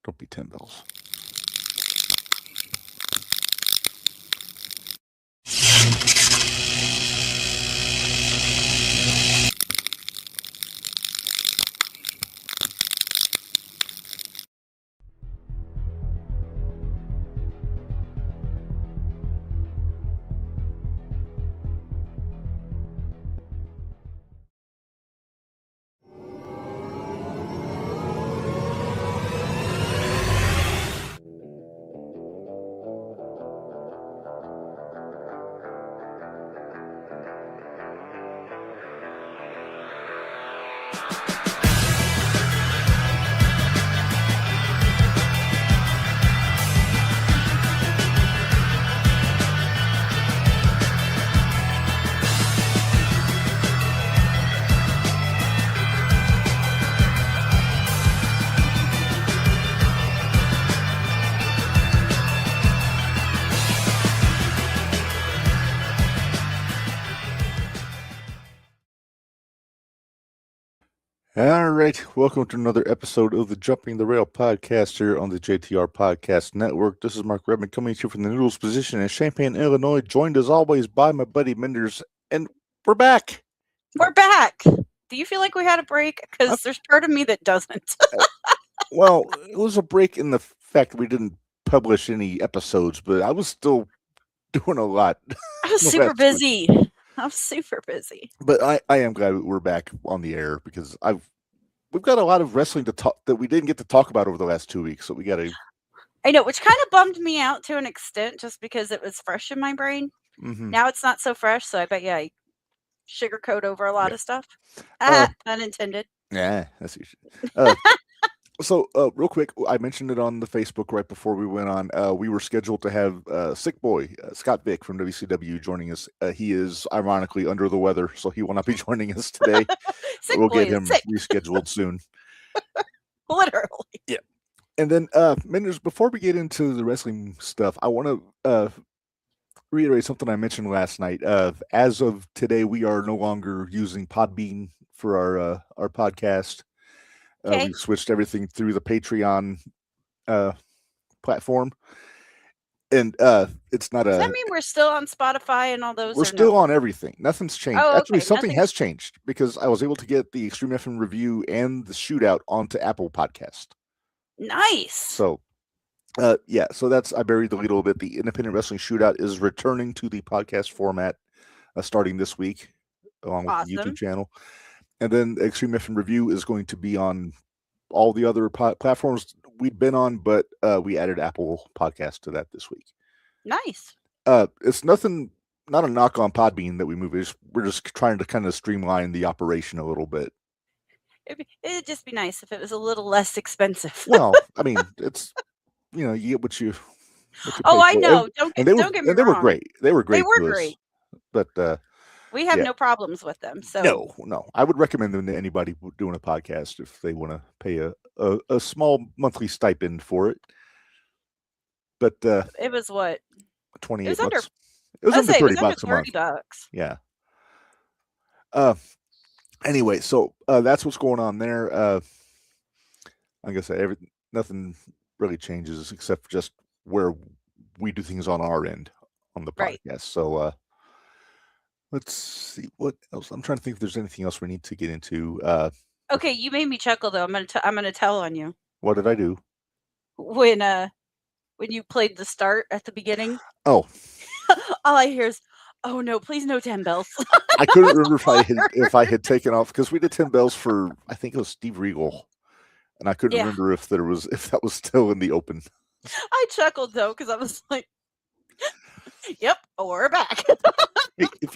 Don't be 10 bells. All right, welcome to another episode of the Jumping the Rail podcast here on the JTR Podcast Network. This is Mark Redman coming to you from the noodles position in Champaign, Illinois, joined as always by my buddy Minderz, and we're back. We're back. Do you feel like we had a break? Because there's part of me that doesn't. Well, it was a break in the fact that we didn't publish any episodes, but I was still doing a lot. I was super busy. I'm super busy. But I am glad we're back on the air because we've got a lot of wrestling to talk that we didn't get to talk about over the last 2 weeks. So we got to. I know, which kind of bummed me out to an extent, just because it was fresh in my brain. Mm-hmm. Now it's not so fresh, so I bet I sugarcoat over a lot of stuff. Unintended. Yeah, that's usually. So, real quick, I mentioned it on the Facebook right before we went on. We were scheduled to have Sick Boy, Scott Vick from WCW joining us. He is ironically under the weather, so he will not be joining us today. We'll get him rescheduled soon. Literally. Yeah. And then, Minderz, before we get into the wrestling stuff, I want to reiterate something I mentioned last night. As of today, we are no longer using Podbean for our podcast. Okay. We switched everything through the Patreon platform, and it's not Does that mean we're still on Spotify and all those? We're still on everything. Nothing's changed. Oh, Actually, something has changed because I was able to get the Extreme FM review and the Shootout onto Apple Podcast. Nice. So, yeah. So I buried the lead a little bit. The Independent Wrestling Shootout is returning to the podcast format starting this week, along with the YouTube channel. And then Extreme FM Review is going to be on all the other platforms we've been on, but we added Apple Podcast to that this week. Nice. It's not a knock on Podbean that we move. We're just trying to kind of streamline the operation a little bit. It'd just be nice if it was a little less expensive. Well, I mean, it's, you get what you I know. Don't get me wrong. They were great. They were great. They were great. But we have no problems with them. So no. I would recommend them to anybody doing a podcast if they want to pay a small monthly stipend for it. But it was what? $28. It was under $30 a month. $30. Yeah. Anyway, so that's what's going on there. Like I said, nothing really changes except just where we do things on our end on the podcast. Right. So let's see what else. I'm trying to think if there's anything else we need to get into. Okay, you made me chuckle though. I'm gonna tell on you. What did I do? When you played the start at the beginning. Oh. All I hear is, "Oh no, please no 10 bells." I couldn't remember if I had taken off because we did 10 bells for I think it was Steve Regal, and I couldn't remember if that was still in the open. I chuckled though because I was like, "Yep, we're back."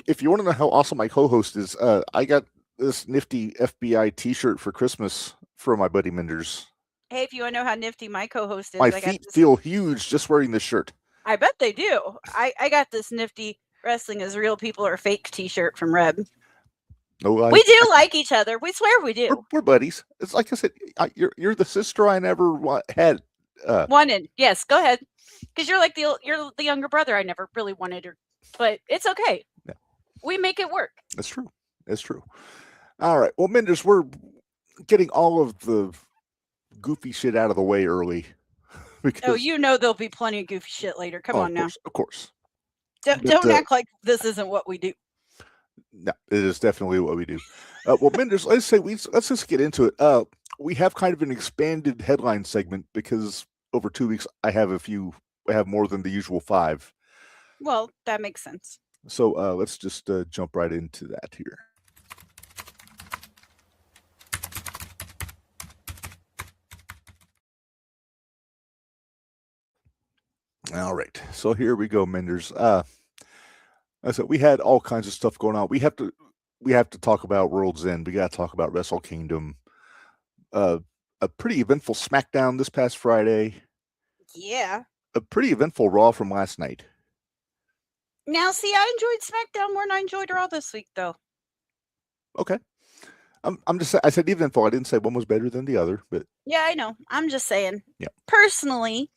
If you want to know how awesome my co-host is, I got this nifty FBI T-shirt for Christmas from my buddy Minderz. Hey, if you want to know how nifty my co-host is, my feet feel huge just wearing this shirt. I bet they do. I got this nifty Wrestling is Real People Are Fake T-shirt from Reb. No, we do like each other. We swear we do. We're buddies. It's like I said, you're the sister I never had. Wanted. Yes, go ahead. Because you're like you're the younger brother I never really wanted, but it's okay. Yeah. We make it work. That's true. That's true. All right. Well, Minderz, we're getting all of the goofy shit out of the way early. Because, there'll be plenty of goofy shit later. Come on now. Of course. Don't act like this isn't what we do. No, it is definitely what we do. Well, Minderz, let's just get into it. We have kind of an expanded headline segment because over 2 weeks I have more than the usual 5. Well, that makes sense. So let's just jump right into that here. All right, so here we go, Minderz. So we had all kinds of stuff going on. We have to talk about World's End. We got to talk about Wrestle Kingdom. A pretty eventful SmackDown this past Friday. Yeah. A pretty eventful Raw from last night. Now, see, I enjoyed SmackDown more than I enjoyed Raw this week, though. Okay. I said eventful. I didn't say one was better than the other, but yeah, I know. I'm just saying. Yeah. Personally,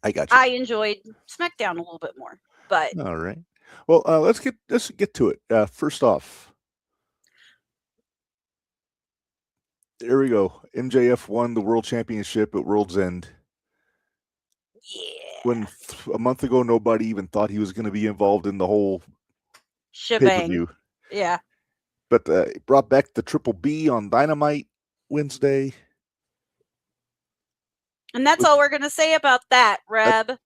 I got you. I enjoyed SmackDown a little bit more, but all right. Well, let's get to it. First off, there we go. MJF won the World Championship at World's End. Yeah. When a month ago nobody even thought he was going to be involved in the whole shebang. Pay-per-view. Yeah. But it brought back the Triple B on Dynamite Wednesday. And that's all we're going to say about that, Reb.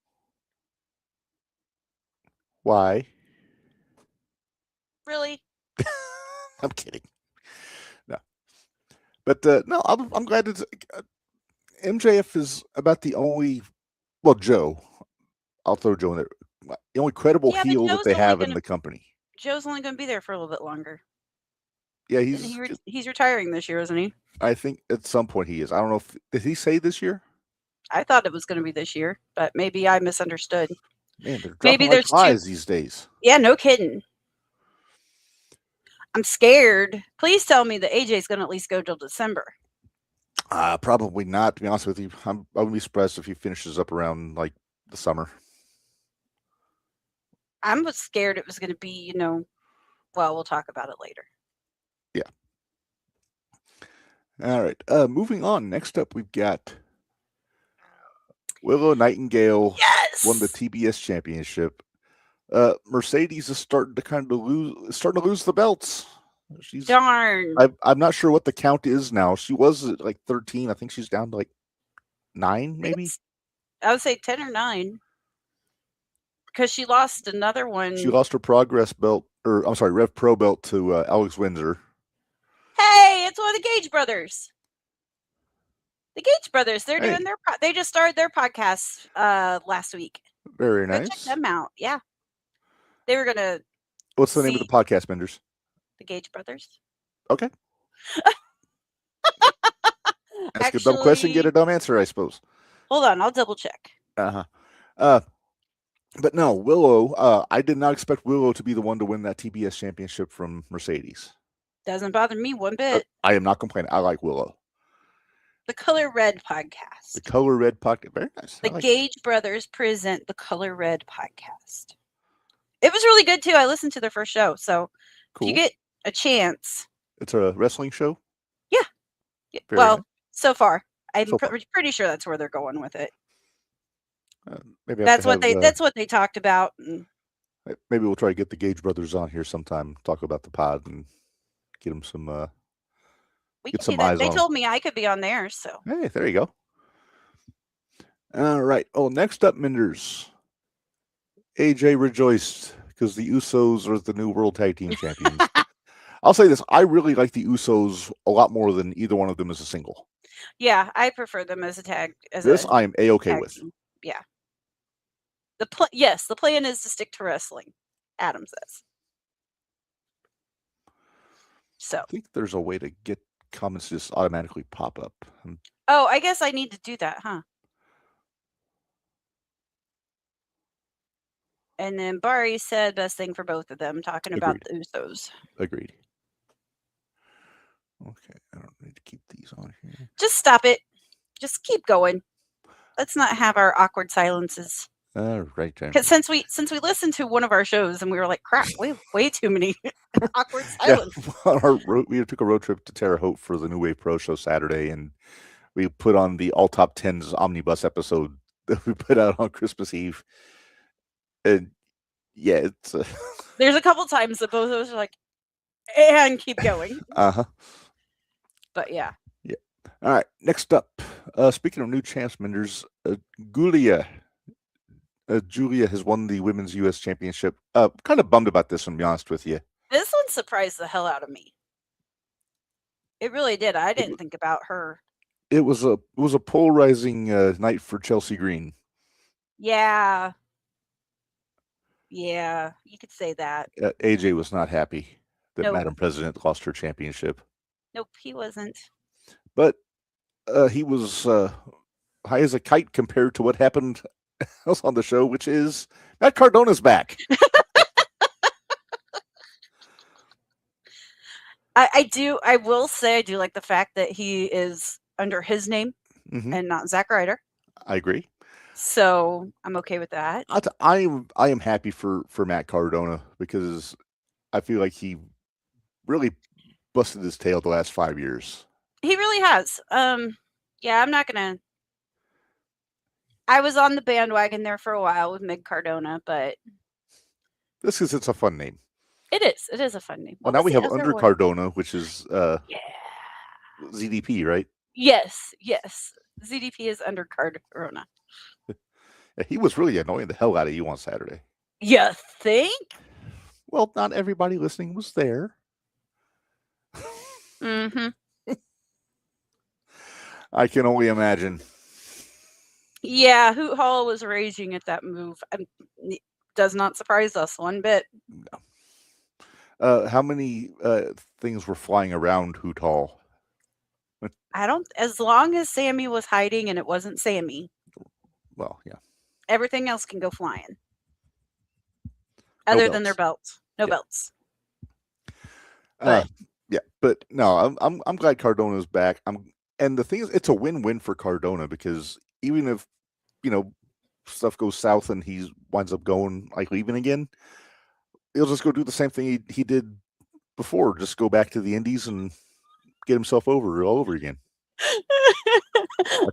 Why? Really? I'm kidding. No. But no, I'm glad it's MJF is about the only, well, Joe. I'll throw Joe in there. The only credible heel that they have in the company. Joe's only going to be there for a little bit longer. Yeah, he's retiring this year, isn't he? I think at some point he is. I don't know did he say this year? I thought it was going to be this year, but maybe I misunderstood. Man, they're dropping like flies these days. Yeah, no kidding. I'm scared. Please tell me that AJ's going to at least go till December. Probably not, to be honest with you. I wouldn't be surprised if he finishes up around like the summer. I'm scared it was going to be, well, we'll talk about it later. Yeah. All right. Moving on. Next up, we've got Willow Nightingale. Yes! Won the TBS championship. Mercedes is starting to lose the belts. Darn. I'm not sure what the count is now. She was at like 13. I think she's down to like 9, maybe. I would say 10 or 9. Because she lost another one. She lost her Progress belt, or I'm sorry, Rev Pro belt to Alex Windsor. Hey, it's one of the Gage brothers. The Gage brothers, they're doing they just started their podcast last week. Very nice. Check them out. Yeah. They were going to. What's the name of the podcast, Minderz? The Gage brothers. Okay. Ask a dumb question, get a dumb answer, I suppose. Hold on, I'll double check. But no, Willow, I did not expect Willow to be the one to win that TBS championship from Mercedes. Doesn't bother me one bit. I am not complaining. I like Willow. The Color Red podcast. The Color Red podcast. Very nice. The Gage brothers present the Color Red podcast. It was really good, too. I listened to their first show. So cool. If you get a chance. It's a wrestling show? Yeah. Well, nice. So far. I'm pretty sure that's where they're going with it. Maybe that's what they talked about. Maybe we'll try to get the Gage brothers on here sometime, talk about the pod, and get them some. We can do that. They told me I could be on there, so. Hey, there you go. All right. Oh, next up, Minderz. AJ rejoiced because the Usos are the new World Tag Team Champions. I'll say this: I really like the Usos a lot more than either one of them as a single. Yeah, I prefer them as a tag. I am A-okay with. Yeah. The plan is to stick to wrestling, Adam says. So I think there's a way to get comments to just automatically pop up. Oh, I guess I need to do that, huh? And then Bari said best thing for both of them, talking about the Usos. Agreed. Okay, I don't need to keep these on here. Just stop it. Just keep going. Let's not have our awkward silences. Right. Because since we listened to one of our shows and we were like, crap, way too many awkward silences. Yeah, we took a road trip to Terre Haute for the New Wave Pro show Saturday, and we put on the All Top 10s omnibus episode that we put out on Christmas Eve. And yeah, it's there's a couple times that both of us are like, and keep going. But yeah. All right, next up, speaking of new champs, Minderz, Julia has won the Women's U.S. Championship. Kind of bummed about this one, to be honest with you. This one surprised the hell out of me. It really did. I didn't think about her. It was a polarizing night for Chelsea Green. Yeah. Yeah, you could say that. AJ was not happy that No. Madam President lost her championship. Nope, he wasn't. But he was high as a kite compared to what happened else on the show, which is Matt Cardona's back. I will say I do like the fact that he is under his name and not Zack Ryder. I agree. So I'm okay with that. I am happy for Matt Cardona because I feel like he really busted his tail the last 5 years. He really has. Yeah, I'm not gonna. I was on the bandwagon there for a while with Mig Cardona, but this is it's a fun name. It is. It is a fun name. Well, now we have Under Cardona, which is ZDP, right? Yes. ZDP is Under Cardona. He was really annoying the hell out of you on Saturday. You think? Well, not everybody listening was there. I can only imagine. Yeah, Hoot Hall was raging at that move. It does not surprise us one bit. No. How many things were flying around Hoot Hall? As long as Sammy was hiding and it wasn't Sammy. Well, yeah. Everything else can go flying. Other than their belts. No belts. But no, I'm glad Cardona's back. And the thing is, it's a win-win for Cardona because even if stuff goes south and he winds up going leaving again, he'll just go do the same thing he did before. Just go back to the Indies and get himself all over again.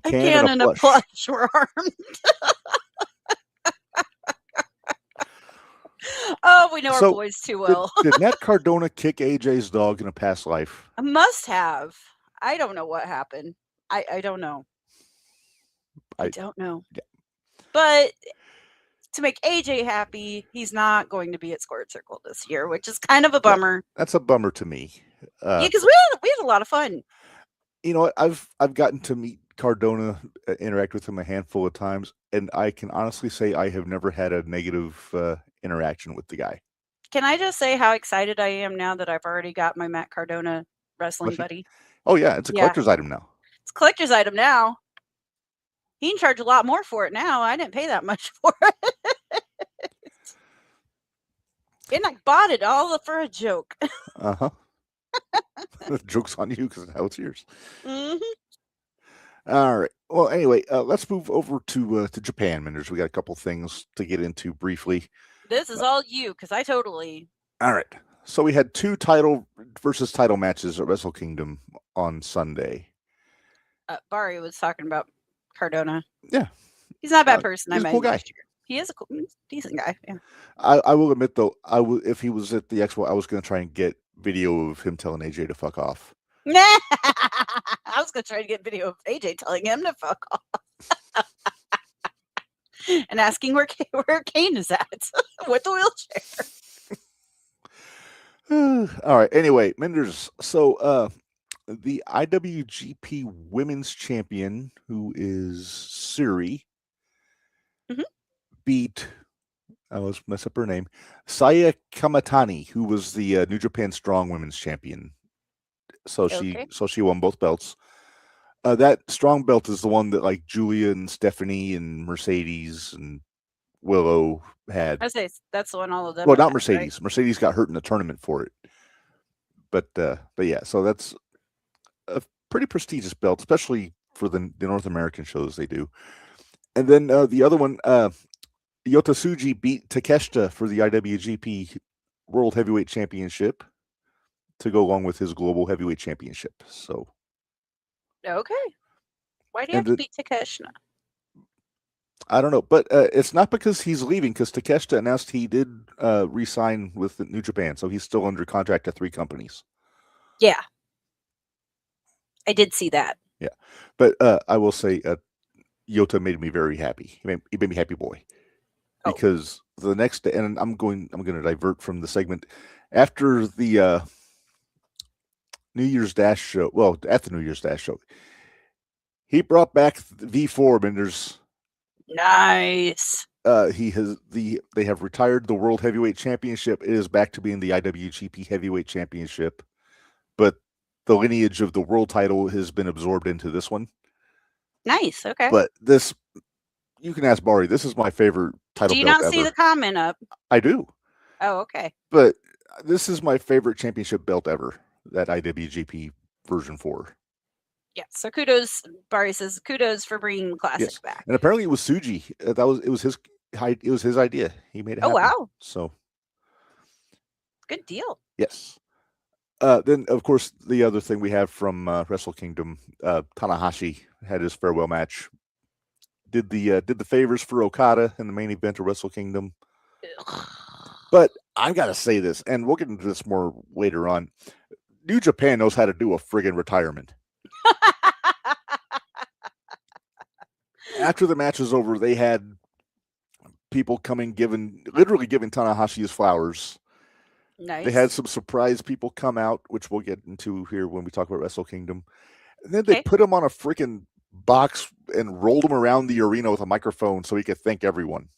A can and a plush were armed. Oh, we know our boys too well. Did Matt Cardona kick AJ's dog in a past life? I must have. I don't know what happened. I don't know. I don't know. Yeah. But to make AJ happy, he's not going to be at Squared Circle this year, which is kind of a bummer. That's a bummer to me. Yeah, because we had a lot of fun. You know what? I've gotten to meet Cardona, interact with him a handful of times, and I can honestly say I have never had a negative interaction with the guy. Can I just say how excited I am now that I've already got my Matt Cardona wrestling buddy? Oh yeah, it's a collector's item now. It's a collector's item now. He can charge a lot more for it now. I didn't pay that much for it. And I bought it all for a joke. The joke's on you because now it's yours. All right. Well, anyway, let's move over to Japan, Minderz. We got a couple things to get into briefly. This is all you, because I totally. All right. So we had 2 title versus title matches at Wrestle Kingdom on Sunday. Barry was talking about Cardona. Yeah. He's not a bad person. He's a cool guy. He is a cool, decent guy. Yeah. I will admit, though, if he was at the expo, I was going to try and get video of him telling AJ to fuck off. I was going to try to get video of AJ telling him to fuck off. And asking where Kane is at with the wheelchair. All right. Anyway, Minderz. So the IWGP Women's Champion, who is Suri, beat, I always mess up her name, Saya Kamatani, who was the New Japan Strong Women's Champion. So she won both belts. That strong belt is the one that like Julia and Stephanie and Mercedes and Willow had. I say that's the one all of them. Well, not Mercedes. Right? Mercedes got hurt in the tournament for it. But yeah, so that's a pretty prestigious belt, especially for the North American shows they do. And then the other one, Yotasuji beat Takeshita for the IWGP World Heavyweight Championship to go along with his Global Heavyweight Championship. So. Okay. Why do you have to beat Takeshita? I don't know, but it's not because he's leaving, because Takeshita announced he did re-sign with New Japan, so he's still under contract to 3 companies. Yeah. I did see that. Yeah. But I will say Yota made me very happy. He made me happy boy. Because the next day, and I'm going to divert from the segment. After the New Year's Dash show, well, at the New Year's Dash show, he brought back V4 Minderz. Nice. They have retired the World Heavyweight Championship. It is back to being the IWGP Heavyweight Championship, but the lineage of the world title has been absorbed into this one. Nice. Okay. But this, you can ask Bari. This is my favorite title. Do you not see the comment up? I do. Oh, okay. But this is my favorite championship belt ever. That IWGP version 4. Yeah, so kudos. Bari says kudos for bringing the classic back. And apparently it was Tsuji. It was his idea. He made it happen. Oh wow! So good deal. Yes. Then of course the other thing we have from Wrestle Kingdom, Tanahashi had his farewell match. Did the favors for Okada in the main event of Wrestle Kingdom. But I've got to say this, and we'll get into this more later on. New Japan knows how to do a friggin' retirement. After the match was over, they had people coming, literally giving Tanahashi his flowers. Nice. They had some surprise people come out, which we'll get into here when we talk about Wrestle Kingdom. And then they put him on a freaking box and rolled him around the arena with a microphone so he could thank everyone.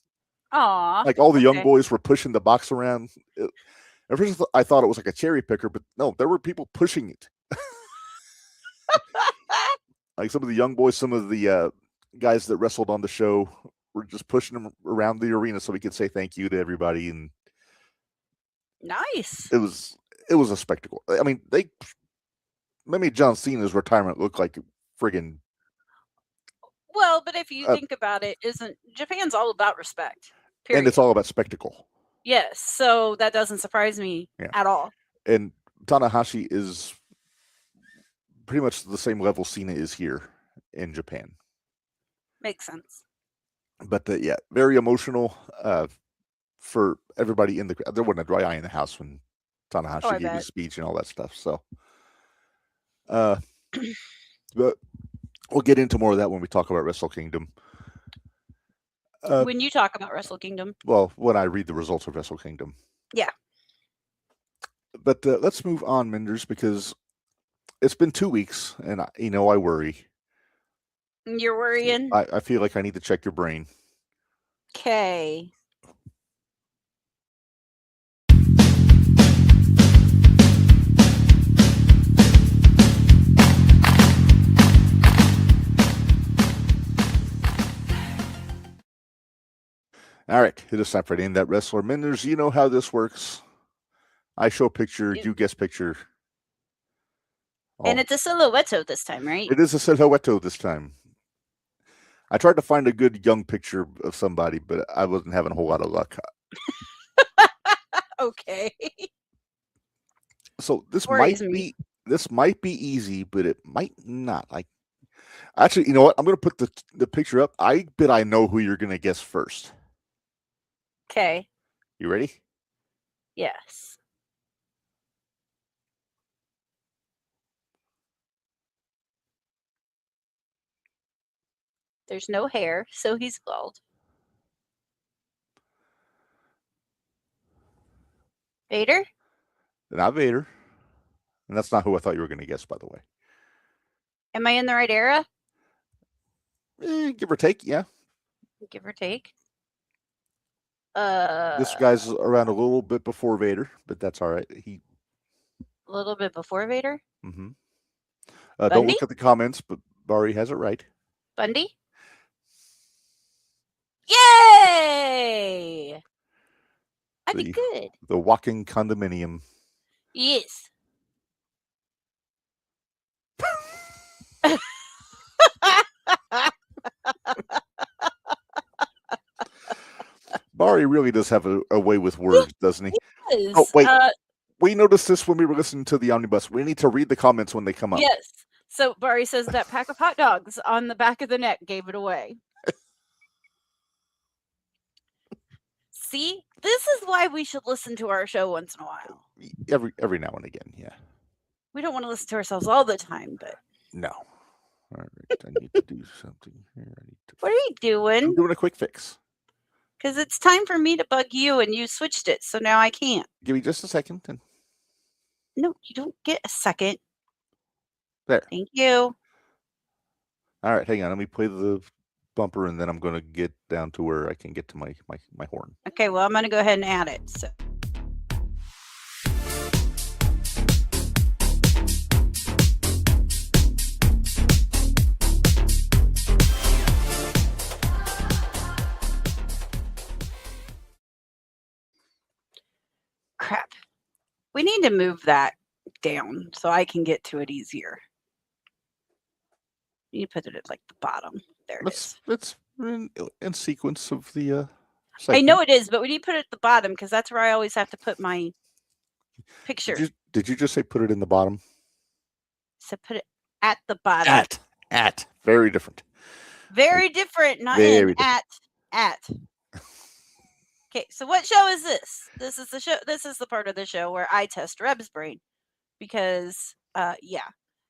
Aww. Like all the young boys were pushing the box around. At first I thought it was like a cherry picker, but no, there were people pushing it. Like some of the young boys, some of the guys that wrestled on the show were just pushing him around the arena so he could say thank you to everybody. And nice. It was a spectacle. I mean, they made John Cena's retirement look like friggin'. Well, but if you think about it, Japan's all about respect. Period. And it's all about spectacle. Yes, so that doesn't surprise me at all. And Tanahashi is pretty much the same level Cena is here in Japan. Makes sense. But yeah, very emotional for everybody in the crowd. There wasn't a dry eye in the house when Tanahashi gave his speech and all that stuff. So, but we'll get into more of that when we talk about Wrestle Kingdom. When you talk about Wrestle Kingdom? Well, when I read the results of Wrestle Kingdom. Yeah. But let's move on, Minderz, because it's been 2 weeks, and I worry. You're worrying? I feel like I need to check your brain. Okay. All right, it is time for Name That Wrestler. Minderz, you know how this works. I show picture, you guess picture. And it's a silhouetto this time, right? It is a silhouetto this time. I tried to find a good young picture of somebody, but I wasn't having a whole lot of luck. Okay. So this might be easy, but it might not. Actually, you know what? I'm going to put the picture up. I bet I know who you're going to guess first. Okay. You ready? Yes. There's no hair, so he's bald. Vader? Not Vader. And that's not who I thought you were going to guess, by the way. Am I in the right era? Give or take, yeah. Give or take. This guy's around a little bit before Vader, but that's all right. A little bit before Vader? Mm-hmm. Don't look at the comments, but Bari has it right. Bundy? Yay! I did good. The walking condominium. Yes. Bari really does have a way with words, doesn't he? He does. Oh, wait. We noticed this when we were listening to the Omnibus. We need to read the comments when they come up. Yes. So Barry says that pack of hot dogs on the back of the neck gave it away. See, this is why we should listen to our show once in a while. Every now and again, yeah. We don't want to listen to ourselves all the time, but no. All right, I need to do something here. What are you doing? I'm doing a quick fix. Because it's time for me to bug you, and you switched it, so now I can't. Give me just a second. And... No, you don't get a second. There. Thank you. All right, hang on. Let me play the bumper, and then I'm going to get down to where I can get to my horn. Okay, well, I'm going to go ahead and add it. So. Crap. We need to move that down so I can get to it easier. You put it at like the bottom. There it is. It's in sequence of the segment. I know it is, but we need to put it at the bottom because that's where I always have to put my picture. Did you just say put it in the bottom? So put it at the bottom. At. Very different. Very different. Not very in. Different. At. Okay, so what show is this? This is the show. This is the part of the show where I test Reb's brain because, yeah.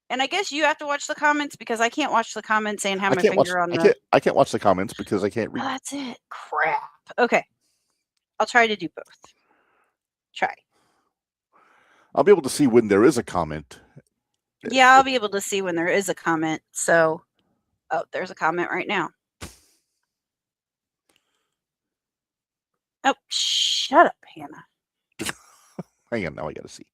And I guess you have to watch the comments because I can't watch the comments and have my finger on the... I can't watch the comments because I can't read. Oh, that's it. Crap. Okay. I'll try to do both. Try. I'll be able to see when there is a comment. Yeah, I'll be able to see when there is a comment. So, oh, there's a comment right now. Oh, shut up, Hannah. Hang on, now I got to see.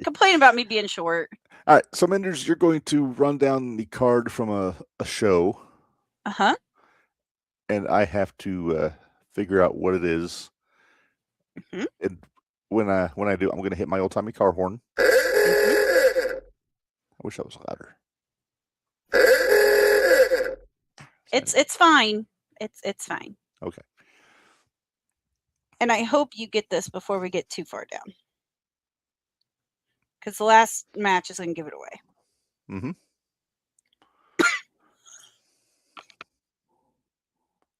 Complain about me being short. All right, so Minderz, you're going to run down the card from a show. Uh-huh. And I have to figure out what it is. Mm-hmm. And when I do, I'm going to hit my old-timey car horn. Mm-hmm. I wish I was louder. It's fine. It's fine. Okay. And I hope you get this before we get too far down. Because the last match is going to give it away. Mm-hmm.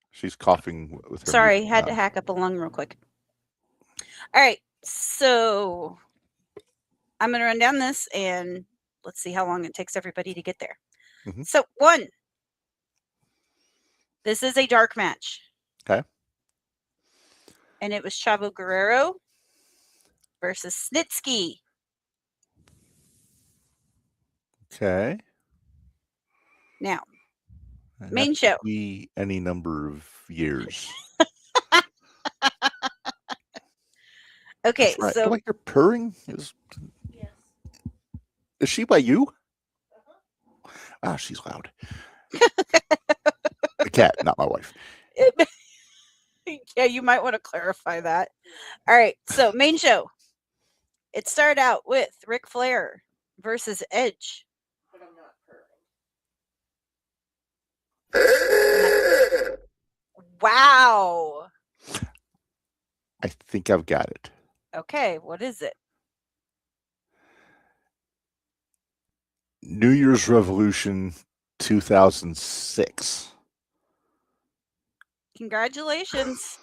She's coughing with her. Sorry, had to hack up a lung real quick. All right, so I'm going to run down this, and let's see how long it takes everybody to get there. Mm-hmm. So, 1. This is a dark match. Okay. And it was Chavo Guerrero versus Snitsky. Okay. Now, main show. Be any number of years. Okay, right. so like you're purring. Yes. Is she by you? Uh-huh. Ah, she's loud. The cat, not my wife. Yeah, you might want to clarify that. All right, so main show. It started out with Ric Flair versus Edge. But I'm not purring. Wow. I think I've got it. Okay, what is it? New Year's Revolution 2006. Congratulations.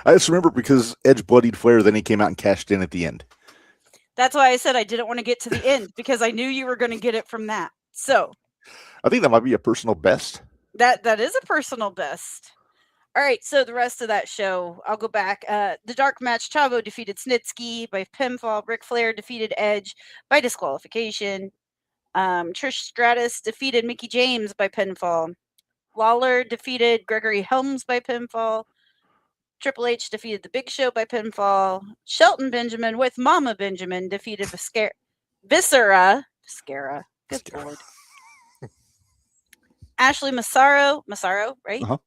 I just remember because Edge bloodied Flair, then he came out and cashed in at the end. That's why I said I didn't want to get to the end because I knew you were going to get it from that. So, I think that might be a personal best. That is a personal best. All right, so the rest of that show, I'll go back. The dark match, Chavo defeated Snitsky by pinfall. Ric Flair defeated Edge by disqualification. Trish Stratus defeated Mickie James by pinfall. Lawler defeated Gregory Helms by pinfall. Triple H defeated The Big Show by pinfall. Shelton Benjamin with Mama Benjamin defeated Viscera. Good Lord. Ashley Massaro, right? Uh-huh.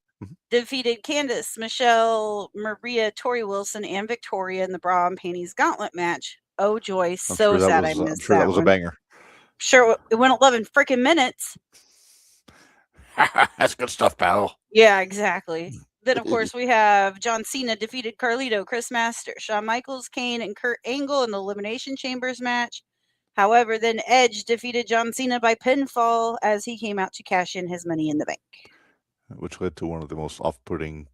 Defeated Candice, Michelle, Maria, Tori Wilson, and Victoria in the bra and panties gauntlet match. Oh, joy. So sad I missed that. I'm sure that was a banger. Sure, it went 11 freaking minutes. That's good stuff, pal. Yeah, exactly. Then, of course, we have John Cena defeated Carlito, Chris Masters, Shawn Michaels, Kane, and Kurt Angle in the Elimination Chambers match. However, then Edge defeated John Cena by pinfall as he came out to cash in his Money in the Bank. Which led to one of the most off-putting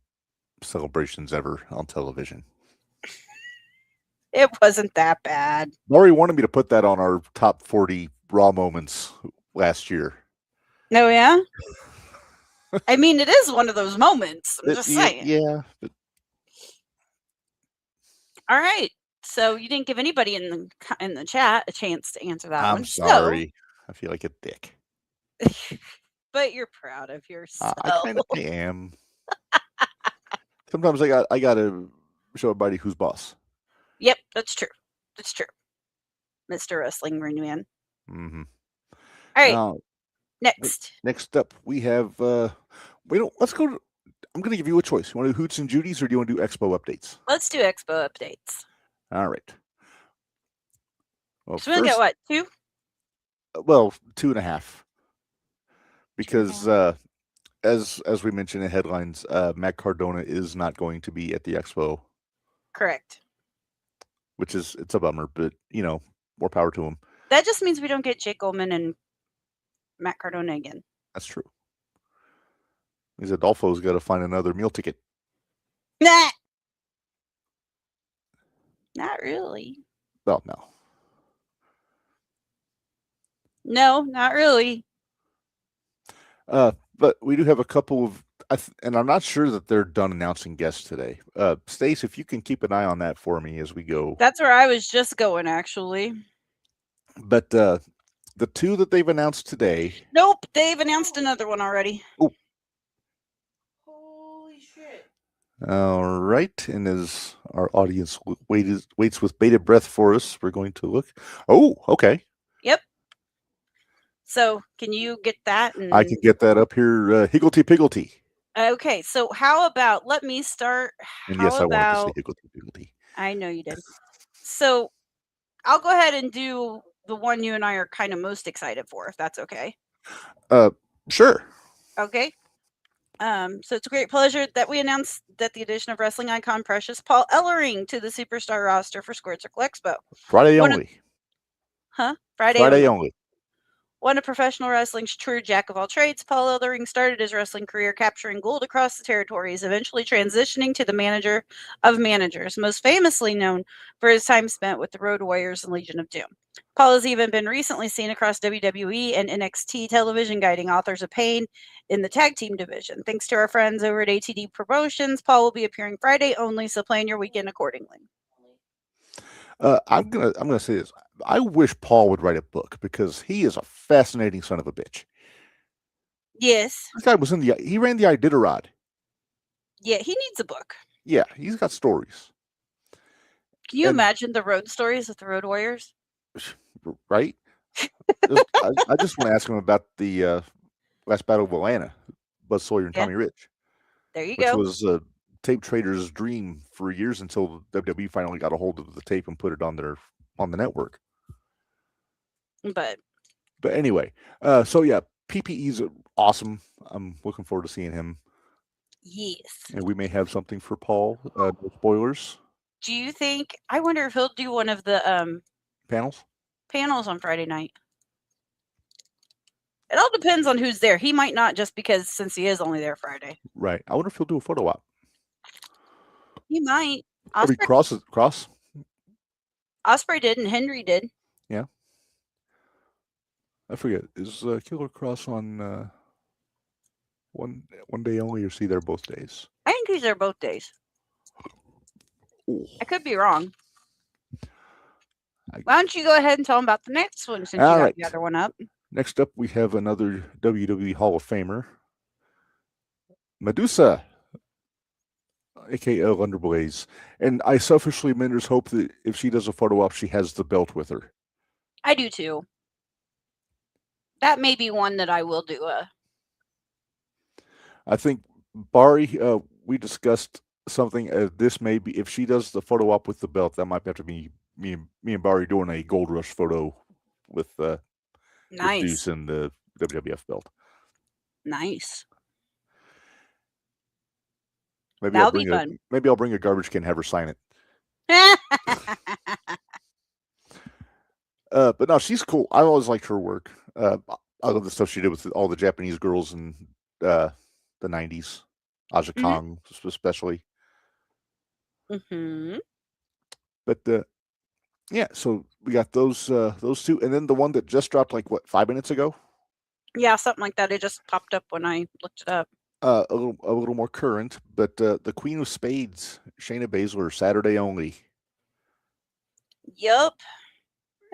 celebrations ever on television. It wasn't that bad. Maury wanted me to put that on our top 40 Raw moments last year. Oh, yeah? I mean, it is one of those moments. I'm just saying. Yeah. All right. So you didn't give anybody in the chat a chance to answer that one. I'm sorry. I feel like a dick. But you're proud of yourself. I kind of am. Sometimes I gotta show everybody who's boss. Yep, that's true. That's true. Mr. Wrestling Ring Man. Mm-hmm. All right. Next up, we have. Let's go. I'm going to give you a choice. You want to do Hoots and Judy's, or do you want to do Expo updates? Let's do Expo updates. All right. Well, so we'll get what, 2? Well, 2.5. Because as we mentioned in headlines, Matt Cardona is not going to be at the Expo. Correct. Which it's a bummer, but more power to him. That just means we don't get Jake Goldman and Matt Cardona again. That's true. Means Adolfo's got to find another meal ticket. Nah. Not really. Well, no. No, not really. But we do have a couple of, and I'm not sure that they're done announcing guests today. Stace, if you can keep an eye on that for me as we go. That's where I was just going, actually. But the 2 that they've announced today. Nope, they've announced another one already. Oh. Holy shit. All right, and as our audience waits with bated breath for us, we're going to look. Oh, okay. Yep. So, can you get that? I can get that up here, higgledy-piggledy. Okay, so how about, let me start. And yes, I wanted to say higgledy-piggledy. I know you did. So, I'll go ahead and do the one you and I are kind of most excited for, if that's okay. Sure. Okay. So it's a great pleasure that we announced that the addition of wrestling icon Precious Paul Ellering to the Superstar roster for Squared Circle Expo. Friday only. Friday only. One of professional wrestling's true jack of all trades, Paul Ellering started his wrestling career capturing gold across the territories, eventually transitioning to the manager of managers, most famously known for his time spent with the Road Warriors and Legion of Doom. Paul has even been recently seen across WWE and NXT television guiding Authors of Pain in the tag team division. Thanks to our friends over at ATD Promotions, Paul will be appearing Friday only, so plan your weekend accordingly. I'm gonna say this. I wish Paul would write a book because he is a fascinating son of a bitch. Yes. This guy he ran the Iditarod. Yeah, he needs a book. Yeah, he's got stories. Can you imagine the road stories of the Road Warriors? Right? I just want to ask him about the last Battle of Atlanta, Buzz Sawyer and Tommy Rich. There you go. Which was tape trader's dream for years until WWE finally got a hold of the tape and put it on the network. But anyway, so yeah, PPE's awesome. I'm looking forward to seeing him. Yes. And we may have something for Paul. No spoilers. Do you think? I wonder if he'll do one of the panels on Friday night. It all depends on who's there. He might not, just because since he is only there Friday. Right. I wonder if he'll do a photo op. He might. Cross. Osprey did, and Henry did. Yeah. I forget. Is Killer Cross on one day only, or is he there both days? I think he's there both days. Ooh. I could be wrong. Why don't you go ahead and tell him about the next one since you got the other one up? Next up, we have another WWE Hall of Famer, Medusa, a.k.a. Underblaze. And I selfishly, Minderz, hope that if she does a photo op, she has the belt with her. I do too. That may be one that I will do. I think, Bari, we discussed something. This may be, if she does the photo op with the belt, that might have to be me and Bari doing a Gold Rush photo with nice. Deuce and the WWF belt. Nice. Maybe That'll be fun. Maybe I'll bring a garbage can, have her sign it. But no, she's cool. I always liked her work. I love the stuff she did with all the Japanese girls in the '90s, Aja Kong especially. Mm-hmm. But yeah, so we got those two, and then the one that just dropped 5 minutes ago. Yeah, something like that. It just popped up when I looked it up. A little more current, but the Queen of Spades, Shayna Baszler, Saturday only. Yup.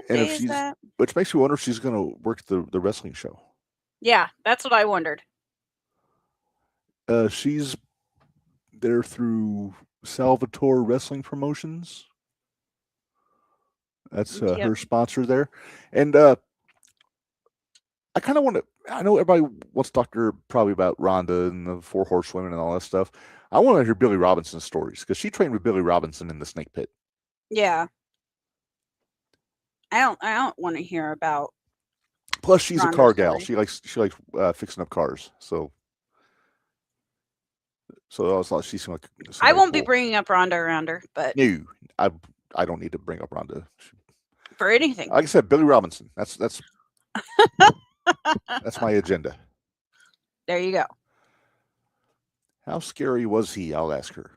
And which makes me wonder if she's going to work the wrestling show. Yeah, that's what I wondered. She's there through Salvatore Wrestling Promotions. That's her sponsor there. And I kind of want to, I know everybody wants to talk to her probably about Ronda and the Four Horsewomen and all that stuff. I want to hear Billy Robinson's stories because she trained with Billy Robinson in the Snake Pit. Yeah. I don't want to hear about. Plus, she's Ronda's a car gal. She likes fixing up cars. So I was like, she seemed like. I won't be bringing up Ronda around her, but no, I don't need to bring up Ronda for anything. Like I said, Billy Robinson. That's that's my agenda. There you go. How scary was he? I'll ask her.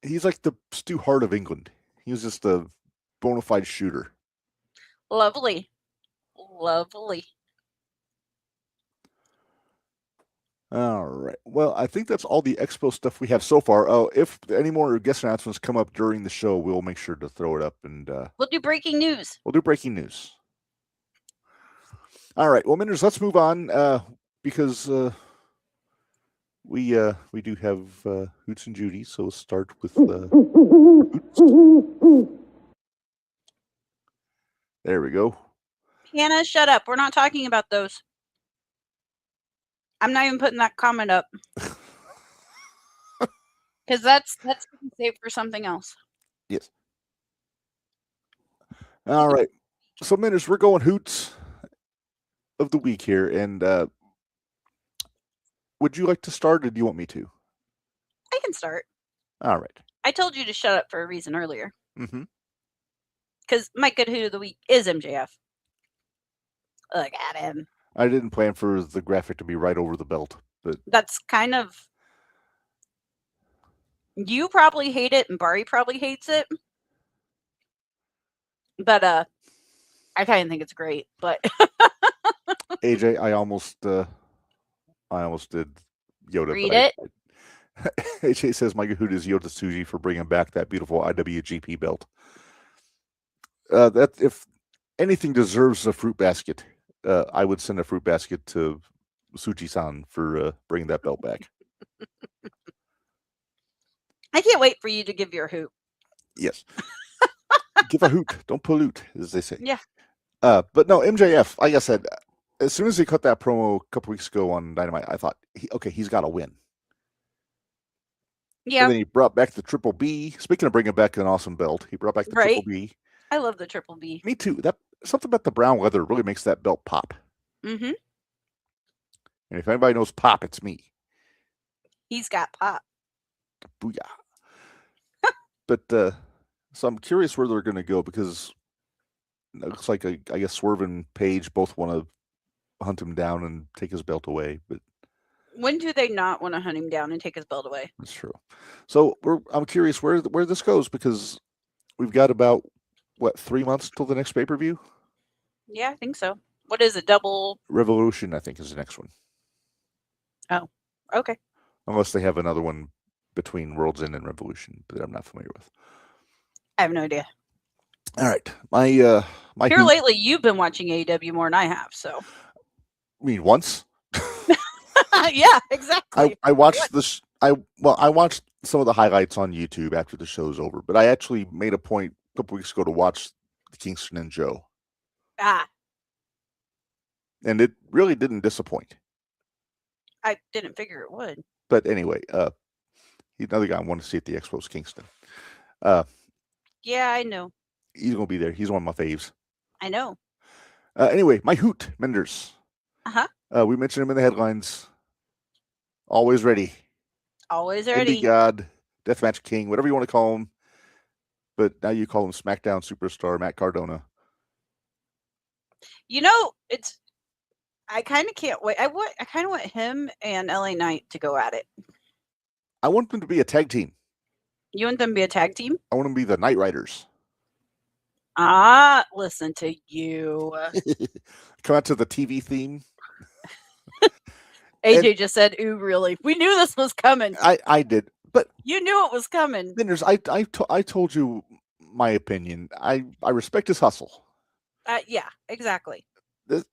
He's like the Stu Hart of England. He was just a bona fide shooter. Lovely. All right. Well, I think that's all the expo stuff we have so far. Oh, if any more guest announcements come up during the show, we'll make sure to throw it up. And we'll do breaking news. All right. Well, Minderz, let's move on because we do have Hoots and Judy. So we'll start with there we go. Hannah, shut up. We're not talking about those. I'm not even putting that comment up. Because that's saved for something else. Yes. All right. So, Minderz, we're going Hoots of the week here. And would you like to start or do you want me to? I can start. All right. I told you to shut up for a reason earlier. Mm-hmm. Because my good Hoot of the week is MJF. Look at him. I didn't plan for the graphic to be right over the belt, but that's kind of. You probably hate it, and Bari probably hates it. But I kind of think it's great. But AJ, I almost did Yoda. Read it. AJ says my good Hoot is Yoda Tsuji for bringing back that beautiful IWGP belt. That if anything deserves a fruit basket. I would send a fruit basket to Suchi-san for bringing that belt back. I can't wait for you to give your hoot. Yes. Give a hoot. Don't pollute, as they say. Yeah. But no, MJF, like I said, as soon as he cut that promo a couple weeks ago on Dynamite, I thought, he's got to win. Yeah. And then he brought back the Triple B. Speaking of bringing back an awesome belt, he brought back the Triple B. I love the Triple B. Me too. Something about the brown leather really makes that belt pop. Mm-hmm. And if anybody knows pop, it's me. He's got pop. Booyah. But so I'm curious where they're going to go because it looks like I guess Swerve and Paige both want to hunt him down and take his belt away. But when do they not want to hunt him down and take his belt away? That's true. So I'm curious where this goes because we've got about 3 months till the next pay-per-view? Yeah, I think so. What is it? Double Revolution, I think, is the next one. Oh, okay. Unless they have another one between World's End and Revolution that I'm not familiar with. I have no idea. All right, my here lately you've been watching AEW more than I have. So, I mean, once. Yeah, exactly. I watched this. I watched some of the highlights on YouTube after the show's over, but I actually made a point a couple weeks ago to watch the Kingston and Joe. And it really didn't disappoint. I didn't figure it would. But anyway, another guy I want to see at the Expo's Kingston. Yeah, I know. He's going to be there. He's one of my faves. I know. Anyway, my Hoot, Minderz. Uh-huh. We mentioned him in the headlines. Always ready. Always Indie ready. God, Deathmatch King, whatever you want to call him. But now you call him SmackDown Superstar Matt Cardona. You know, I kind of can't wait. I kind of want him and LA Knight to go at it. I want them to be a tag team. You want them to be a tag team? I want them to be the Night Riders. Listen to you. Come out to the TV theme. AJ just said, "Ooh, really? We knew this was coming." I did, but you knew it was coming. Minderz, I told you my opinion. I respect his hustle. Yeah, exactly.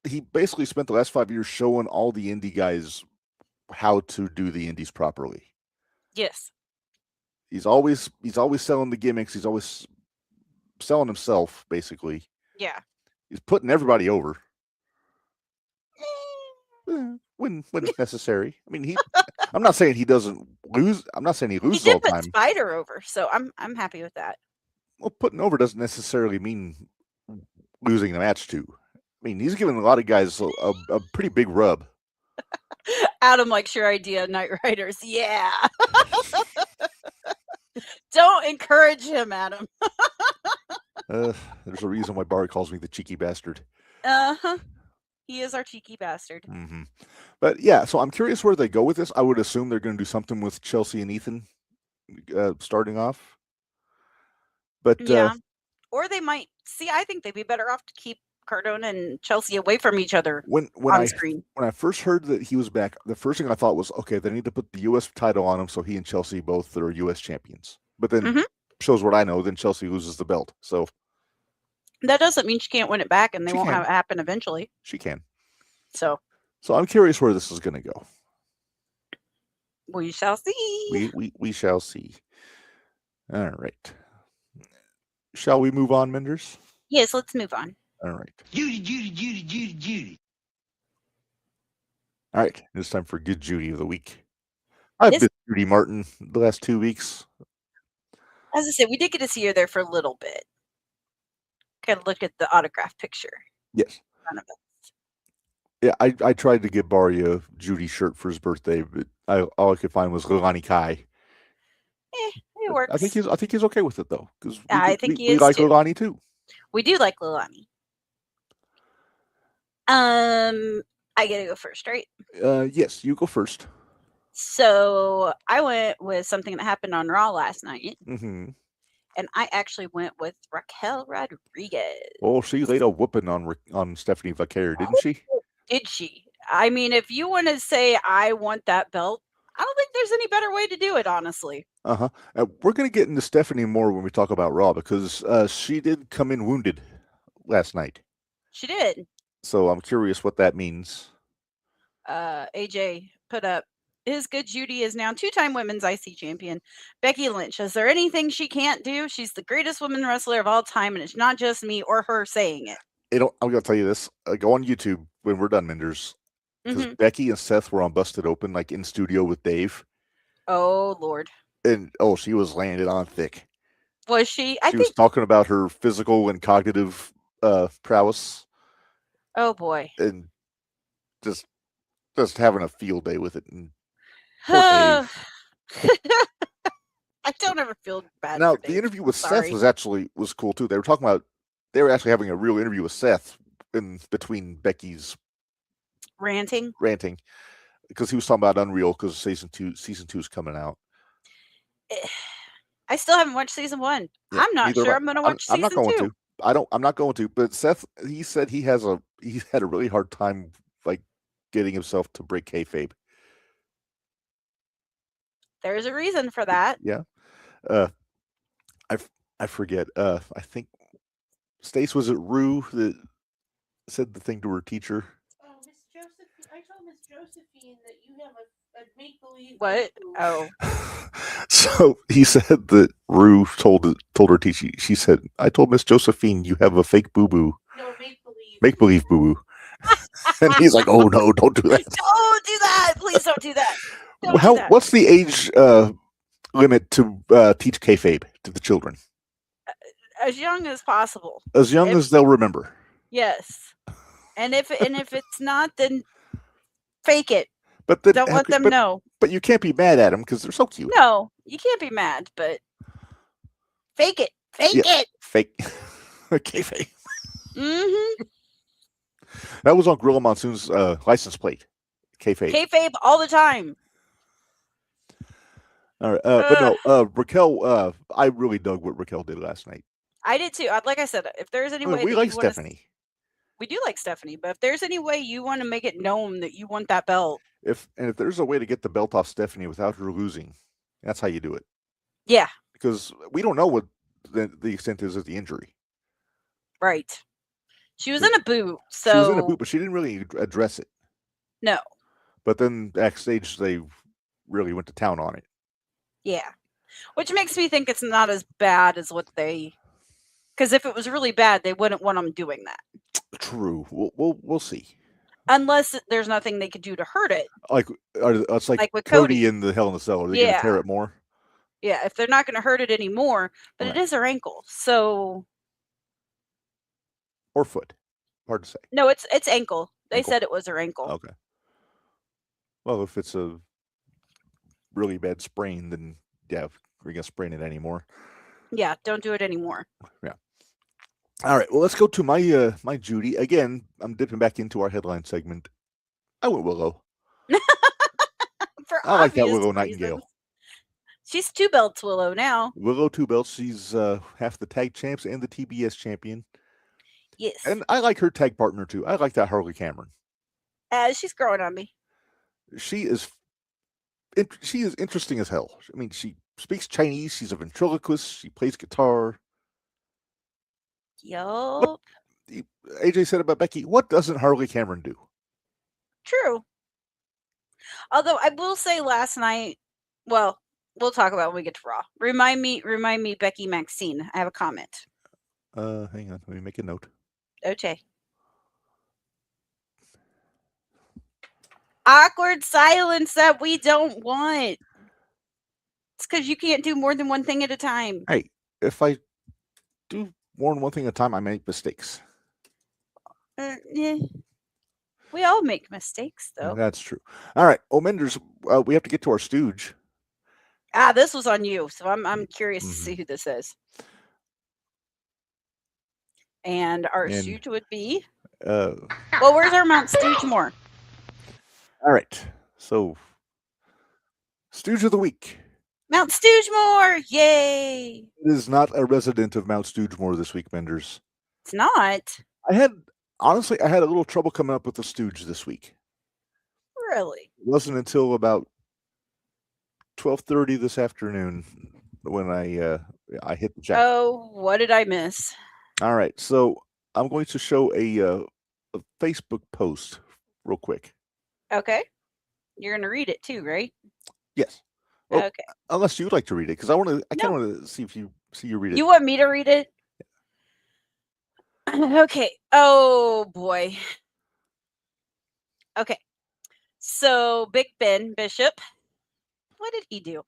He basically spent the last 5 years showing all the indie guys how to do the indies properly. Yes. He's always selling the gimmicks. He's always selling himself, basically. Yeah. He's putting everybody over. When it's necessary. I mean, I'm not saying he doesn't lose. I'm not saying he loses all the time. He did put Spider over, so I'm happy with that. Well, putting over doesn't necessarily mean losing the match too. I mean, he's giving a lot of guys a pretty big rub. Adam likes your idea, Night Riders. Yeah. Don't encourage him, Adam. There's a reason why Barry calls me the cheeky bastard. He is our cheeky bastard. Mm-hmm. But yeah, so I'm curious where they go with this. I would assume they're going to do something with Chelsea and Ethan starting off. But yeah, or they might see. I think they'd be better off to keep Cardona and Chelsea away from each other on screen. When I first heard that he was back, the first thing I thought was, okay, they need to put the U.S. title on him so he and Chelsea both are U.S. champions. But then shows what I know, then Chelsea loses the belt. So that doesn't mean she can't win it back, and they won't have it happen eventually. She can. So I'm curious where this is going to go. We shall see. We shall see. All right. Shall we move on, Minderz? Yes, let's move on. All right. Judy. All right. It's time for Good Judy of the Week. I've been Judy Martin the last 2 weeks. As I said, we did get to see her there for a little bit. Kind of look at the autograph picture. Yes. Yeah, I tried to give Barry a Judy shirt for his birthday, but all I could find was Leilani Kai. It works. I think he's okay with it though, because I think he is like too. Leilani too. We do like Leilani. I get to go first, right? Yes, you go first. So I went with something that happened on Raw last night. Mm-hmm. And I actually went with Raquel Rodriguez. Oh, she laid a whooping on Stephanie Vaquer, didn't she? Did she? I mean, if you want to say I want that belt, I don't think there's any better way to do it, honestly. Uh-huh. We're going to get into Stephanie more when we talk about Raw, because she did come in wounded last night. She did. So I'm curious what that means. AJ put up, his Good Judy is now 2-time women's IC champion. Becky Lynch, is there anything she can't do? She's the greatest women wrestler of all time, and it's not just me or her saying it. I'm going to tell you this. Go on YouTube when we're done, Minderz. Because Becky and Seth were on Busted Open, like in studio with Dave. Oh, Lord. And, she was laying it on thick. Was she? She was talking about her physical and cognitive prowess. Oh, boy. And just having a field day with it. And poor Dave. I don't ever feel bad. Now, the interview with Seth was cool too. They were actually having a real interview with Seth in between Becky's ranting, because he was talking about Unreal, because season two is coming out. I still haven't watched season 1. Yeah, I'm not sure I'm going to watch season 2. I'm not going to. I'm not going to. But Seth, he said he had a really hard time like getting himself to break kayfabe. There's a reason for that. Yeah. I forget. I think Stace, was it Rue that said the thing to her teacher? Oh, Miss Josephine. I told Miss Josephine that you have a make-believe. What? Oh. So he said that Rue told her teacher. She said, "I told Miss Josephine you have a fake boo-boo." No, make-believe. Make-believe boo-boo. And he's like, "Oh no, don't do that. Don't do that. Please don't do that." What's the age limit to teach kayfabe to the children? As young as possible. As young as they'll remember. Yes. And if it's not, then fake it. But then, Don't let them know. But you can't be mad at them because they're so cute. No, you can't be mad, but fake it. Fake it. Fake. Kayfabe. Mm-hmm. That was on Gorilla Monsoon's license plate. Kayfabe. Kayfabe all the time. All right. But no, Raquel, I really dug what Raquel did last night. I did too. Like I said, if there's any way we like Stephanie. We do like Stephanie, but if there's any way you want to make it known that you want that belt. If there's a way to get the belt off Stephanie without her losing, that's how you do it. Yeah. Because we don't know what the extent is of the injury. Right. She was in a boot, so she was in a boot, but she didn't really address it. No. But then backstage, they really went to town on it. Yeah, which makes me think it's not as bad as what they. Because if it was really bad, they wouldn't want them doing that. True. We'll see. Unless there's nothing they could do to hurt it. It's like with Cody in the Hell in the Cell. Are they going to tear it more? Yeah, if they're not going to hurt it anymore, but it is her ankle, so. Or foot. Hard to say. No, it's ankle. They said it was her ankle. Okay. Well, if it's a really bad sprain, then yeah, we're going to sprain it anymore. Yeah, don't do it anymore. Yeah. All right. Well, let's go to my my Judy. Again, I'm dipping back into our headline segment. I went Willow. I like that Willow Nightingale. She's 2 belts Willow now. Willow 2 belts. She's half the tag champs and the TBS champion. Yes. And I like her tag partner too. I like that Harley Cameron. She's growing on me. She is interesting as hell. I mean, she speaks Chinese. She's a ventriloquist. She plays guitar. Yup. AJ said about Becky, what doesn't Harley Cameron do? True. Although I will say last night, well, we'll talk about when we get to Raw. Remind me, Becky Maxine. I have a comment. Hang on. Let me make a note. Okay. Awkward silence that we don't want. It's because you can't do more than one thing at a time. Hey, if I do more than one thing at a time, I make mistakes. Yeah. We all make mistakes, though. That's true. All right. Minderz, we have to get to our stooge. This was on you, so I'm curious to see who this is. And our stooge would be. Well, where's our Mount Stoogemore? All right. So, stooge of the week. Mount Stoogemore! Yay! It is not a resident of Mount Stoogemore this week, Minderz. It's not. Honestly, I had a little trouble coming up with the stooge this week. Really? It wasn't until about 12:30 this afternoon when I hit the jack. Oh, what did I miss? All right, so I'm going to show a Facebook post real quick. Okay. You're going to read it too, right? Yes. Well, okay. Unless you'd like to read it, because I kind of want to see if you read it. You want me to read it? Okay. Oh boy. Okay. So Big Ben Bishop, what did he do?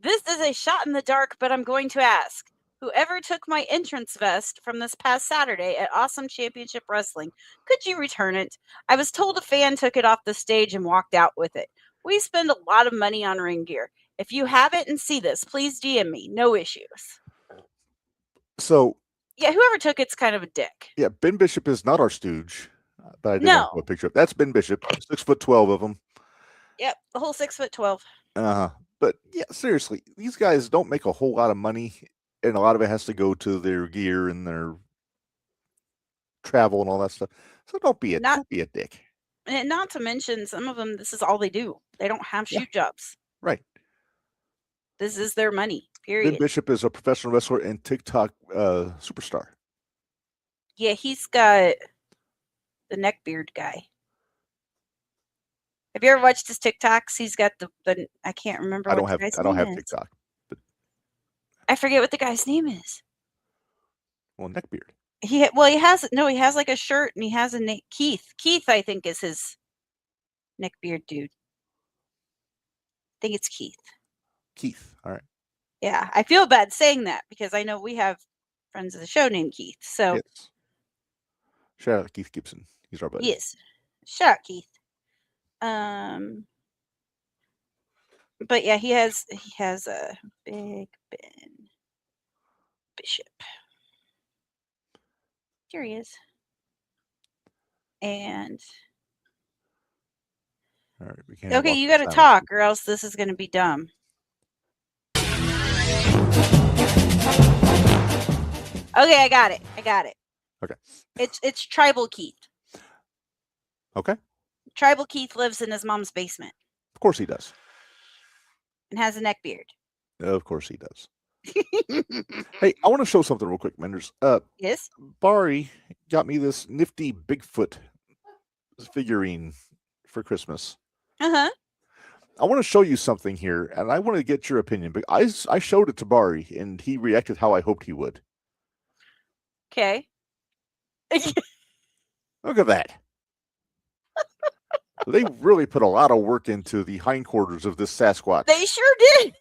This is a shot in the dark, but I'm going to ask. Whoever took my entrance vest from this past Saturday at Awesome Championship Wrestling, could you return it? I was told a fan took it off the stage and walked out with it. We spend a lot of money on ring gear. If you have it and see this, please DM me. No issues. So. Yeah, whoever took it's kind of a dick. Yeah, Ben Bishop is not our stooge, but I did want to put a picture up. That's Ben Bishop, 6'12" of him. Yep, the whole 6'12". But yeah, seriously, these guys don't make a whole lot of money, and a lot of it has to go to their gear and their travel and all that stuff. So don't be a dick. And not to mention, some of them, this is all they do. They don't have shoot jobs. Right. This is their money. Period. Ben Bishop is a professional wrestler and TikTok superstar. Yeah, he's got the neckbeard guy. Have you ever watched his TikToks? He's got the I can't remember. I don't have TikTok. But I forget what the guy's name is. Well, neckbeard. He has like a shirt and he has a name. Keith. Keith, I think, is his neckbeard dude. I think it's Keith. Keith. All right. Yeah, I feel bad saying that because I know we have friends of the show named Keith. So, yes. Shout out to Keith Gibson. He's our buddy. Yes, shout out Keith. But yeah, he has a Big Ben Bishop. Here he is. And All right, we can't. okay, you got to talk, or else this is going to be dumb. Okay, I got it. Okay. It's Tribal Keith. Okay. Tribal Keith lives in his mom's basement. Of course he does. And has a neck beard. Of course he does. Hey, I want to show something real quick, Minderz. Yes? Bari got me this nifty Bigfoot figurine for Christmas. Uh-huh. I want to show you something here, and I want to get your opinion. But I showed it to Bari, and he reacted how I hoped he would. Okay. Look at that. They really put a lot of work into the hindquarters of this Sasquatch. They sure did.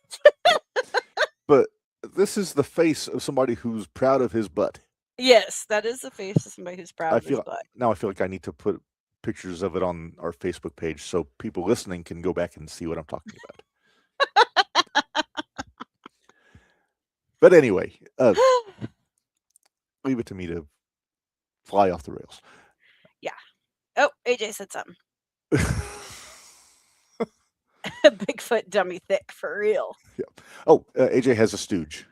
But this is the face of somebody who's proud of his butt. Yes, that is the face of somebody who's proud of his butt. Now I feel like I need to put pictures of it on our Facebook page so people listening can go back and see what I'm talking about. But anyway, leave it to me to fly off the rails. Yeah. Oh, AJ said something. Bigfoot dummy thick for real. Yeah. Oh, AJ has a stooge.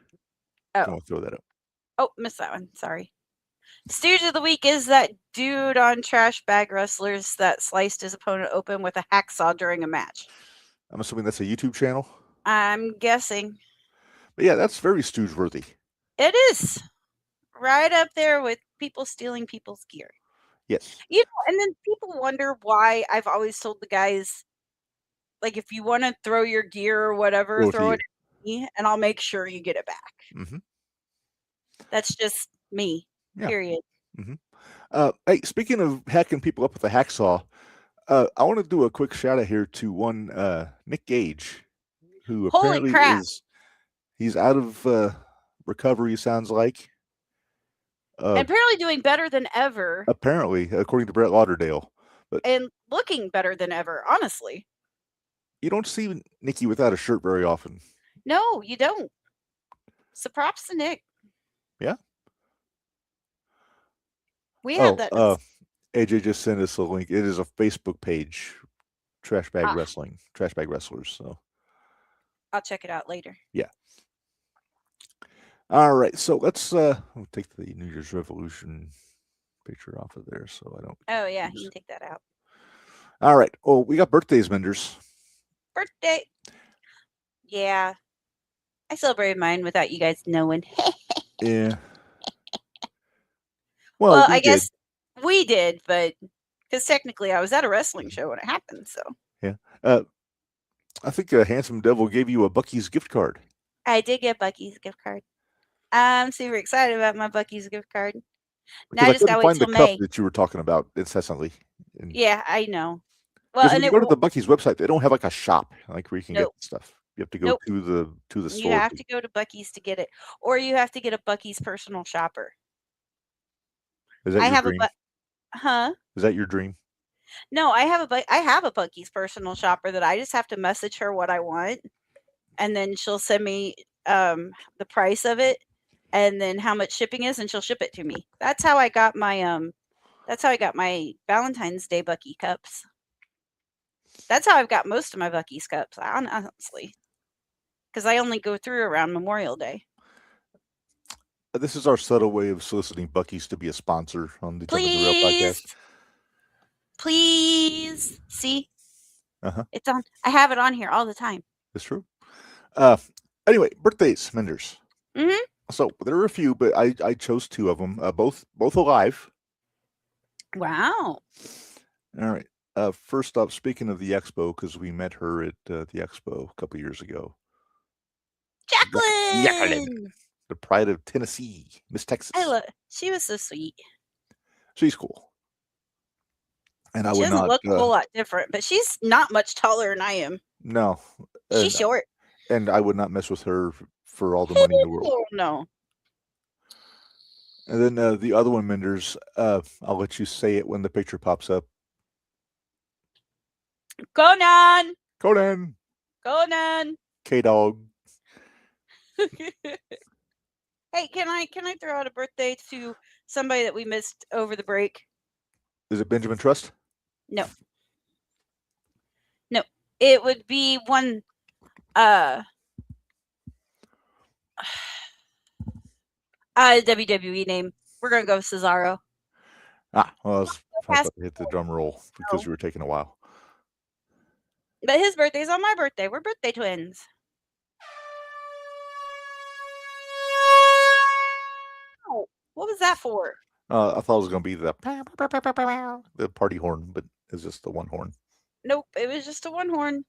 Oh. I'm gonna throw that up. Oh, missed that one. Sorry. Stooge of the week is that dude on Trash Bag Wrestlers that sliced his opponent open with a hacksaw during a match. I'm assuming that's a YouTube channel. I'm guessing. But yeah, that's very stooge worthy. It is. Right up there with people stealing people's gear. Yes. You know, and then people wonder why I've always told the guys, like, if you want to throw your gear or whatever, throw it at me, and I'll make sure you get it back. Mm-hmm. That's just me. Yeah. Period. Mm-hmm. Hey, speaking of hacking people up with a hacksaw, I want to do a quick shout out here to one Nick Gage, who apparently he's out of recovery. Sounds like. Apparently doing better than ever. Apparently, according to Brett Lauderdale. And looking better than ever, honestly. You don't see Nikki without a shirt very often. No, you don't. So props to Nick. Yeah. We had that. AJ just sent us a link. It is a Facebook page, Trash Bag Wrestling, Trash Bag Wrestlers. So I'll check it out later. Yeah. All right, so let's we'll take the New Year's Revolution picture off of there, so I don't. Oh yeah, you can take that out. All right. Oh, we got birthdays, Minderz. Birthday. Yeah, I celebrated mine without you guys knowing. Yeah. Well, I guess we did, but because technically I was at a wrestling show when it happened. So. Yeah. I think Handsome Devil gave you a Buc-ee's gift card. I did get Buc-ee's gift card. I'm super excited about my Buc-ee's gift card. Now I just gotta wait till May. Cup that you were talking about incessantly. Yeah, I know. Well, and when you go to the Buc-ee's website, they don't have like a shop like where you can get stuff. You have to go to the store. You have to go to Buc-ee's to get it, or you have to get a Buc-ee's personal shopper. Is that your dream? Huh? Is that your dream? No, I have a Buc-ee's personal shopper that I just have to message her what I want, and then she'll send me the price of it, and then how much shipping is, and she'll ship it to me. That's how I got my Valentine's Day Buc-ee cups. That's how I've got most of my Buc-ee's cups, honestly, because I only go through around Memorial Day. This is our subtle way of soliciting Buc-ee's to be a sponsor on the Jumping the Rail podcast. Please. See? It's on. I have it on here all the time. That's true. Anyway, birthdays, Minderz. Mm-hmm. So there are a few, but I chose two of them, both alive. Wow. All right. First up, speaking of the expo, because we met her at the expo a couple years ago. Jacqueline! The pride of Tennessee, Miss Texas. She was so sweet. She's cool. And she doesn't look a whole lot different, but she's not much taller than I am. No. She's short. And I would not mess with her for all the money in the world. No. And then the other one, Minderz, I'll let you say it when the picture pops up. Conan! Conan. K-Dog. Hey, can I throw out a birthday to somebody that we missed over the break? Is it Benjamin Trust? No. It would be one WWE name. We're gonna go with Cesaro. Well, I was about to hit the drum roll because you were taking a while. But his birthday's on my birthday. We're birthday twins. Oh, what was that for? I thought it was going to be the party horn, but it's just the one horn. Nope, it was just a one horn.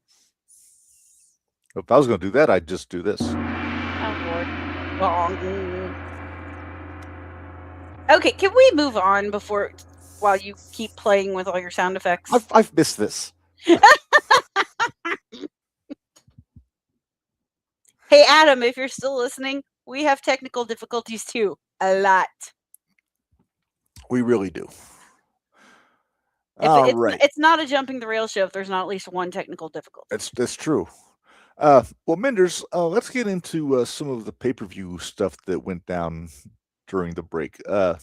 If I was going to do that, I'd just do this. Oh, Lord. Okay, can we move on while you keep playing with all your sound effects? I've missed this. Hey, Adam, if you're still listening, we have technical difficulties too. A lot. We really do. It's not a jumping the rail show if there's not at least one technical difficulty. That's true. Well, Minderz, let's get into some of the pay-per-view stuff that went down during the break. I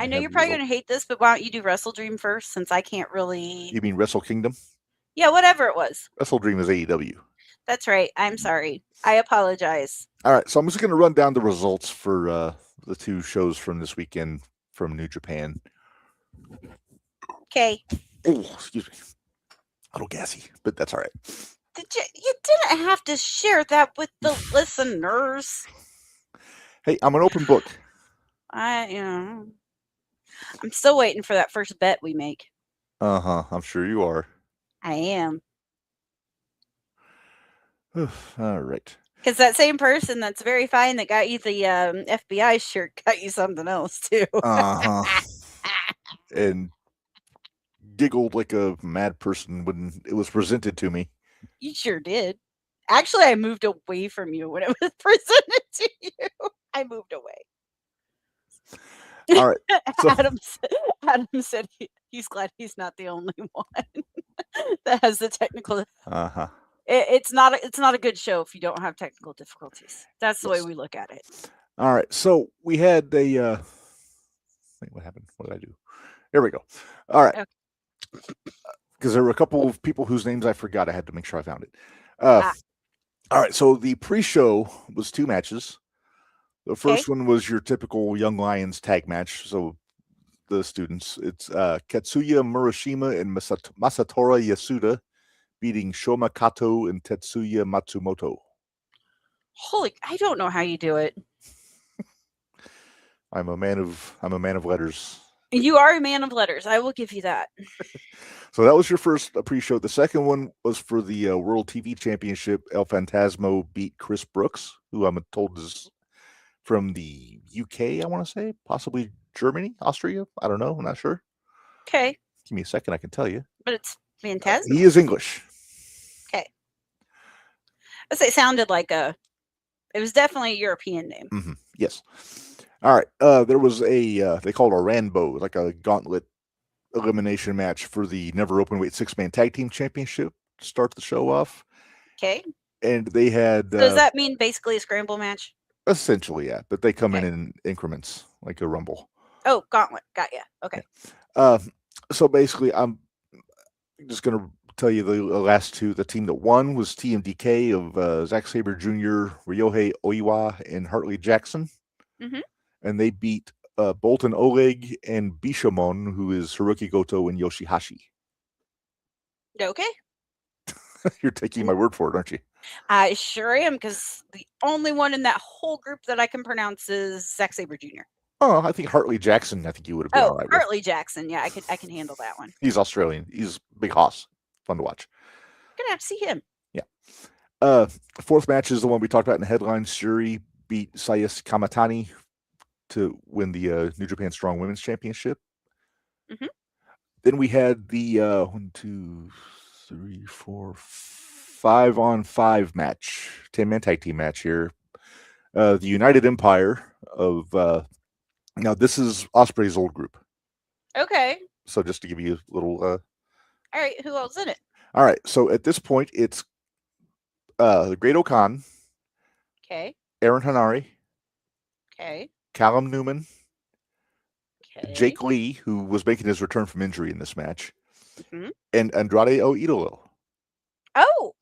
know you're probably going to hate this, but why don't you do Wrestle Dream first, since I can't really... You mean Wrestle Kingdom? Yeah, whatever it was. Wrestle Dream is AEW. That's right. I'm sorry. I apologize. All right, so I'm just going to run down the results for the two shows from this weekend from New Japan. Okay. Oh, excuse me. A little gassy, but that's all right. You didn't have to share that with the listeners. Hey, I'm an open book. I'm still waiting for that first bet we make. I'm sure you are. I am. All right. Because that same person that's very fine that got you the FBI shirt got you something else too. And giggled like a mad person when it was presented to me. You sure did. Actually, I moved away from you when it was presented to you. I moved away. All right. So, Adam said he's glad he's not the only one that has the technical. It's not a good show if you don't have technical difficulties. That's the way we look at it. All right. So we had a. What happened? What did I do? There we go. All right. Because there were a couple of people whose names I forgot. I had to make sure I found it. All right. So the pre-show was 2 matches. The first one was your typical Young Lions tag match. So the students, it's Katsuya Murashima and Masatora Yasuda beating Shoma Kato and Tetsuya Matsumoto. I don't know how you do it. I'm a man of letters. You are a man of letters. I will give you that. So that was your first pre-show. The second one was for the World TV Championship. El Phantasmo beat Chris Brooks, who I'm told is from the UK, I want to say, possibly Germany, Austria. I don't know. I'm not sure. Okay. Give me a second. I can tell you. But it's Phantasmo. He is English. Okay. I say it sounded like it was definitely a European name. Mm-hmm. Yes. All right. There was they called it a Rambo, like a gauntlet elimination match for the Never Openweight 6-man tag team championship to start the show off. Okay. And they had. So does that mean basically a scramble match? Essentially, yeah. But they come in increments, like a rumble. Oh, gauntlet. Got ya. Okay. So basically, I'm just going to tell you the last two. The team that won was TMDK of Zack Sabre Jr., Ryohei Oiwa, and Hartley Jackson. Mm-hmm. And they beat Bolton Oleg and Bishamon, who is Hiroki Goto and Yoshihashi. Okay. You're taking my word for it, aren't you? I sure am, because the only one in that whole group that I can pronounce is Zack Sabre Jr. Oh, I think Hartley Jackson. I think you would have been all right. Hartley Jackson. Yeah, I can handle that one. He's Australian. He's big hoss. Fun to watch. Gonna have to see him. Yeah. Fourth match is the one we talked about in the headline. Shuri beat Sayas Kamatani to win the New Japan Strong Women's Championship. Mm-hmm. Then we had the 1, 2, 3, 4, 5-on-5 match, 10-man tag team match here. The United Empire of now this is Ospreay's old group. Okay. So just to give you a little. All right. Who else in it? All right. So at this point, it's the Great Okan, Okay. Aaron Hanari, Okay. Callum Newman, Okay. Jake Lee, who was making his return from injury in this match, Mhm. and Andrade O Idolo. Oh.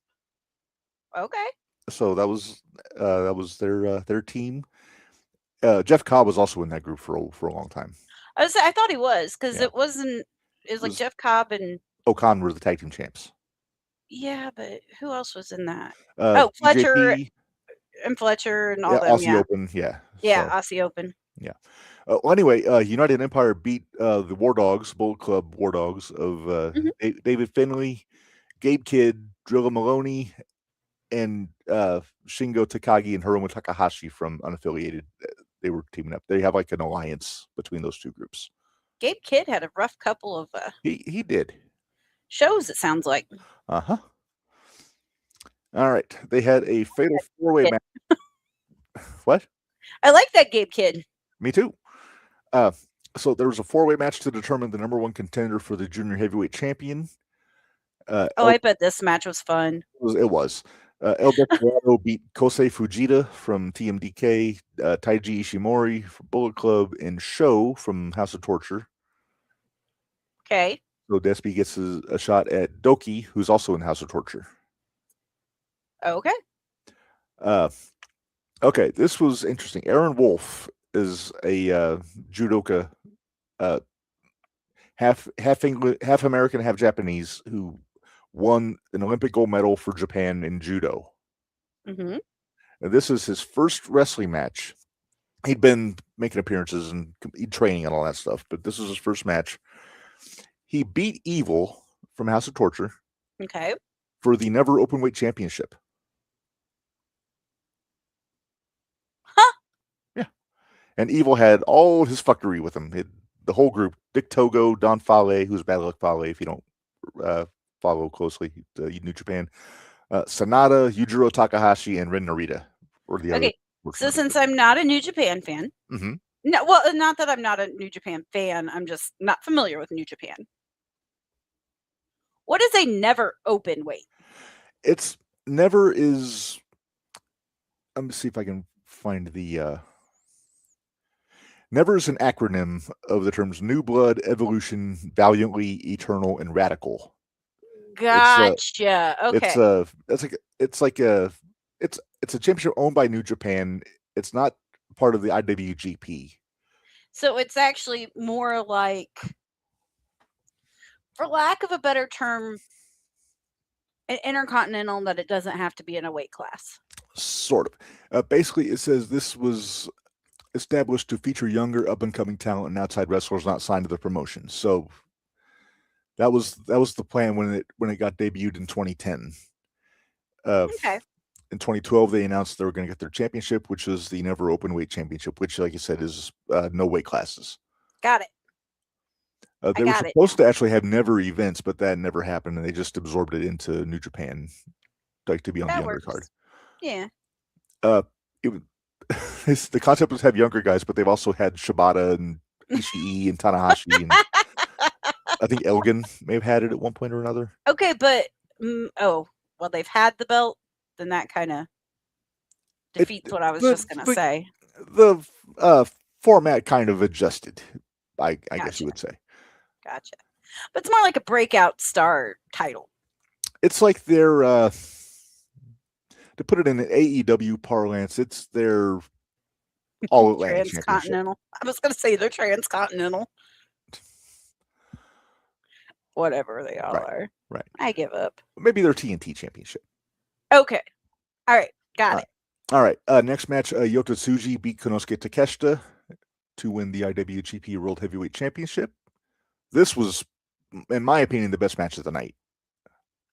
Okay. So that was their team. Jeff Cobb was also in that group for a long time. I thought he was because Yeah. it wasn't. It was like was- Jeff Cobb and Okan were the tag team champs. yeah, but who else was in that? Fletcher Fletcher and Fletcher and all them. Aussie Yeah. Open, yeah. Yeah, So, Aussie Open. well, anyway, United Empire beat the War Dogs, Bullet Club War Dogs of David Finley, Gabe Kidd, Drilla Maloney, and Shingo Takagi and Hiromu Takahashi from Unaffiliated. They were teaming up. They have like an alliance between those two groups. Gabe Kidd had a rough couple of He did. shows, it sounds like. Uh-huh. All right. They had a fatal four-way match. What? I like that Gabe Kidd. Me too. So there was a four-way match to determine the number one contender for the junior heavyweight champion. I bet this match was fun. It was. El Desperado beat Kosei Fujita from TMDK, Taiji Ishimori from Bullet Club, and Sho from House of Torture. Okay. So Despy gets a shot at Doki, who's also in House of Torture. Okay. Okay, this was interesting. Aaron Wolf is a judoka, half English, half American, half Japanese, who won an Olympic gold medal for Japan in judo. Mm-hmm. And this is his first wrestling match. He'd been making appearances and training and all that stuff, but this was his first match. He beat Evil from House of Torture. Okay. For the Never Openweight Championship. Huh? Yeah. And Evil had all his fuckery with him. The whole group. Dick Togo, Don Fale, who's Bad Luck Fale, if you don't follow closely, New Japan. Sanada, Yujiro Takahashi, and Ren Narita were the other. So since I'm not a New Japan fan, no, well, not that I'm not a New Japan fan, I'm just not familiar with New Japan. What is a never open weight? It's never is. Let me see if I can find the. Never is an acronym of the terms New Blood, Evolution, Valiantly, Eternal, and Radical. Gotcha. Okay. It's a championship owned by New Japan. It's not part of the IWGP. So it's actually more like, for lack of a better term, an intercontinental, that it doesn't have to be in a weight class. Sort of. Basically, it says this was established to feature younger, up-and-coming talent and outside wrestlers not signed to the promotion. So that was the plan when it got debuted in 2010. Okay. In 2012, they announced they were going to get their championship, which is the Never Openweight Championship, which, like you said, is no weight classes. Got it. They were supposed to actually have never events, but that never happened, and they just absorbed it into New Japan, like to be on the undercard. Yeah. The concept was to have younger guys, but they've also had Shibata and Ishii and Tanahashi, and I think Elgin may have had it at one point or another. Okay, but they've had the belt, then that kind of defeats what I was just going to say. The format kind of adjusted, I guess you would say. Gotcha. But it's more like a breakout star title. It's like their, to put it in an AEW parlance, it's their All-Atlantic Transcontinental. I was going to say they're transcontinental. Whatever they all are. Right. I give up. Maybe their TNT championship. Okay. All right. Got it. All right. Next match, Yota Tsuji beat Konosuke Takeshita to win the IWGP World Heavyweight Championship. This was, in my opinion, the best match of the night.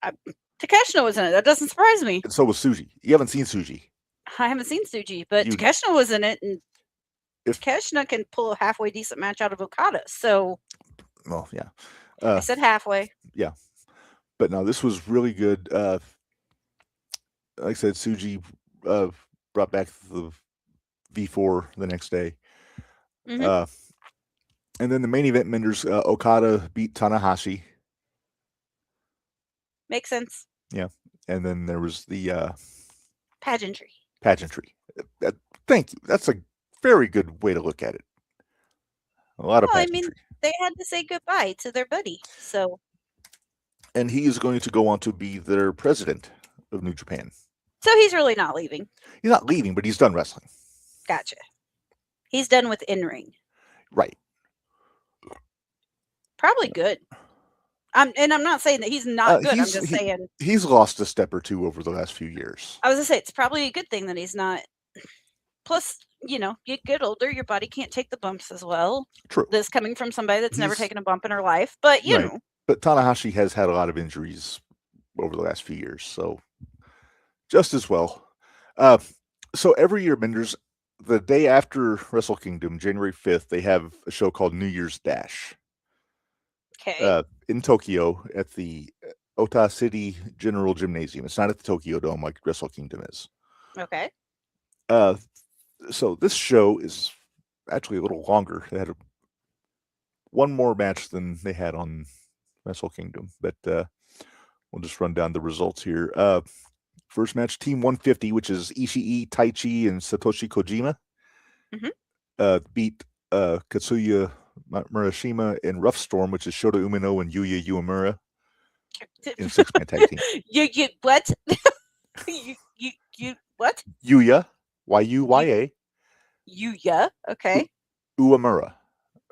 Takeshita was in it. That doesn't surprise me. And so was Tsuji. You haven't seen Tsuji. I haven't seen Tsuji, but Takeshita was in it, and Takeshita can pull a halfway decent match out of Okada. So, well, yeah. I said halfway. Yeah. But no, this was really good. Like I said, Tsuji brought back the V4 the next day. Mm-hmm. And then the main event, Minderz, Okada beat Tanahashi. Makes sense. Yeah. And then there was the pageantry. Thank you. That's a very good way to look at it. A lot of pageantry. I mean, they had to say goodbye to their buddy, so. And he is going to go on to be their president of New Japan. So he's really not leaving. He's not leaving, but he's done wrestling. Gotcha. He's done with in-ring. Right. Probably good. And I'm not saying that he's not good. I'm just saying he's lost a step or two over the last few years. I was gonna say it's probably a good thing that he's not. Plus, you get older, your body can't take the bumps as well. True. This coming from somebody that's never taken a bump in her life, but you know. But Tanahashi has had a lot of injuries over the last few years, so just as well. So every year, Minderz, the day after Wrestle Kingdom, January 5th, they have a show called New Year's Dash. Okay. In Tokyo at the Ota City General Gymnasium. It's not at the Tokyo Dome like Wrestle Kingdom is. Okay. So this show is actually a little longer. They had one more match than they had on Wrestle Kingdom, but we'll just run down the results here. First match, Team 150, which is Ishii, Taichi, and Satoshi Kojima, beat Katsuya Murashima and Rough Storm, which is Shota Umino and Yuya Uemura in 6-man tag team. You what? you what? Yuya, Yuya. Yuya, okay. Uemura.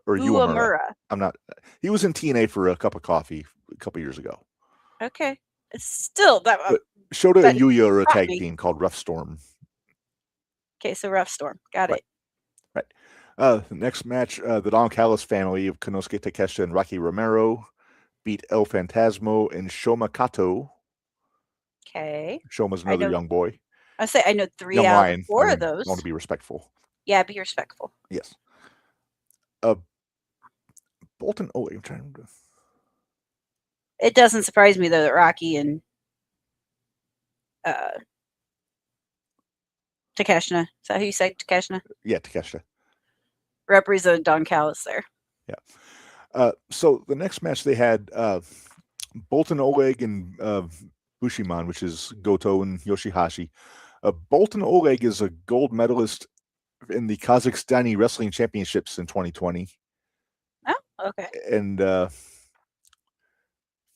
Or Uemura. I'm not. He was in TNA for a cup of coffee a couple years ago. Okay. It's still that. But Shota and Yuya are a tag team called Rough Storm. Okay, so Rough Storm. Got it. Right. The next match, the Don Callis family of Konosuke Takeshita and Rocky Romero beat El Fantasmo and Shoma Kato. Okay. Shoma's another young boy. I know 3 out of 4 of those. I want to be respectful. Yeah, be respectful. Yes. Bolton. Oh, I'm trying to. It doesn't surprise me though that Rocky and Takeshita, is that who you said, Takeshita? Yeah, Takeshita. Represent Don Callis there. Yeah. So the next match they had Bolton Oleg and Bushiman, which is Goto and Yoshihashi. Bolton Oleg is a gold medalist in the Kazakhstani Wrestling Championships in 2020. Oh, okay. And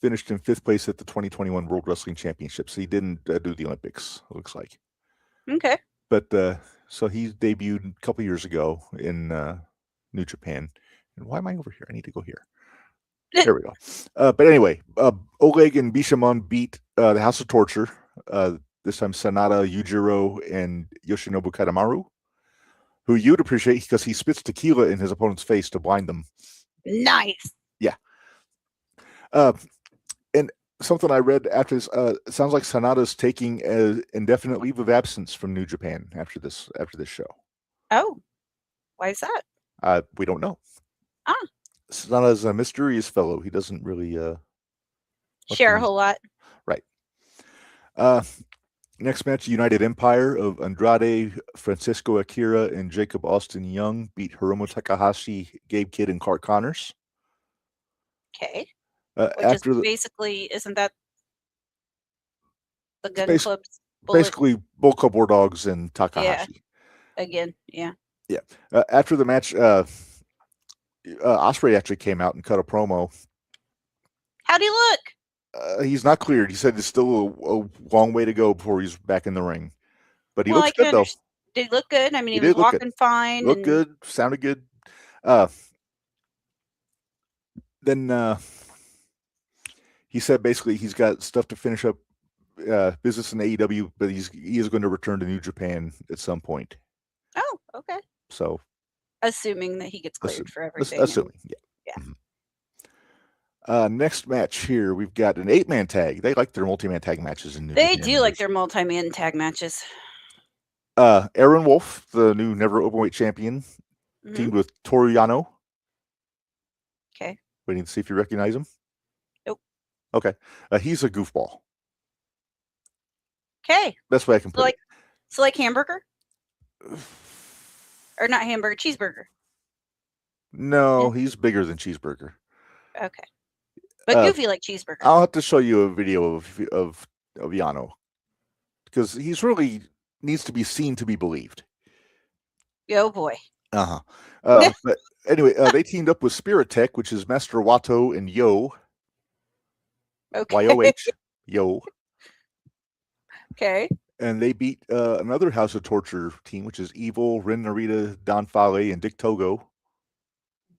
finished in 5th place at the 2021 World Wrestling Championships. He didn't do the Olympics, it looks like. Okay. But so he debuted a couple years ago in New Japan. And why am I over here? I need to go here. There we go. But anyway, Oleg and Bishamon beat the House of Torture. This time Sanada, Yujiro, and Yoshinobu Kadamaru, who you'd appreciate because he spits tequila in his opponent's face to blind them. Nice. Yeah. And something I read after this, it sounds like Sanada's taking an indefinite leave of absence from New Japan after this show. Oh, why is that? We don't know. Ah. Sanada's a mysterious fellow. He doesn't really share a whole lot. Right. Next match, United Empire of Andrade, Francisco Akira, and Jacob Austin Young beat Hiromu Takahashi, Gabe Kidd, and Clark Connors. Okay. Basically, isn't that the Gun Club's basically Bull Club War Dogs and Takahashi? Yeah. Again, yeah. Yeah. After the match, Ospreay actually came out and cut a promo. How'd he look? He's not cleared. He said there's still a long way to go before he's back in the ring. But he looks good, though. Did he look good? I mean, he was walking fine. Looked good. Sounded good. Then he said basically he's got stuff to finish up business in AEW, but he is going to return to New Japan at some point. Oh, okay. So, assuming that he gets cleared for everything. Assuming, yeah. Mm-hmm. Next match here, we've got an 8-man tag. They like their multi-man tag matches in New Japan. They do like their multi-man tag matches. Aaron Wolf, the new Never Openweight champion, teamed with Toru Yano. Okay. Waiting to see if you recognize him. Nope. Okay. He's a goofball. Okay. Best way I can put it. So like hamburger? Or not hamburger, cheeseburger? No, he's bigger than cheeseburger. Okay. But goofy like cheeseburger. I'll have to show you a video of of Yano, because he's really needs to be seen to be believed. Oh boy. But anyway, they teamed up with Spirit Tech, which is Master Wato and Yo. Okay. YOH. Yo. Okay. And they beat another House of Torture team, which is Evil, Rin Narita, Don Fale, and Dick Togo.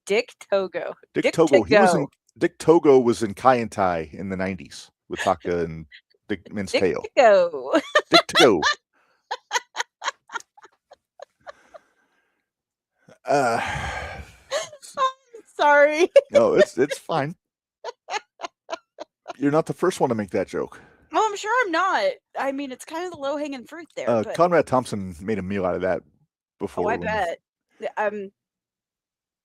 Dick Togo. Dick Togo. Dick Togo was in Kai and Tai in the 90s with Taka and Dick Minsteo. Dick Togo. Dick Togo. Sorry. No, it's fine. You're not the first one to make that joke. Oh, I'm sure I'm not. I mean, it's kind of the low-hanging fruit there. But... Conrad Thompson made a meal out of that before. Oh, I bet.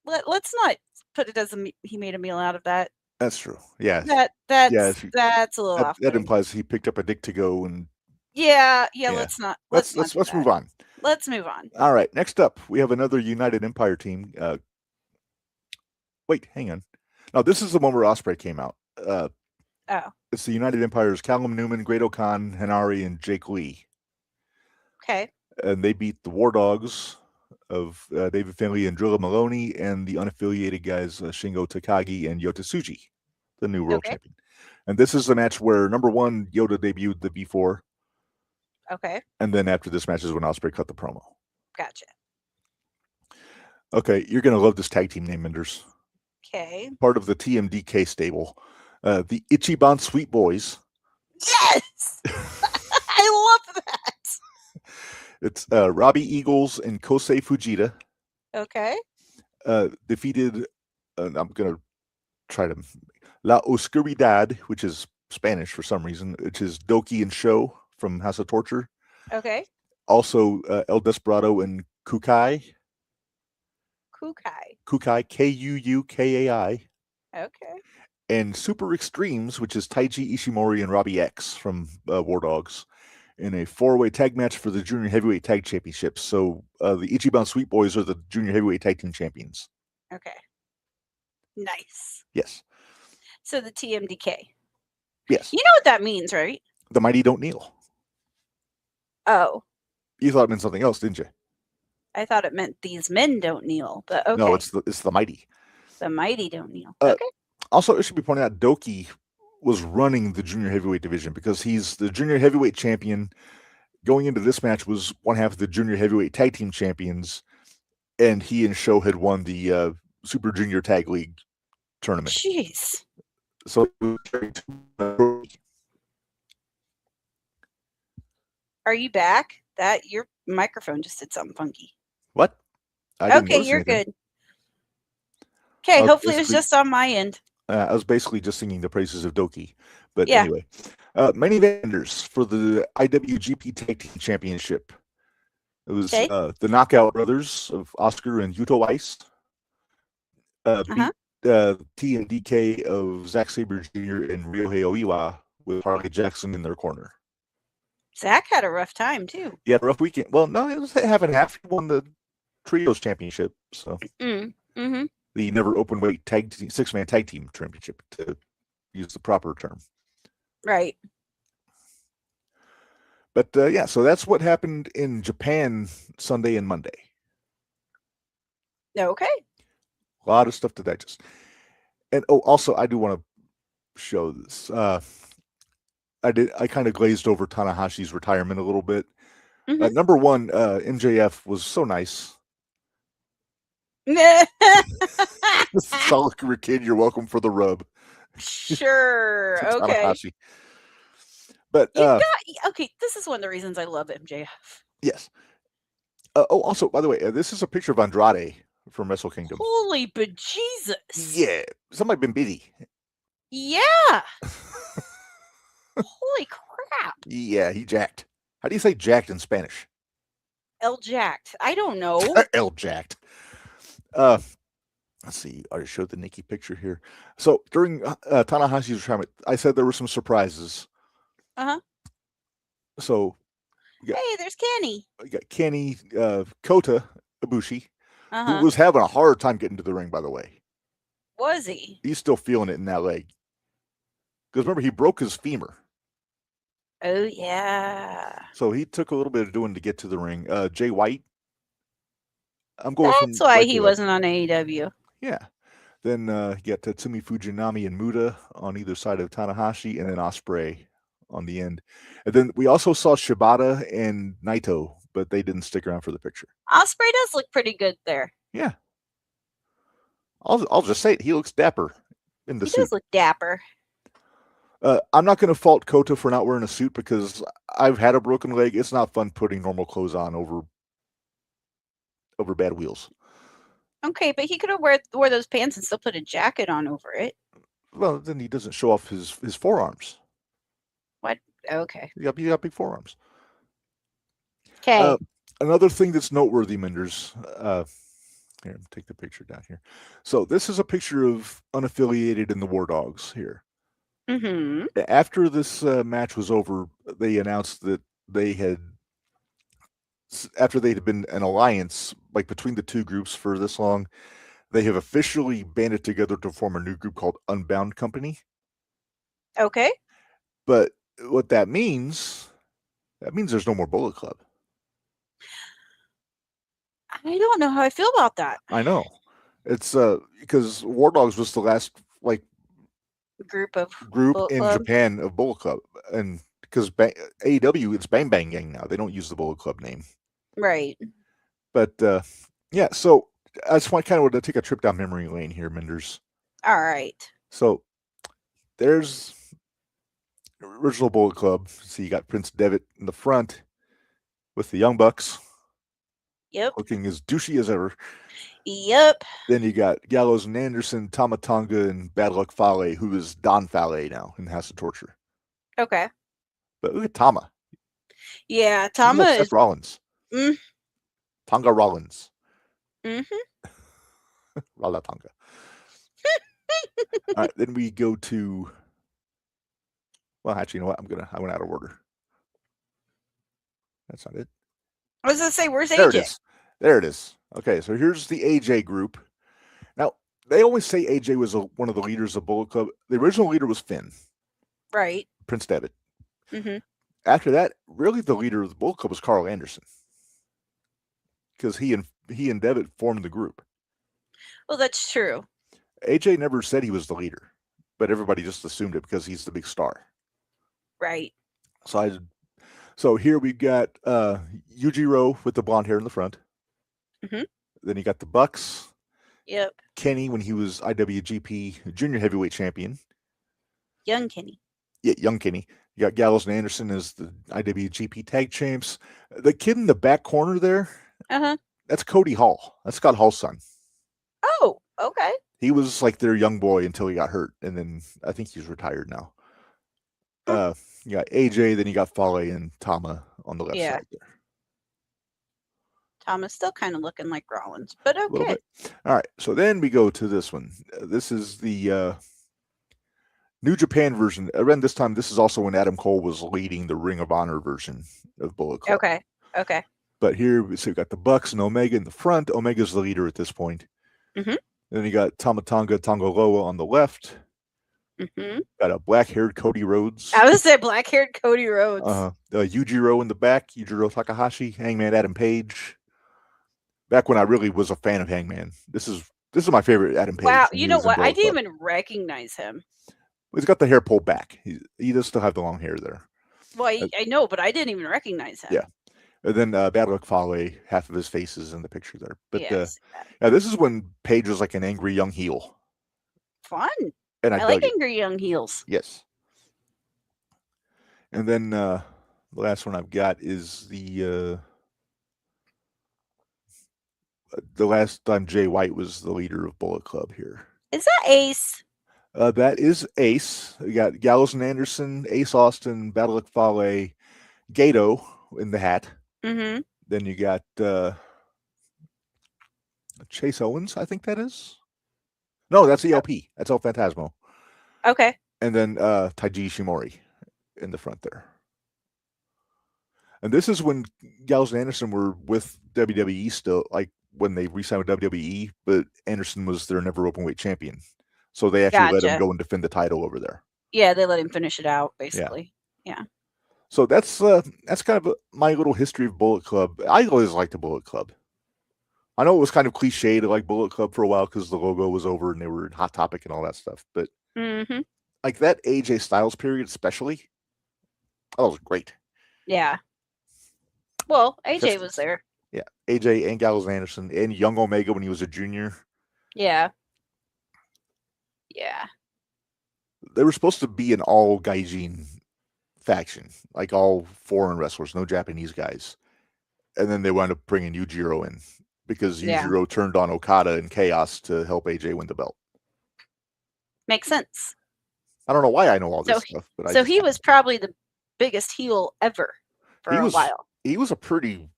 Let's not put it as he made a meal out of that. That's true. Yeah. That's a little off. That implies he picked up a Dick to go and. Yeah. Let's not. Let's move on. Let's move on. All right. Next up, we have another United Empire team. Wait, hang on. Now this is the one where Ospreay came out. It's the United Empire's Callum Newman, Great O'Khan, Henari, and Jake Lee. Okay. And they beat the War Dogs of David Finley and Drilla Maloney, and the unaffiliated guys Shingo Takagi and Yota Tsuji, the new world champion. And this is the match where number one Yota debuted the V4. Okay. And then after this match is when Ospreay cut the promo. Gotcha. Okay, you're gonna love this tag team name, Minderz. Okay. Part of the TMDK stable, the Ichiban Sweet Boys. Yes, I love that. It's Robbie Eagles and Kosei Fujita. Okay. Defeated. I'm gonna try to La Oscuridad, which is Spanish for some reason, which is Doki and Sho from House of Torture. Okay. Also, El Desperado and Kukai. Kukai, Kuukai. Okay. And Super Extremes, which is Taiji Ishimori and Robbie X from War Dogs, in a 4-way tag match for the Junior Heavyweight Tag Championships. So the Ichiban Sweet Boys are the Junior Heavyweight Tag Team Champions. Okay. Nice. Yes. So the TMDK. Yes. You know what that means, right? The Mighty Don't Kneel. Oh. You thought it meant something else, didn't you? I thought it meant these men don't kneel, but okay. No, it's the Mighty. The Mighty don't kneel. Okay. Also, it should be pointed out, Doki was running the Junior Heavyweight division because he's the Junior Heavyweight champion. Going into this match was one half of the Junior Heavyweight Tag Team Champions, and he and Sho had won the Super Junior Tag League tournament. Jeez. So, are you back? That your microphone just did something funky. What? Okay, you're good. Okay, hopefully it was just on my end. I was basically just singing the praises of Doki. But anyway, main eventers for the IWGP Tag Team Championship. It was the Knockout Brothers of Oscar and Yuto Ice. Beat TMDK of Zack Sabre Jr. and Ryohei Oiwa with Harley Jackson in their corner. Zach had a rough time too. Yeah, rough weekend. Well, no, it was half and half. He won the Trios Championship, so the never open weight 6-man tag team championship, to use the proper term. Right. But so that's what happened in Japan Sunday and Monday. Okay. A lot of stuff to digest. And also I do want to show this. I kind of glazed over Tanahashi's retirement a little bit. Number one, MJF was so nice. Solid career kid, you're welcome for the rub. Sure. Okay. Tanahashi. But okay, this is one of the reasons I love MJF. Yes. Also, by the way, this is a picture of Andrade from Wrestle Kingdom. Holy bejesus. Yeah, somebody been busy. Yeah. Holy crap. Yeah, he jacked. How do you say jacked in Spanish? El jacked. I don't know. El jacked. Let's see. I showed the Nikki picture here. So during Tanahashi's retirement, I said there were some surprises. So, hey, there's Kenny. You got Kenny Kota Ibushi, who was having a hard time getting to the ring, by the way. Was he? He's still feeling it in that leg. Because remember, he broke his femur. Oh yeah. So he took a little bit of doing to get to the ring. Jay White. I'm going That's from why right he to left. wasn't on AEW. Yeah. Then you got Tatsumi Fujinami and Muda on either side of Tanahashi, and then Ospreay on the end. And then we also saw Shibata and Naito, but they didn't stick around for the picture. Ospreay does look pretty good there. Yeah. I'll just say it. He looks dapper in the He suit. does look dapper. I'm not going to fault Kota for not wearing a suit because I've had a broken leg. It's not fun putting normal clothes on over bad wheels. Okay, but he could have wore those pants and still put a jacket on over it. Well, then he doesn't show off his forearms. What? Okay. He got big forearms. Okay. Another thing that's noteworthy, Minderz. Here, take the picture down here. So this is a picture of Unaffiliated and the War Dogs here. Mm-hmm. After this match was over, they announced that after they'd been an alliance like between the two groups for this long, they have officially banded together to form a new group called Unbound Company. Okay. But what that means there's no more Bullet Club. I don't know how I feel about that. I know. It's because War Dogs was the last like group in Japan of Bullet Club, and because AEW it's Bang Bang Gang now. They don't use the Bullet Club name. Right. But yeah, so I just want to take a trip down memory lane here, Minderz. All right. So there's original Bullet Club. So you got Prince Devitt in the front with the Young Bucks. Yep. Looking as douchey as ever. Yep. Then you got Gallows and Anderson, Tama Tonga, and Bad Luck Fale, who is Don Fale now in House of Torture. Okay. But look at Tama. Yeah, Tama is Seth Rollins. Mm. Tonga Rollins. Mm-hmm. Rala Tonga. All right, then we go to. Well, actually, you know what? I went out of order. That's not it. I was gonna say, where's There AJ? it is. There it is. Okay, so here's the AJ group. Now they always say AJ was one of the leaders of Bullet Club. The original leader was Finn. Right. Prince Devitt. Mm-hmm. After that, really the leader of the Bullet Club was Carl Anderson, because he and Devitt formed the group. Well, that's true. AJ never said he was the leader, but everybody just assumed it because he's the big star. Right. So here we got Yujiro with the blonde hair in the front. Mm-hmm. Then you got the Bucks. Yep. Kenny when he was IWGP Junior Heavyweight Champion. Young Kenny. Yeah, young Kenny. You got Gallows and Anderson as the IWGP Tag Champs. The kid in the back corner there, that's Cody Hall. That's Scott Hall's son. Oh, okay. He was like their young boy until he got hurt, and then I think he's retired now. You got AJ, then you got Fale and Tama on the left side there. Tama's still kind of looking like Rollins, but okay. All right, so then we go to this one. This is the New Japan version. Around this time, this is also when Adam Cole was leading the Ring of Honor version of Bullet Club. Okay. But here, so you got the Bucks and Omega in the front. Omega's the leader at this point. Mm-hmm. Then you got Tama Tonga, Tonga Loa on the left. Mm-hmm. Got a black-haired Cody Rhodes. I was say black-haired Cody Rhodes. Yujiro in the back. Yujiro Takahashi. Hangman Adam Page. Back when I really was a fan of Hangman. This is my favorite Adam Page. Wow, you know what? I didn't even recognize him. He's got the hair pulled back. He does still have the long hair there. Well, I know, but I didn't even recognize him. Yeah. And then Bad Luck Fale, half of his face is in the picture there. But yes. This is when Page was like an angry young heel. Fun. And I like angry young heels. Yes. And then the last one I've got is the last time Jay White was the leader of Bullet Club here. Is that Ace? That is Ace. We got Gallows and Anderson, Ace Austin, Bad Luck Fale, Gato in the hat. Mm-hmm. Then you got Chase Owens, I think that is. No, that's ELP. That's El Phantasmo. Okay. And then Taiji Ishimori in the front there. And this is when Gallows and Anderson were with WWE still, like when they re-signed with WWE, but Anderson was their never openweight champion. So they actually let him go and defend the title over there. Yeah, they let him finish it out, basically. Yeah. So that's kind of my little history of Bullet Club. I always liked the Bullet Club. I know it was kind of cliche to like Bullet Club for a while because the logo was over and they were Hot Topic and all that stuff. But like that AJ Styles period, especially, that was great. Yeah. Well, AJ was there. Yeah, AJ and Gallows Anderson and Young Omega when he was a junior. Yeah. Yeah. They were supposed to be an all Gaijin faction, like all foreign wrestlers, no Japanese guys. And then they wound up bringing Yujiro in because Yujiro turned on Okada in Chaos to help AJ win the belt. Makes sense. I don't know why I know all this stuff, but he was probably the biggest heel ever for a while. He was a pretty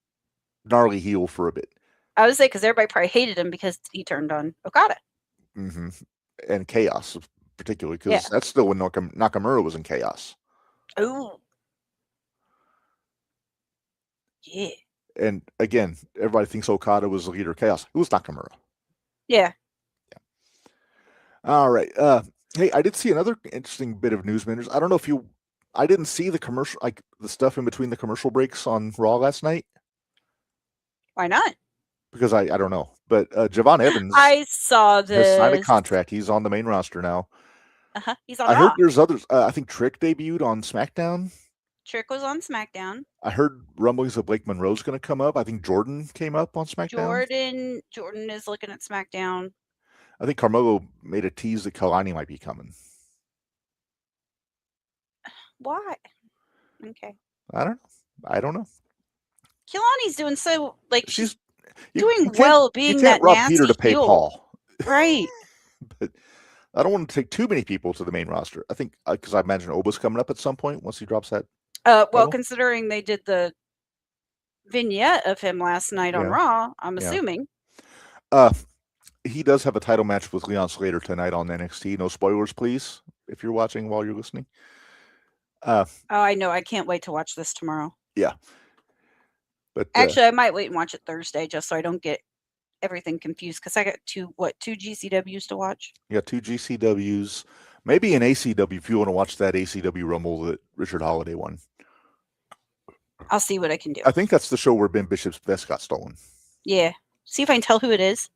gnarly heel for a bit. I would say because everybody probably hated him because he turned on Okada. Mm-hmm. And Chaos, particularly, because that's still when Nakamura was in Chaos. Oh. Yeah. And again, everybody thinks Okada was the leader of Chaos. It was Nakamura. Yeah. All right. Hey, I did see another interesting bit of news, Minderz. I don't know if I didn't see the commercial, like the stuff in between the commercial breaks on Raw last night. Why not? Because I don't know. But Javon Evans, I saw this. Has signed a contract. He's on the main roster now. He's on Raw. I heard there's others. I think Trick debuted on SmackDown. Trick was on SmackDown. I heard rumblings of Blake Monroe's going to come up. I think Jordan came up on SmackDown. Jordan is looking at SmackDown. I think Carmelo made a tease that Kalani might be coming. Why? Okay. I don't know. Kalani's doing so she's doing well being that rob nasty Peter to pay heel. Paul. Right. But I don't want to take too many people to the main roster. I think because I imagine Oba's coming up at some point once he drops that. Well, considering they did the vignette of him last night on Raw, I'm assuming. He does have a title match with Leon Slater tonight on NXT. No spoilers, please, if you're watching while you're listening. I know. I can't wait to watch this tomorrow. Yeah. But actually, I might wait and watch it Thursday just so I don't get everything confused because I got two GCWs to watch. Yeah, 2 GCWs. Maybe an ACW if you want to watch that ACW Rumble that Richard Holiday won. I'll see what I can do. I think that's the show where Ben Bishop's vest got stolen. Yeah. See if I can tell who it is.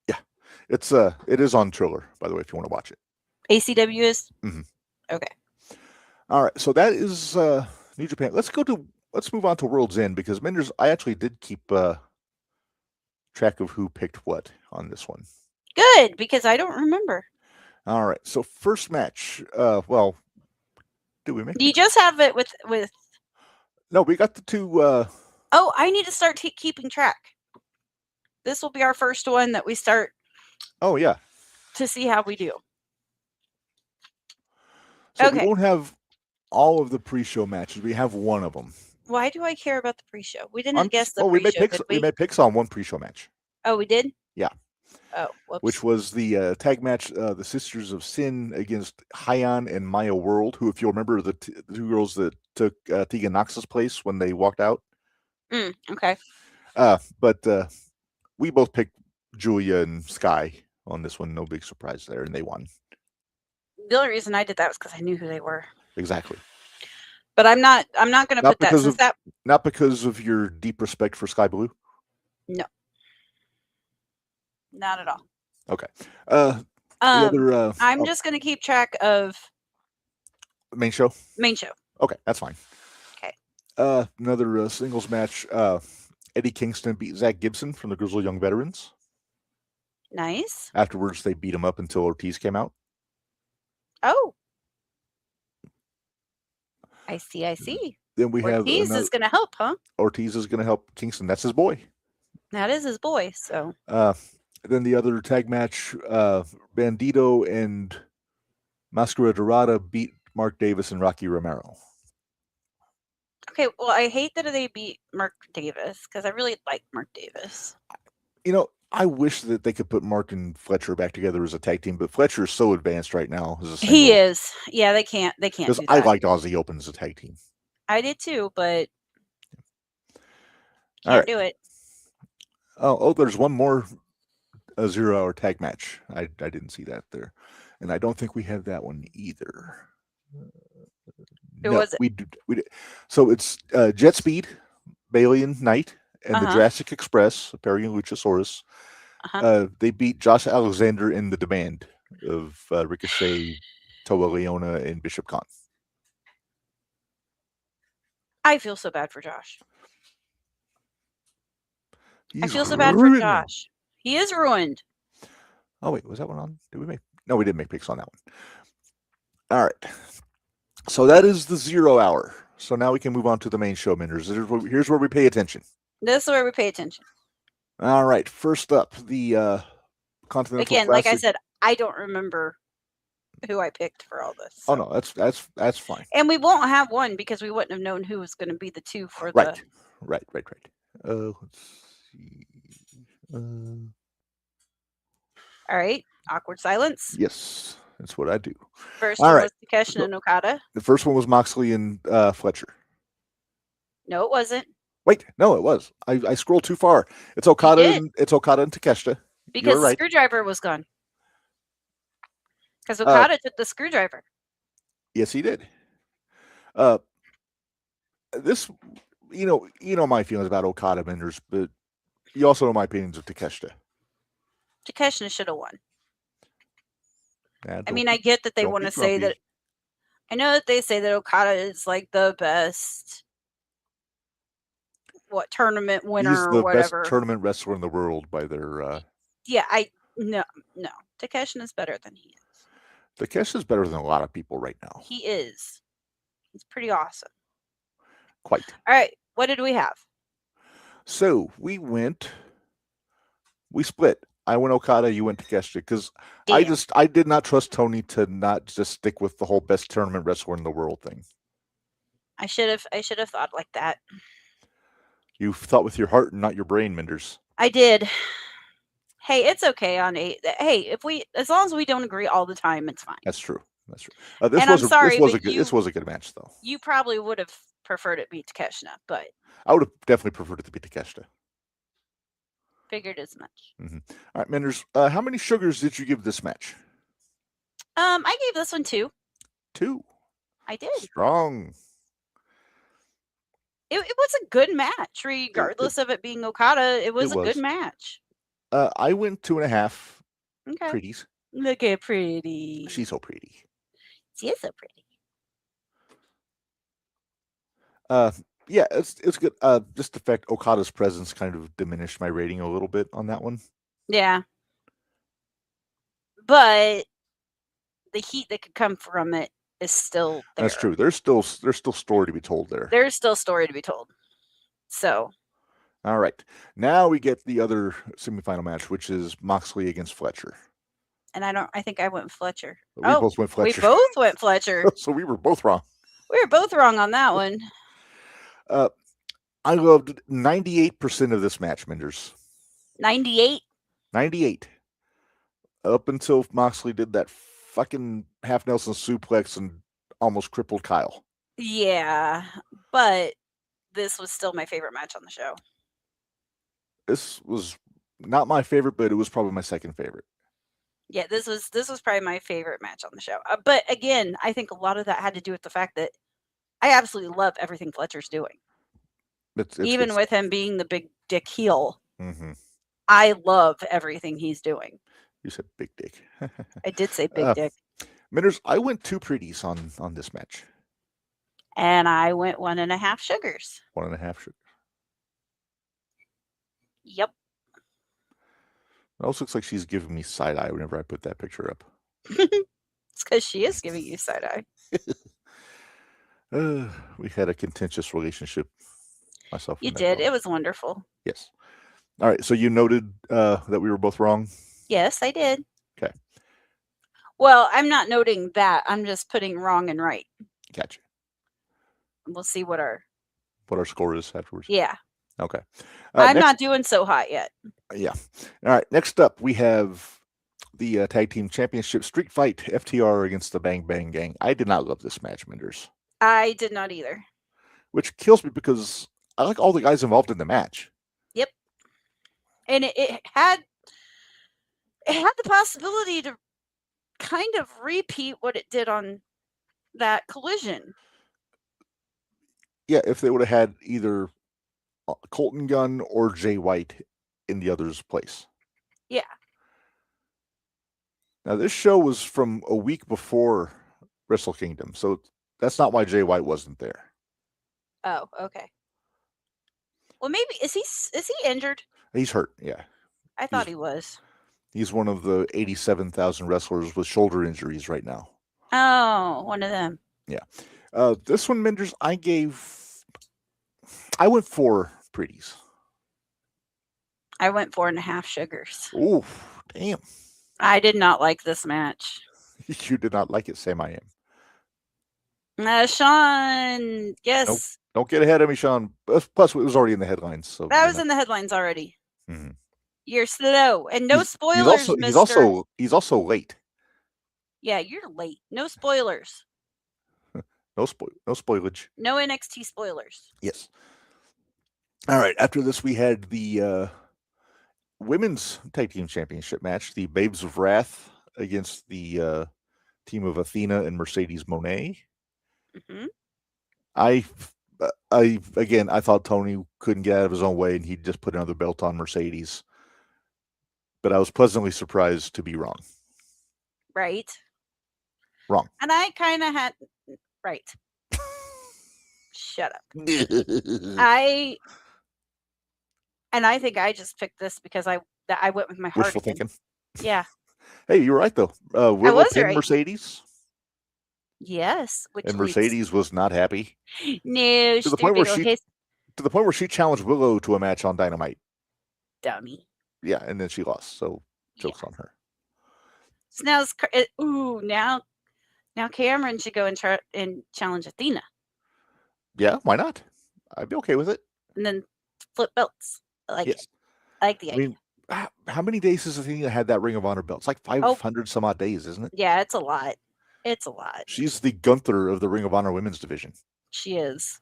Yeah. It is on Triller, by the way, if you want to watch it. ACW is? Mm-hmm. Okay. All right. So that is New Japan. Let's move on to World's End because Minderz, I actually did keep track of who picked what on this one. Good, because I don't remember. All right. So first match. Well, do we make? Do you just have it with? No, we got the two. Oh, I need to start keeping track. This will be our first one that we start. Oh yeah. To see how we do. So we won't have all of the pre-show matches. We have one of them. Why do I care about the pre-show? We didn't guess the pre-show. We made picks on one pre-show match. Oh, we did? Yeah. Oh, whoops. Which was the tag match, the Sisters of Sin against Hyan and Maya World, who, if you remember, the two girls that took Tegan Knox's place when they walked out. Okay. But we both picked Julia and Sky on this one. No big surprise there, and they won. The only reason I did that was because I knew who they were. Exactly. But I'm not going to put that. Not because of your deep respect for Sky Blue? No. Not at all. Okay. I'm just going to keep track of main show. Okay, that's fine. Okay. Another singles match. Eddie Kingston beat Zach Gibson from the Grizzled Young Veterans. Nice. Afterwards, they beat him up until Ortiz came out. Oh. I see. Then we have Ortiz is going to help, huh? Ortiz is going to help Kingston. That's his boy. That is his boy. So. Then the other tag match, Bandito and Mascara Dorada beat Mark Davis and Rocky Romero. Okay, well, I hate that they beat Mark Davis because I really like Mark Davis. You know, I wish that they could put Mark and Fletcher back together as a tag team, but Fletcher is so advanced right now. He is. Yeah, they can't. Because I liked Aussie Open as a tag team. I did too, but can't do it. Oh, there's one more 0-hour tag match. I didn't see that there, and I don't think we have that one either. Who was it? We did. So it's Jet Speed, Bailey and Knight, and the Jurassic Express, Perry and Luchasaurus. They beat Josh Alexander in the demand of Ricochet, Toa Leona, and Bishop Khan. I feel so bad for Josh. I feel so bad for Josh. He is ruined. Oh wait, was that one on? Did we make? No, we didn't make picks on that one. All right. So that is the 0 hour. So now we can move on to the main show, Minderz. Here's where we pay attention. This is where we pay attention. All right. First up, the Continental Again, Classic. like I said, I don't remember who I picked for all this. So. Oh no, that's fine. And we won't have one because we wouldn't have known who was going to be the two for the. Right. Let's see. All right. Awkward silence. Yes, that's what I do. First one was Takeshita and Okada. The first one was Moxley and Fletcher. No, it wasn't. Wait, no, it was. I scrolled too far. It's Okada and Takeshita. Because the screwdriver was gone. Because Okada took the screwdriver. Yes, he did. This, you know my feelings about Okada, Minderz, but you also know my opinions of Takeshita. Takeshita should have won. I mean, I get that they want to say that. I know that they say that Okada is like the best, tournament winner He's the or whatever. best tournament wrestler in the world by their. Yeah, no. Takeshita is better than he is. Takeshita is better than a lot of people right now. He is. He's pretty awesome. Quite. All right, what did we have? So we split. I went Okada, you went Takeshita, because I did not trust Tony to not just stick with the whole best tournament wrestler in the world thing. I should have thought like that. You thought with your heart and not your brain, Minderz. I did. Hey, it's okay on 8. Hey, as long as we don't agree all the time, it's fine. That's true. This was a good match, though. You probably would have preferred it be Takeshita, but I would have definitely preferred it to be Takeshita. Figured as much. Mm-hmm. All right, Minderz, how many sugars did you give this match? I gave this one 2. 2. I did. Strong. It was a good match, regardless of it being Okada. It was a good match. I went 2.5. Okay. Pretties. Look at Pretty. She's so pretty. She is so pretty. Yeah, it's good. Just the fact Okada's presence kind of diminished my rating a little bit on that one. Yeah. But the heat that could come from it is still there. That's true. There's still story to be told there. There's still story to be told. So. All right. Now we get the other semifinal match, which is Moxley against Fletcher. And I think I went Fletcher. We both went Fletcher. We both went Fletcher. So we were both wrong. We were both wrong on that one. I loved 98% of this match, Minderz. 98? 98. Up until Moxley did that fucking half Nelson suplex and almost crippled Kyle. Yeah, but this was still my favorite match on the show. This was not my favorite, but it was probably my second favorite. Yeah, this was probably my favorite match on the show. But again, I think a lot of that had to do with the fact that I absolutely love everything Fletcher's doing. Even with him being the big dick heel, I love everything he's doing. You said big dick. I did say big dick. Minderz, I went 2 pretties on this match. And I went 1.5 sugars. 1.5 sugars. Yep. It also looks like she's giving me side eye whenever I put that picture up. It's because she is giving you side eye. We had a contentious relationship. Myself. You did. It was wonderful. Yes. All right. So you noted that we were both wrong? Yes, I did. Okay. Well, I'm not noting that. I'm just putting wrong and right. Gotcha. We'll see what our score is afterwards. Yeah. Okay. I'm not doing so hot yet. Yeah. All right. Next up, we have the Tag Team Championship Street Fight FTR against the Bang Bang Gang. I did not love this match, Minderz. I did not either. Which kills me because I like all the guys involved in the match. Yep. And it had the possibility to kind of repeat what it did on that Collision. Yeah, if they would have had either Colton Gunn or Jay White in the other's place. Yeah. Now, this show was from a week before Wrestle Kingdom, so that's not why Jay White wasn't there. Oh, okay. Well, maybe is he injured? He's hurt. Yeah, I thought he was. He's one of the 87,000 wrestlers with shoulder injuries right now. Oh, one of them. Yeah. This one, Minderz, I went 4 pretties. I went 4.5 sugars. Oh, damn. I did not like this match. You did not like it, Sam I am. Sean, yes. Nope. Don't get ahead of me, Sean. Plus, it was already in the headlines. So that was in the headlines already. Mm-hmm. You're slow. And no spoilers, mister. He's also late. Yeah, you're late. No spoilers. No spoilage. No NXT spoilers. Yes. All right. After this, we had the women's tag team championship match. The Babes of Wrath against the team of Athena and Mercedes Moné. Mm-hmm. I thought Tony couldn't get out of his own way, and he'd just put another belt on Mercedes. But I was pleasantly surprised to be wrong. Right. Wrong. And I kind of had... Right. Shut up. I think I just picked this because I went with my heart. Wishful thinking. Yeah. Hey, you're right, though. Willow pinned Mercedes. Yes. And Mercedes was not happy. No, to the point where she challenged Willow to a match on Dynamite. Dummy. Yeah, and then she lost. So jokes on her. So now Cameron should go and challenge Athena. Yeah, why not? I'd be okay with it. And then flip belts. I like it. I like the idea. Mean, how many days has Athena had that Ring of Honor belt? It's like 500 some odd days, isn't it? Yeah, it's a lot. It's a lot. She's the Gunther of the Ring of Honor women's division. She is.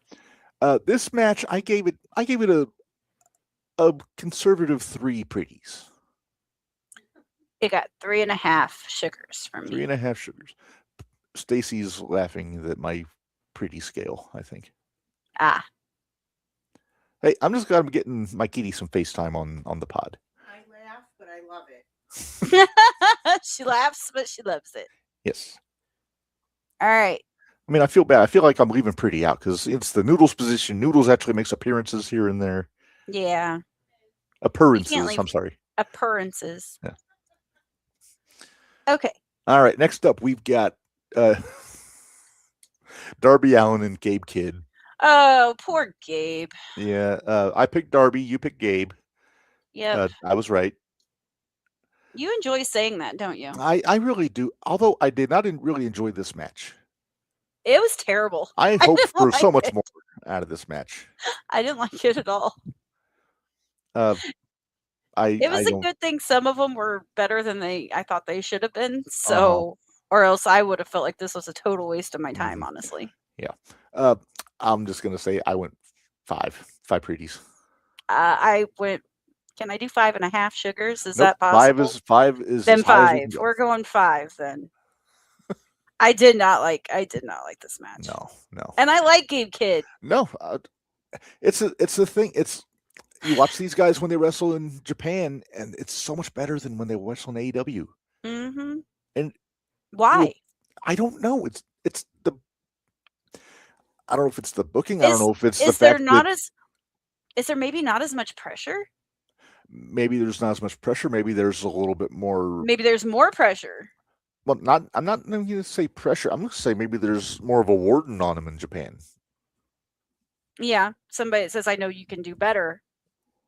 This match, I gave it a conservative 3 pretties. It got 3.5 sugars from me. 3.5 sugars. Stacy's laughing at my pretty scale, I think. Ah. Hey, I'm just glad I'm getting my kitty some FaceTime on the pod. I laugh, but I love it. She laughs, but she loves it. Yes. All right. I mean, I feel bad. I feel like I'm leaving Pretty out because it's the Noodles position. Noodles actually makes appearances here and there. Yeah. Appearances. I'm sorry. Appearances. Yeah. Okay. All right. Next up, we've got Darby Allin and Gabe Kidd. Oh, poor Gabe. Yeah. I picked Darby. You picked Gabe. Yeah. I was right. You enjoy saying that, don't you? I really do. Although I did not really enjoy this match. It was terrible. I hoped for so much more out of this match. I didn't like it at all. It was a good thing some of them were better than I thought they should have been. So, or else I would have felt like this was a total waste of my time, honestly. Yeah. I'm just going to say I went 5 pretties. I went, can I do 5.5 sugars? Is that possible? 5 is then 5. We're going 5 then. I did not like this match. No. And I like Gabe Kidd. No. It's a thing. You watch these guys when they wrestle in Japan, and it's so much better than when they wrestle in AEW. Mm-hmm. And why? I don't know. I don't know if it's the booking. I don't know if it's the fact is there maybe not as much pressure? Maybe there's not as much pressure. Maybe there's a little bit more. Maybe there's more pressure. Well, I'm not going to say pressure. I'm going to say maybe there's more of a warden on him in Japan. Yeah, somebody says, "I know you can do better."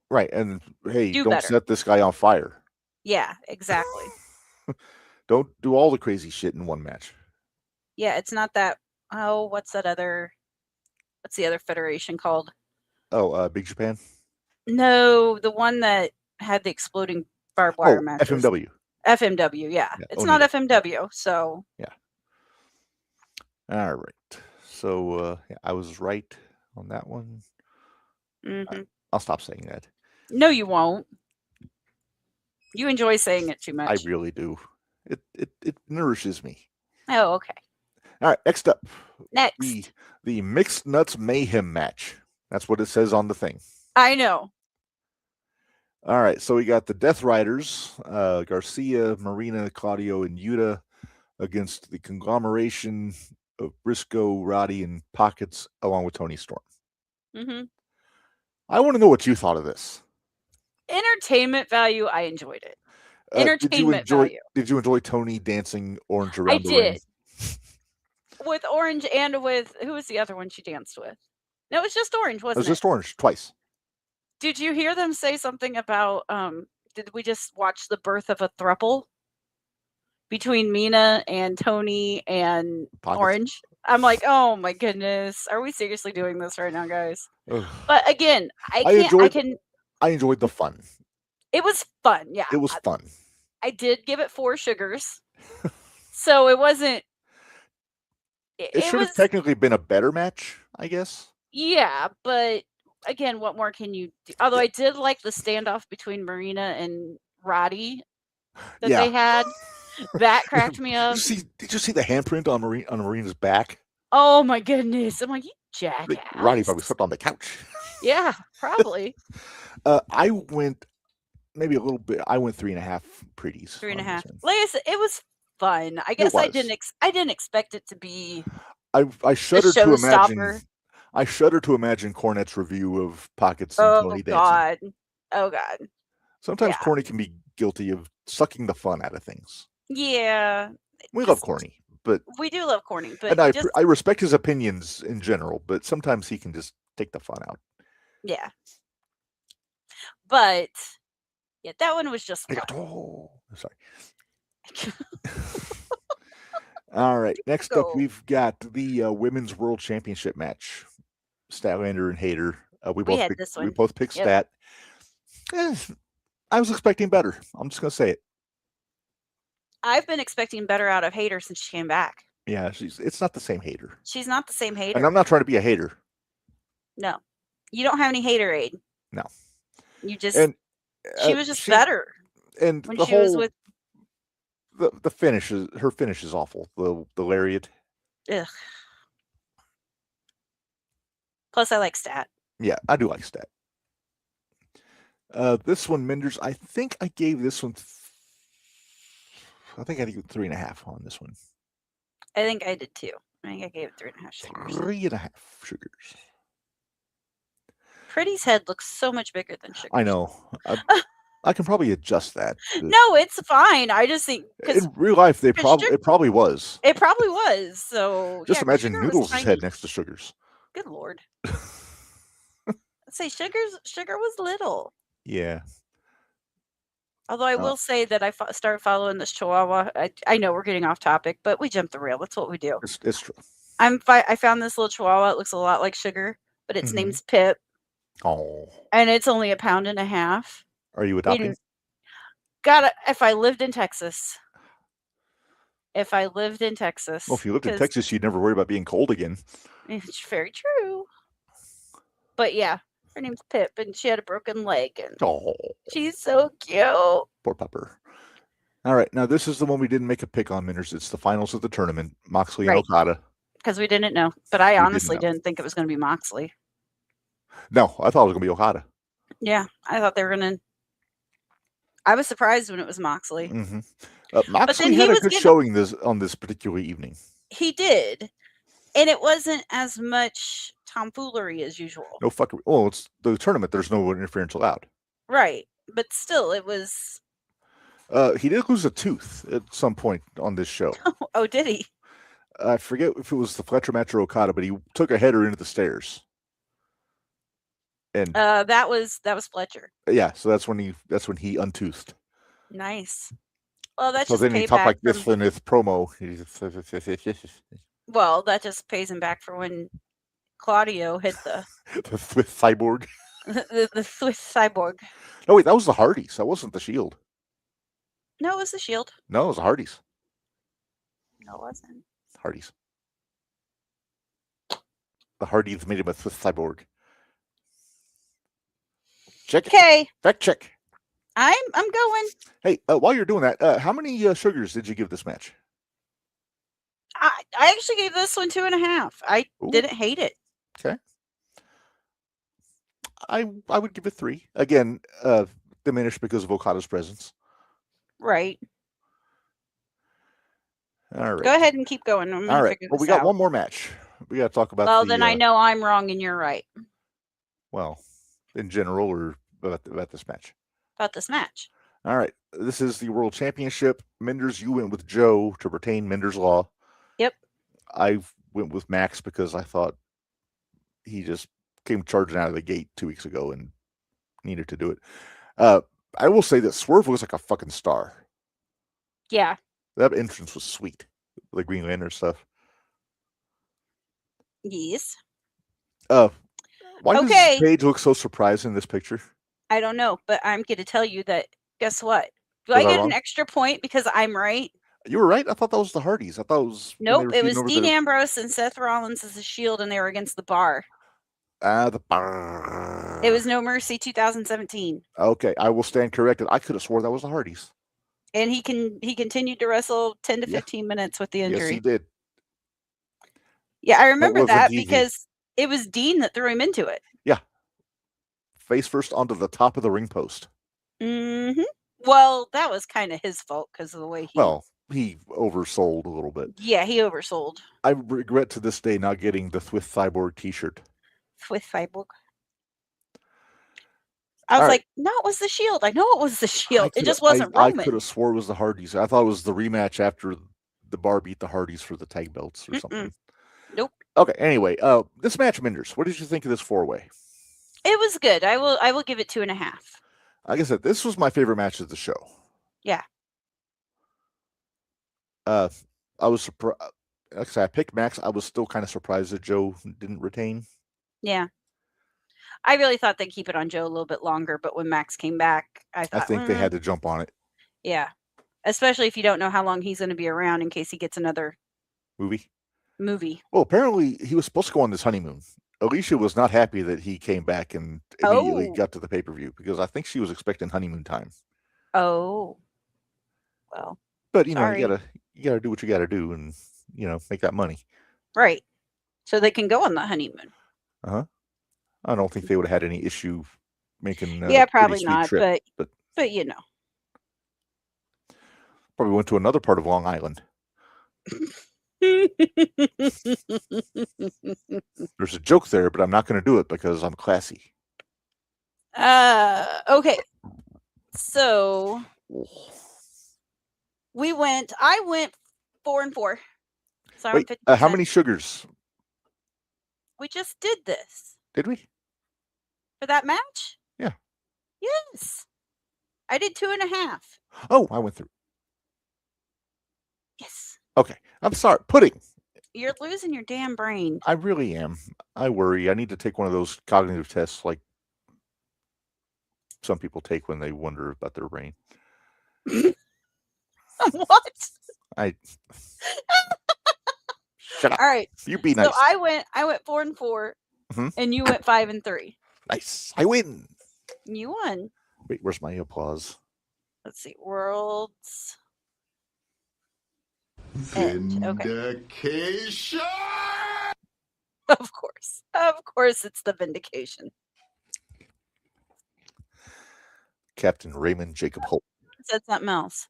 Right, and hey, don't better. Set this guy on fire. Yeah, exactly. Don't do all the crazy shit in one match. Yeah, it's not that. Oh, what's the other federation called? Oh, Big Japan? No, the one that had the exploding barbed wire matches. FMW. FMW, yeah. It's not FMW, so. Yeah. All right. So, I was right on that one. Mm-hmm. I'll stop saying that. No, you won't. You enjoy saying it too much. I really do. It nourishes me. Oh, okay. All right, next up. Next. The Mixed Nuts Mayhem match. That's what it says on the thing. I know. All right, so we got the Death Riders, Garcia, Marina, Claudio, and Yuta against the conglomeration of Briscoe, Roddy, and Pockets, along with Tony Storm. Mm-hmm. I want to know what you thought of this. Entertainment value, I enjoyed it. Entertainment value. Did you enjoy Tony dancing orange around the ring? I did. With Orange and with, who was the other one she danced with? No, it was just Orange, wasn't it? It was just Orange, twice. Did you hear them say something about, did we just watch the birth of a throuple between Mina and Tony and Pockets. Orange? I'm like, oh my goodness. Are we seriously doing this right now, guys? But again, I enjoyed the fun. It was fun, yeah. It was fun. I did give it 4 sugars. So it wasn't. It should have technically been a better match, I guess. Yeah, but again, what more can you do? Although I did like the standoff between Marina and Roddy that they had. That cracked me up. Did you see the handprint on Marina's back? Oh my goodness. I'm like, you jackass. Roddy probably slept on the couch. Yeah, probably. I went maybe a little bit. I went 3.5 pretties. 3.5. Like I said, it was fun. I guess I didn't expect it to be. I shudder to imagine. I shudder to imagine Cornette's review of Pockets and Tony dancing. Oh God. Sometimes Corny can be guilty of sucking the fun out of things. Yeah. We love Corny, but we do love Corny, but and I respect his opinions in general, but sometimes he can just take the fun out. Yeah. But yeah, that one was just fun. Sorry. All right. Next up, we've got the Women's World Championship match. Statlander and Hayter. We both picked Stat. I was expecting better. I'm just gonna say it. I've been expecting better out of Hayter since she came back. Yeah, it's not the same Hayter. She's not the same Hayter. And I'm not trying to be a hater. No. You don't have any haterade. No. You just she was just better. And when she was with the finish her finish is awful. The lariat. Ugh. Plus I like Stat. Yeah, I do like Stat. This one, Minderz, I think I gave this one I think I gave 3.5 on this one. I think I did too. I think I gave it 3.5 sugars. 3.5 sugars. Pretty's head looks so much bigger than Sugar's. I know. I can probably adjust that. No, it's fine. I just think in real life it probably was. It probably was. So just imagine Noodles' head next to Sugar's. Good Lord. Let's say Sugar was little. Yeah. Although I will say that I started following this Chihuahua. I know we're getting off topic, but we jump the rail. That's what we do. It's true. I found this little Chihuahua. It looks a lot like Sugar, but its name's Pip. Oh. And it's only 1.5 pounds. Are you adopting? If I lived in Texas. Well, if you lived in Texas, you'd never worry about being cold again. It's very true. But yeah, her name's Pip, and she had a broken leg, and she's so cute. Poor pupper. All right, now this is the one we didn't make a pick on, Minderz. It's the finals of the tournament, Moxley and Okada. Because we didn't know, but I honestly didn't think it was going to be Moxley. No, I thought it was going to be Okada. Yeah, I thought they were going to. I was surprised when it was Moxley. Mm-hmm. Moxley had a good showing on this particular evening. He did. And it wasn't as much tomfoolery as usual. No fuckery. Well, it's the tournament. There's no interference allowed. Right. But still, it was... he did lose a tooth at some point on this show. Oh, did he? I forget if it was the Fletcher match or Okada, but he took a header into the stairs. And that was Fletcher. Yeah, so that's when he untoothed. Nice. Well, that's so then he talked like this in his promo. Well, that just pays him back for when Claudio hit the Swiss Cyborg. the Swiss Cyborg. No, wait, that was the Hardys. That wasn't the Shield. No, it was the Shield. No, it was the Hardys. No, it wasn't. Hardys. The Hardys made him a Swiss Cyborg. Check. Okay. Fact check. I'm going. Hey, while you're doing that, how many sugars did you give this match? I actually gave this one 2.5. I didn't hate it. Okay. I would give it 3. Again, diminished because of Okada's presence. Right. All right. Go ahead and keep going. I'm All gonna right. figure Well, this we got out. one more match. We got to talk about. Well, then I know I'm wrong and you're right. Well, in general, or about this match. About this match. All right. This is the World Championship. Minderz, you went with Joe to retain Minderz Law. Yep. I went with Max because I thought he just came charging out of the gate 2 weeks ago and needed to do it. I will say that Swerve looks like a fucking star. Yeah. That entrance was sweet. The Green Lantern stuff. Yes. Why does Paige look so surprised in this picture? I don't know, but I'm going to tell you that, guess what? Do I get an extra point because I'm right? You were right. I thought that was the Hardys. I thought it was... Nope, it was Dean Ambrose and Seth Rollins as a Shield, and they were against the Bar. The Bar. It was No Mercy 2017. Okay, I will stand corrected. I could have swore that was the Hardys. And he continued to wrestle 10 to 15 minutes with the injury. Yes, he did. Yeah, I remember that because it was Dean that threw him into it. Yeah. Face first onto the top of the ring post. Mm-hmm. Well, that was kind of his fault because of the way he... Well, he oversold a little bit. Yeah, he oversold. I regret to this day not getting the Thwith Cyborg t-shirt. Thwith Cyborg. I was like, no, it was the Shield. I know it was the Shield. It just wasn't Roman. I could have swore it was the Hardys. I thought it was the rematch after the Bar beat the Hardys for the tag belts or something. Nope. Okay, anyway, this match, Minderz, what did you think of this 4-way? It was good. I will give it 2.5. Like I said, this was my favorite match of the show. Yeah. I was surprised. Like I said, I picked Max. I was still kind of surprised that Joe didn't retain. Yeah. I really thought they'd keep it on Joe a little bit longer, but when Max came back, I think they had to jump on it. Yeah. Especially if you don't know how long he's going to be around in case he gets another movie. Well, apparently he was supposed to go on this honeymoon. Alicia was not happy that he came back and immediately got to the pay-per-view because I think she was expecting honeymoon time. Oh. Well. But you gotta do what you gotta do and make that money. Right. So they can go on the honeymoon. Uh-huh. I don't think they would have had any issue making probably not, trip, but probably went to another part of Long Island. There's a joke there, but I'm not going to do it because I'm classy. Okay. So I went 4-4. So wait, how many sugars? We just did this. Did we? For that match? Yeah. Yes. I did 2.5. Oh, I went through. Yes. Okay. I'm sorry. Pudding. You're losing your damn brain. I really am. I worry. I need to take one of those cognitive tests like some people take when they wonder about their brain. What? Shut up. All right. You be nice. So I went 4-4, and you went 5-3. Nice. I win. You won. Wait, where's my applause? Let's see. Worlds. Vindication. Okay. Of course, it's the vindication. Captain Raymond Jacob Holt said something else.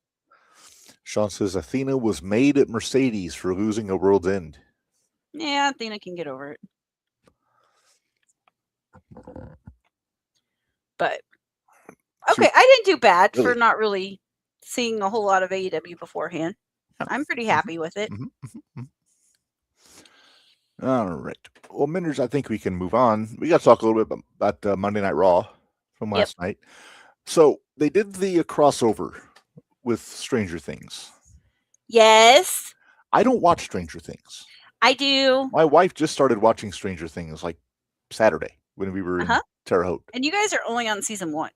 Sean says Athena was made at Mercedes for losing a World's End. Yeah, Athena can get over it. But okay, I didn't do bad for not really seeing a whole lot of AEW beforehand. I'm pretty happy with it. All right. Well, Minderz, I think we can move on. We got to talk a little bit about Monday Night Raw from last night. So they did the crossover with Stranger Things. Yes. I don't watch Stranger Things. I do. My wife just started watching Stranger Things like Saturday when we were in Terre Haute. And you guys are only on season 1.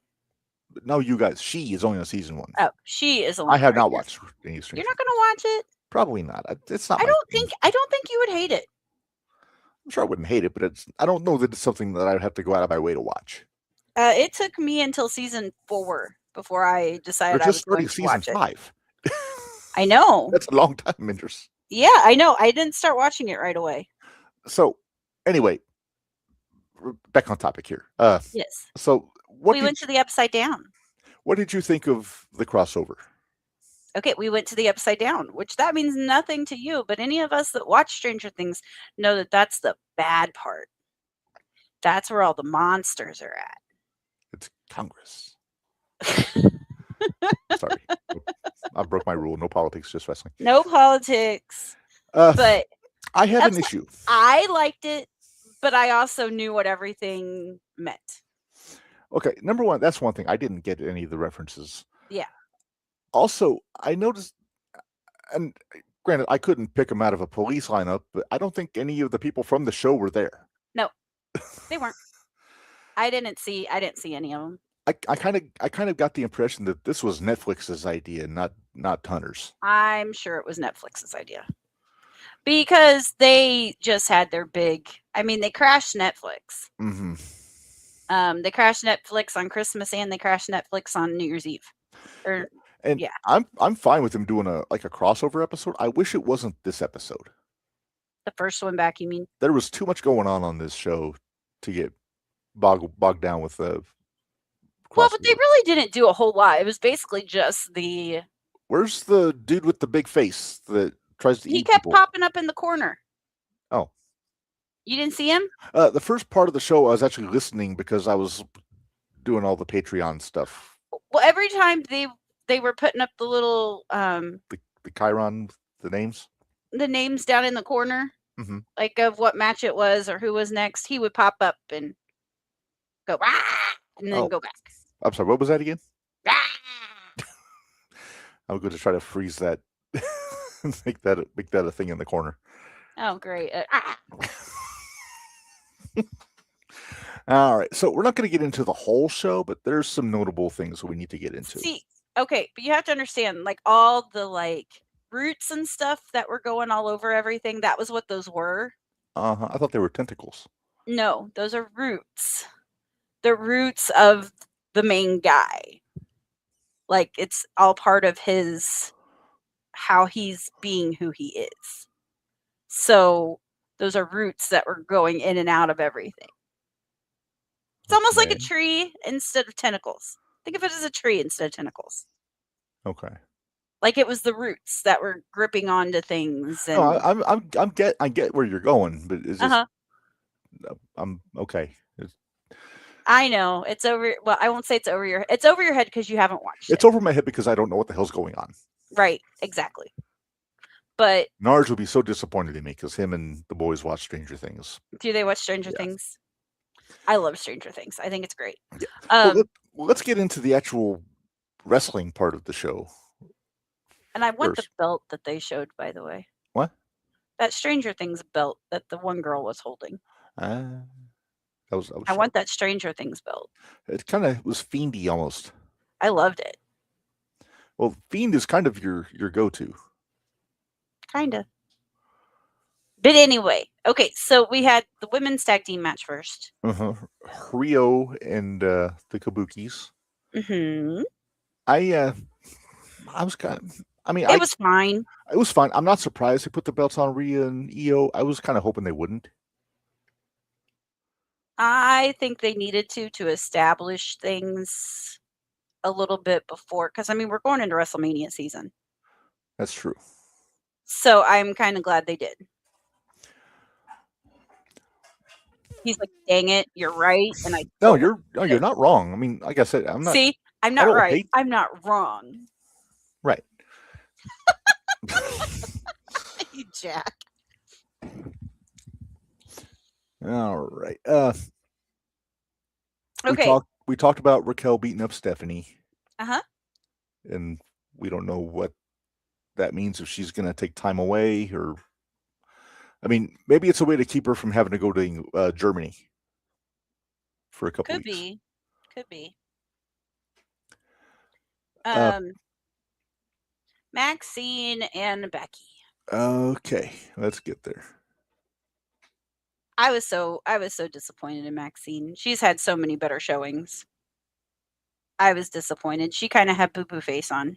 No, you guys. She is only on season 1. Oh, she is only. I have not watched any Stranger. You're not going to watch it? Probably not. It's not. I don't think you would hate it. I'm sure I wouldn't hate it, but I don't know that it's something that I would have to go out of my way to watch. It took me until season 4 before I decided I was going to watch it. Season 5. I know. That's a long time, Minderz. Yeah, I know. I didn't start watching it right away. So, anyway, back on topic here. Yes. So, We went to the Upside Down. What did you think of the crossover? Okay, we went to the Upside Down, which that means nothing to you, but any of us that watch Stranger Things know that that's the bad part. That's where all the monsters are at. It's Congress. Sorry. I broke my rule. No politics, just wrestling. No politics. But I have an issue. I liked it, but I also knew what everything meant. Okay, number one, that's one thing. I didn't get any of the references. Yeah. Also, I noticed, and granted, I couldn't pick them out of a police lineup, but I don't think any of the people from the show were there. No, they weren't. I didn't see any of them. I kind of got the impression that this was Netflix's idea, not Hunter's. I'm sure it was Netflix's idea. Because they just had their big, I mean, they crashed Netflix. Mm-hmm. They crashed Netflix on Christmas and they crashed Netflix on New Year's Eve. Yeah. I'm fine with them doing a crossover episode. I wish it wasn't this episode. The first one back, you mean? There was too much going on this show to get bogged down with the crossover. Well, but they really didn't do a whole lot. It was basically just the... Where's the dude with the big face that tries to eat He kept people? popping up in the corner. Oh. You didn't see him? The first part of the show, I was actually listening because I was doing all the Patreon stuff. Well, every time they were putting up the little... the Chiron, the names? The names down in the corner, mm-hmm. like of what match it was or who was next, he would pop up and go, and then go back. I'm sorry, what was that again? I'm going to try to freeze that, make that a thing in the corner. Oh, great. All right, so we're not going to get into the whole show, but there's some notable things that we need to get into. See, okay, but you have to understand, like all the roots and stuff that were going all over everything, that was what those were. I thought they were tentacles. No, those are roots. The roots of the main guy. Like, it's all part of how he's being who he is. So, those are roots that were going in and out of everything. It's almost like a tree instead of tentacles. Think of it as a tree instead of tentacles. Okay. Like it was the roots that were gripping onto things. And... No, I get where you're going, but it's just I'm okay. I know it's over. Well, I won't say it's over your. It's over your head because you haven't watched it. It's over my head because I don't know what the hell's going on. Right. Exactly. But Narge would be so disappointed in me because him and the boys watch Stranger Things. Do they watch Stranger Things? I love Stranger Things. I think it's great. Yeah. Let's get into the actual wrestling part of the show. And I want the belt that they showed, by the way. What? That Stranger Things belt that the one girl was holding. I want that Stranger Things belt. It kind of was fiendy almost. I loved it. Well, Fiend is kind of your go-to. Kind of. But anyway, okay, so we had the women's tag team match first. Rio and the Kabukis. Mm-hmm. I was kind of... I mean, it was fine. It was fine. I'm not surprised they put the belts on Rhea and Io. I was kind of hoping they wouldn't. I think they needed to establish things a little bit before, because I mean, we're going into WrestleMania season. That's true. So I'm kind of glad they did. He's like, "Dang it, you're right," and you're not wrong. I mean, like I said, I'm not. See, I'm not right. I'm not wrong. Right. You jack. All right. Okay. We talked about Raquel beating up Stephanie. And we don't know what that means, if she's going to take time away, or I mean, maybe it's a way to keep her from having to go to Germany for a couple weeks. Could be. Maxine and Becky. Okay, let's get there. I was so disappointed in Maxine. She's had so many better showings. I was disappointed. She kind of had boo-boo face on.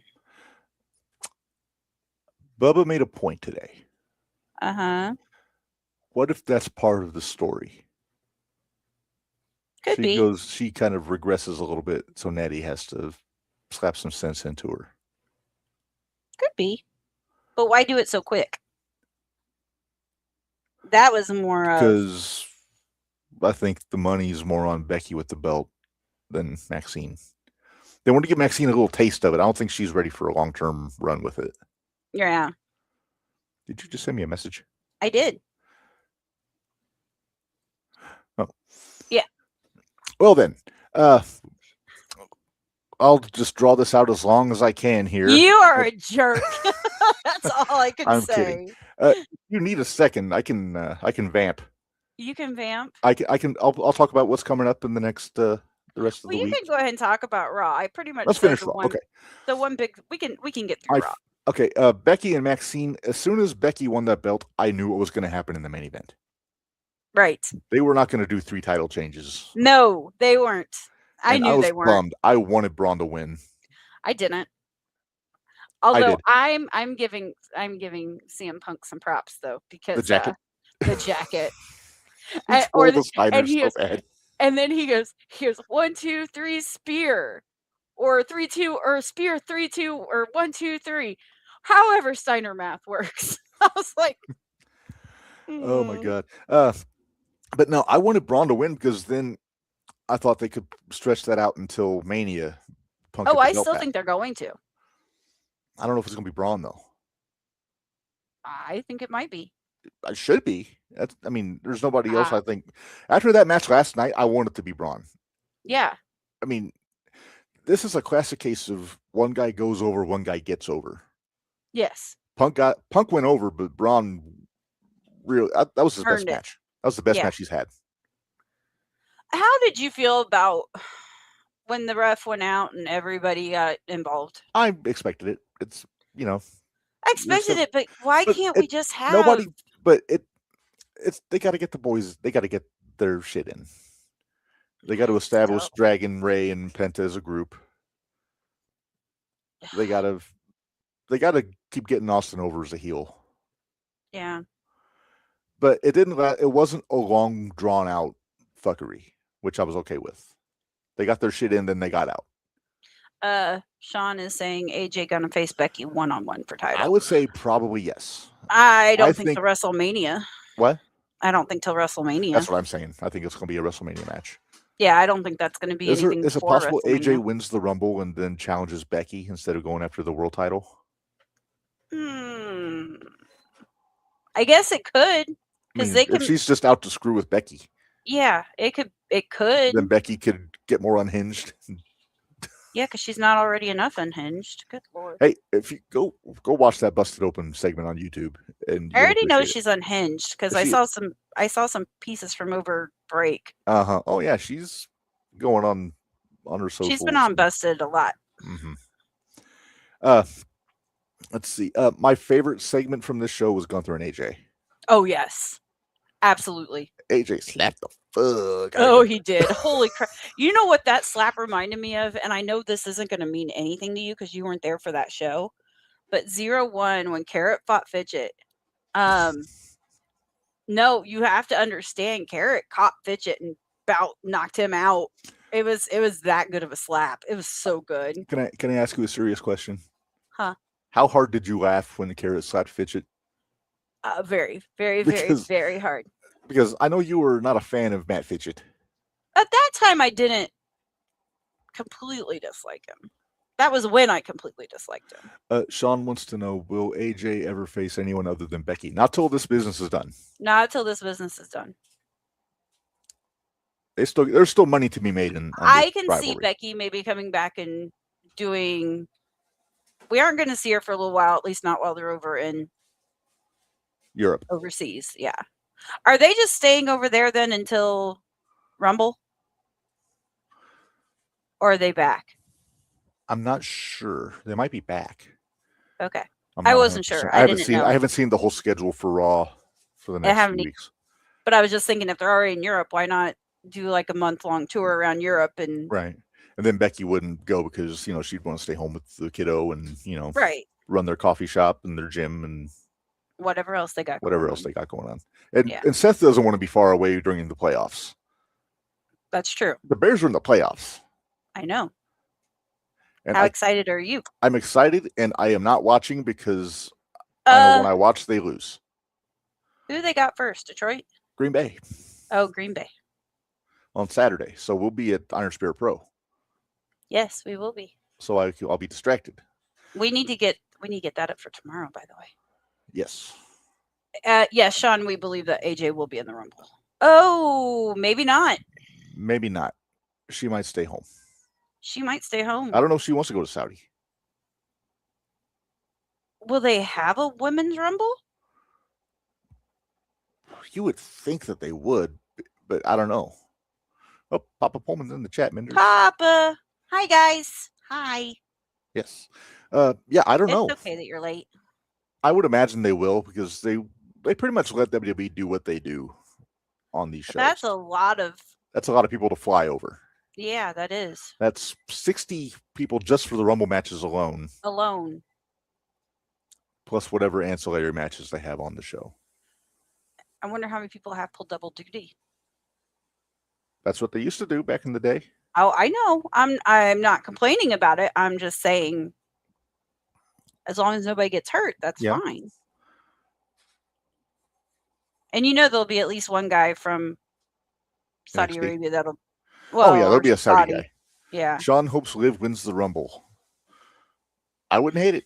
Bubba made a point today. What if that's part of the story? Could be. She kind of regresses a little bit, so Natty has to slap some sense into her. Could be. But why do it so quick? That was more because I think the money's more on Becky with the belt than Maxine. They want to give Maxine a little taste of it. I don't think she's ready for a long-term run with it. Yeah. Did you just send me a message? I did. Oh. Yeah. Well then, I'll just draw this out as long as I can here. You are a jerk. That's all I can say. Kidding. You need a second. I can vamp. You can vamp. I'll talk about what's coming up in the next the rest of the week. You can go ahead and talk about Raw. I pretty much let's finish Raw. Okay. The one big we can get through Raw. Okay. Becky and Maxine. As soon as Becky won that belt, I knew what was going to happen in the main event. Right. They were not going to do 3 title changes. No, they weren't. I knew they weren't. Bummed. I wanted Braun to win. I didn't. Although I'm giving CM Punk some props though, because the jacket. And then he goes, here's 1, 2, 3 spear, or 3, 2, or spear 3, 2, or 1, 2, 3. However Steiner math works. I was like, oh my god. But no, I wanted Braun to win because then I thought they could stretch that out until Mania. Punk I still think they're going to. I don't know if it's going to be Braun though. I think it might be. It should be. There's nobody else. I think after that match last night, I want it to be Braun. Yeah. This is a classic case of one guy goes over, one guy gets over. Yes. Punk went over, but Braun really that was his best match. That was the best match he's had. How did you feel about when the ref went out and everybody got involved? I expected it. It's I expected it, but why can't we just have nobody? But it's they got to get the boys. They got to get their shit in. They got to establish Dragon, Ray, and Penta as a group. They got to keep getting Austin over as a heel. Yeah. But it wasn't a long drawn out fuckery, which I was okay with. They got their shit in, then they got out. Sean is saying AJ gonna face Becky 1-on-1 for title. I would say probably yes. I don't think till WrestleMania. What? I don't think till WrestleMania. That's what I'm saying. I think it's gonna be a WrestleMania match. Yeah, I don't think that's gonna be anything. Is it possible AJ wins the Rumble and then challenges Becky instead of going after the world title? I guess it could. If she's just out to screw with Becky. Yeah, it could. Then Becky could get more unhinged. Yeah, because she's not already enough unhinged. Good lord. Hey, if you go watch that Busted Open segment on YouTube, and I already know she's unhinged because I saw some pieces from over break. Oh yeah, she's going on her social. She's been on Busted a lot. Let's see. My favorite segment from this show was Gunther and AJ. Oh yes, absolutely. AJ slapped the fuck. Oh, he did. Holy crap! You know what that slap reminded me of? And I know this isn't going to mean anything to you because you weren't there for that show. But 0-1 when Carrot fought Fidget. No, you have to understand. Carrot caught Fidget and about knocked him out. It was that good of a slap. It was so good. Can I ask you a serious question? Huh? How hard did you laugh when the Carrot slapped Fidget? Very, very, very, very hard. Because I know you were not a fan of Matt Fidget. At that time, I didn't completely dislike him. That was when I completely disliked him. Sean wants to know, will AJ ever face anyone other than Becky? Not till this business is done. Not till this business is done. There's still money to be made in. I can see Becky maybe coming back and doing. We aren't going to see her for a little while, at least not while they're over in Europe. Overseas, yeah. Are they just staying over there then until Rumble? Or are they back? I'm not sure. They might be back. Okay. I wasn't sure. I haven't seen the whole schedule for Raw for the next few weeks. But I was just thinking if they're already in Europe, why not do like a month-long tour around Europe and right. And then Becky wouldn't go because, she'd want to stay home with the kiddo and, right. run their coffee shop and their gym and whatever else they got going on. And Seth doesn't want to be far away during the playoffs. That's true. The Bears are in the playoffs. I know. And How excited are you? I'm excited, and I am not watching because I know when I watch, they lose. Who they got first? Detroit? Green Bay. Oh, Green Bay. On Saturday. So we'll be at Iron Spirit Pro. Yes, we will be. So I'll be distracted. We need to get that up for tomorrow, by the way. Yes. Yes, Sean, we believe that AJ will be in the Rumble. Oh, maybe not. Maybe not. She might stay home. She might stay home. I don't know if she wants to go to Saudi. Will they have a women's Rumble? You would think that they would, but I don't know. Oh, Papa Pullman's in the chat, Minderz. Papa. Hi, guys. Hi. Yes. Yeah, I don't know. It's okay that you're late. I would imagine they will because they pretty much let WWE do what they do on these shows. That's a lot of people to fly over. Yeah, that is. That's 60 people just for the Rumble matches alone. Plus whatever ancillary matches they have on the show. I wonder how many people have pulled double duty. That's what they used to do back in the day. Oh, I know. I'm not complaining about it. I'm just saying, as long as nobody gets hurt, that's fine. And there'll be at least one guy from Saudi Arabia that'll. Well, there'll be a Saudi guy. Yeah. Sean hopes Liv wins the Rumble. I wouldn't hate it.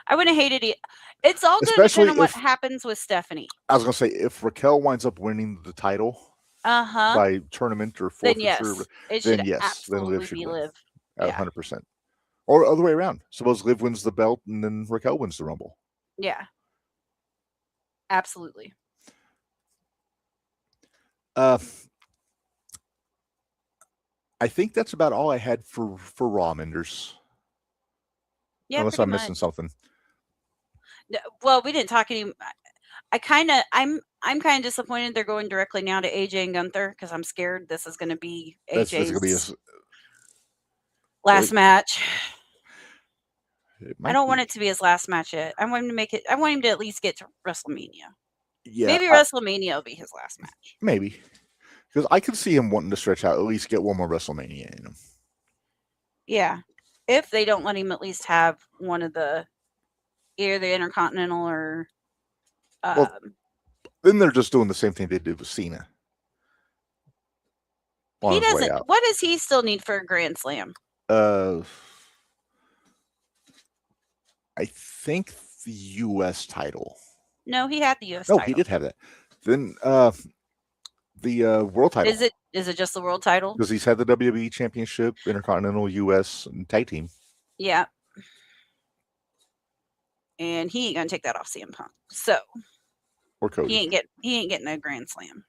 I wouldn't hate it. It's all going to depend on what happens with Stephanie. I was going to say, if Raquel winds up winning the title by tournament or forfeiture, then Liv should win. 100%. Or other way around. Suppose Liv wins the belt and then Raquel wins the Rumble. Yeah. Absolutely. I think that's about all I had for Raw, Minderz. Yeah, unless I'm missing something. Well, we didn't talk any. I'm kind of disappointed they're going directly now to AJ and Gunther because I'm scared this is going to be AJ's last match. I don't want it to be his last match yet. I want him to make it. I want him to at least get to WrestleMania. Yeah, maybe WrestleMania will be his last match. Maybe, because I could see him wanting to stretch out, at least get one more WrestleMania in him. Yeah, if they don't let him at least have one of the either the Intercontinental or. Then they're just doing the same thing they did with Cena. He doesn't. What does he still need for a Grand Slam? I think the U.S. title. No, he had the U.S. title. No, he did have that. Then the world title. Is it just the world title? Because he's had the WWE Championship, Intercontinental, U.S., and Tag Team. Yeah. And he ain't gonna take that off CM Punk. So. Or Cody. He ain't getting a Grand Slam.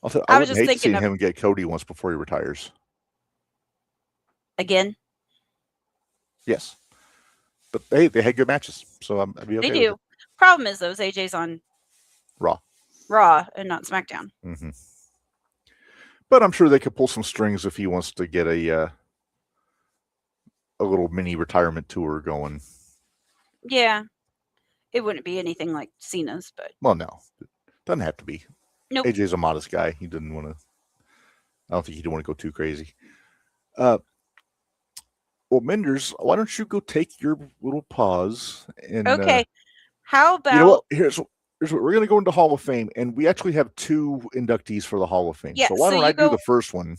Also, I would hate seeing him get Cody once before he retires. Again? Yes. But they had good matches, so I'd be okay. They do. Problem is, though, AJ's on Raw and not SmackDown. Mm-hmm. But I'm sure they could pull some strings if he wants to get a little mini retirement tour going. Yeah. It wouldn't be anything like Cena's, but... Well, no. It doesn't have to be. Nope. AJ's a modest guy. He didn't want to... I don't think he'd want to go too crazy. Well, Minderz, why don't you go take your little pause? And, okay. How about... You know what? Here's what we're going to go into Hall of Fame, and we actually have 2 inductees for the Hall of Fame. Yeah, so why don't I do the first one?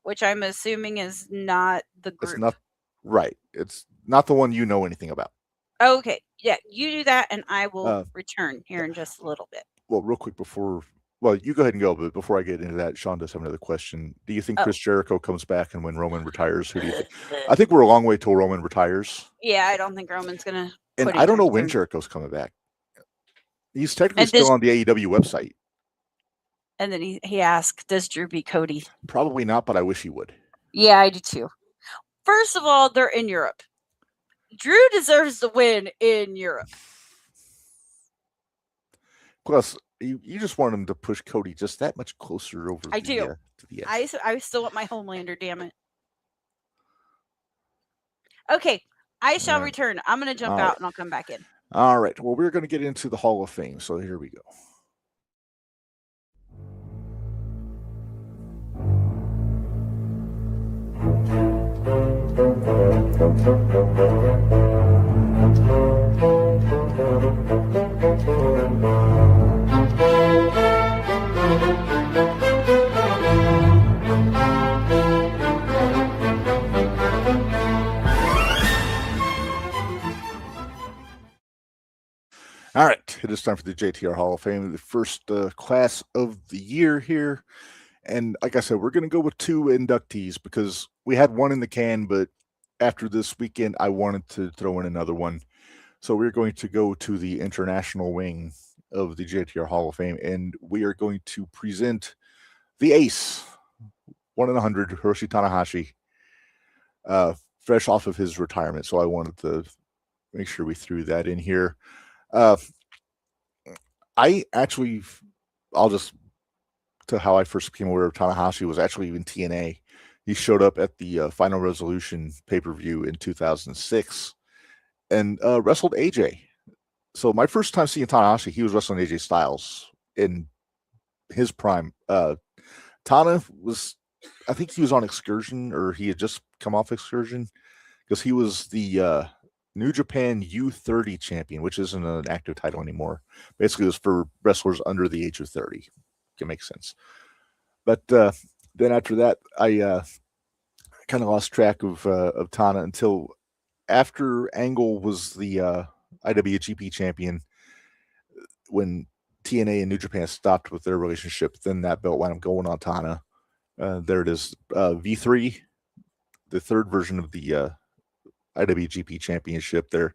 Which I'm assuming is not the group. It's not... Right. It's not the one you know anything about. Okay. Yeah, you do that, and I will return here in just a little bit. Well, real quick before... Well, you go ahead and go, but before I get into that, Sean does have another question. Do you think Chris Jericho comes back and when Roman retires, who do you think? I think we're a long way till Roman retires. Yeah, I don't think Roman's going to... And I don't know when Jericho's coming back. He's technically still on the AEW website. And then he asked, does Drew beat Cody? Probably not, but I wish he would. Yeah, I do too. First of all, they're in Europe. Drew deserves the win in Europe. Plus, you just want him to push Cody just that much closer over. I do. I still want my Homelander, damn it. Okay, I shall return. I'm going to jump out and I'll come back in. All right. Well, we're going to get into the Hall of Fame. So here we go. All right, it is time for the JTR Hall of Fame, the first class of the year here. And like I said, we're going to go with 2 inductees because we had one in the can, but after this weekend, I wanted to throw in another one. So we're going to go to the international wing of the JTR Hall of Fame, and we are going to present the ace, 1 in 100, Hiroshi Tanahashi, fresh off of his retirement. So I wanted to make sure we threw that in here. I'll just to how I first became aware of Tanahashi was actually in TNA. He showed up at the Final Resolution pay-per-view in 2006 and wrestled AJ. So my first time seeing Tanahashi, he was wrestling AJ Styles in his prime. Tana was, I think he was on Excursion, or he had just come off Excursion, because he was the New Japan U30 champion, which isn't an active title anymore. Basically, it was for wrestlers under the age of 30. It makes sense. But then after that, I kind of lost track of Tana until after Angle was the IWGP champion. When TNA and New Japan stopped with their relationship, then that belt wound up going on Tana. There it is, V3, the third version of the IWGP championship there.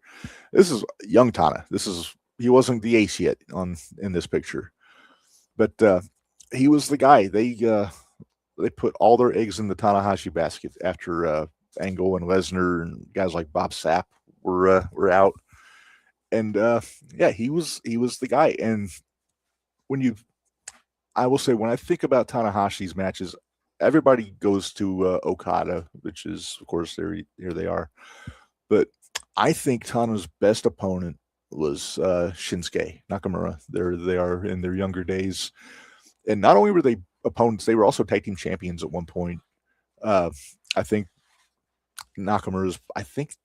This is young Tana. He wasn't the ace yet in this picture, but he was the guy. They put all their eggs in the Tanahashi basket after Angle and Lesnar and guys like Bob Sapp were out, and he was the guy. And I will say, when I think about Tanahashi's matches, everybody goes to Okada, which is, of course, here they are. But I think Tana's best opponent was Shinsuke Nakamura. They are in their younger days. And not only were they opponents, they were also tag team champions at one point. I think Nakamura's, I think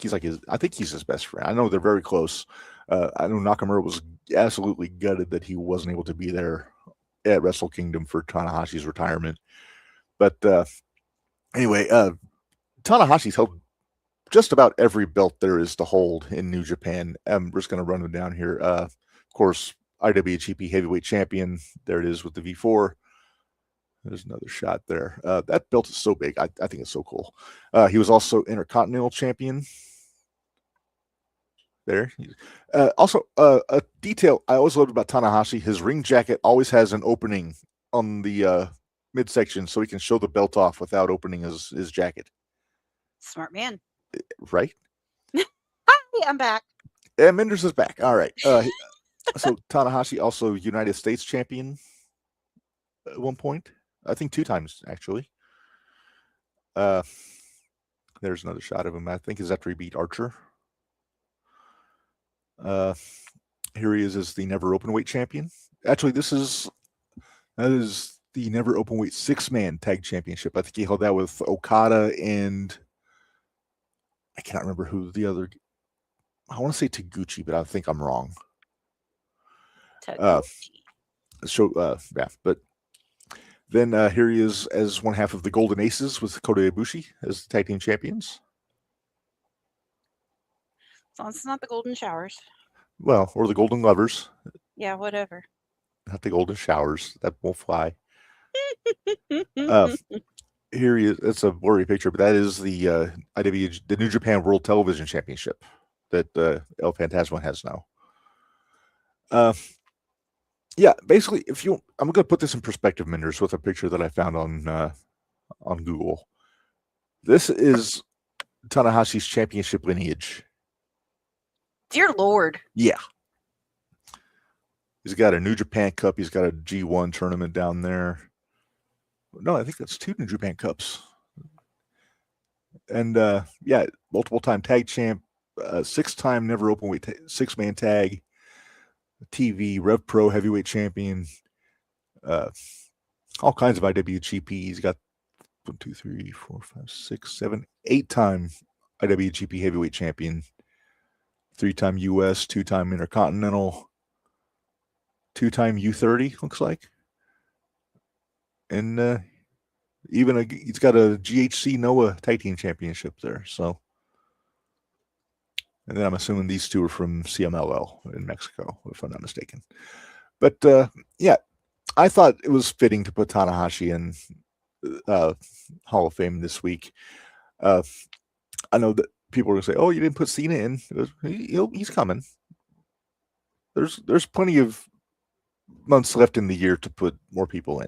he's his best friend. I know they're very close. I know Nakamura was absolutely gutted that he wasn't able to be there at Wrestle Kingdom for Tanahashi's retirement. But anyway, Tanahashi's held just about every belt there is to hold in New Japan. We're just going to run them down here. Of course, IWGP Heavyweight Champion. There it is with the V4. There's another shot there. That belt is so big. I think it's so cool. He was also Intercontinental Champion. There. Also, a detail I always loved about Tanahashi, his ring jacket always has an opening on the midsection so he can show the belt off without opening his jacket. Smart man. Right? Hi, I'm back. And Minderz is back. All right. So Tanahashi also United States champion at one point. I think 2 times, actually. There's another shot of him. I think is after he beat Archer. Here he is as the never openweight champion. Actually, that is the never openweight 6-man tag championship. I think he held that with Okada and I cannot remember who the other. I want to say Taguchi, but I think I'm wrong. But then here he is as one half of the Golden Aces with Kota Ibushi as the tag team champions. As long as it's not the Golden Showers. Well, or the Golden Lovers. Yeah, whatever. Not the Golden Showers. That won't fly. Here he is. It's a blurry picture, but that is the the New Japan World Television Championship that El Phantasmo has now. Basically, I'm going to put this in perspective, Minderz, with a picture that I found on Google. This is Tanahashi's championship lineage. Dear Lord. Yeah. He's got a New Japan Cup. He's got a G1 tournament down there. No, I think that's 2 New Japan Cups. And multiple time tag champ, 6-time never openweight 6-man tag, TV, Rev Pro heavyweight champion, all kinds of IWGP. He's got 1, 2, 3, 4, 5, 6, 7, 8-time IWGP heavyweight champion, 3-time US, 2-time Intercontinental, 2-time U30 looks like, and even he's got a GHC Noah Tag Team Championship there. So, and then I'm assuming these two are from CMLL in Mexico, if I'm not mistaken. But yeah, I thought it was fitting to put Tanahashi in Hall of Fame this week. I know that people are going to say, "Oh, you didn't put Cena in." He's coming. There's plenty of months left in the year to put more people in.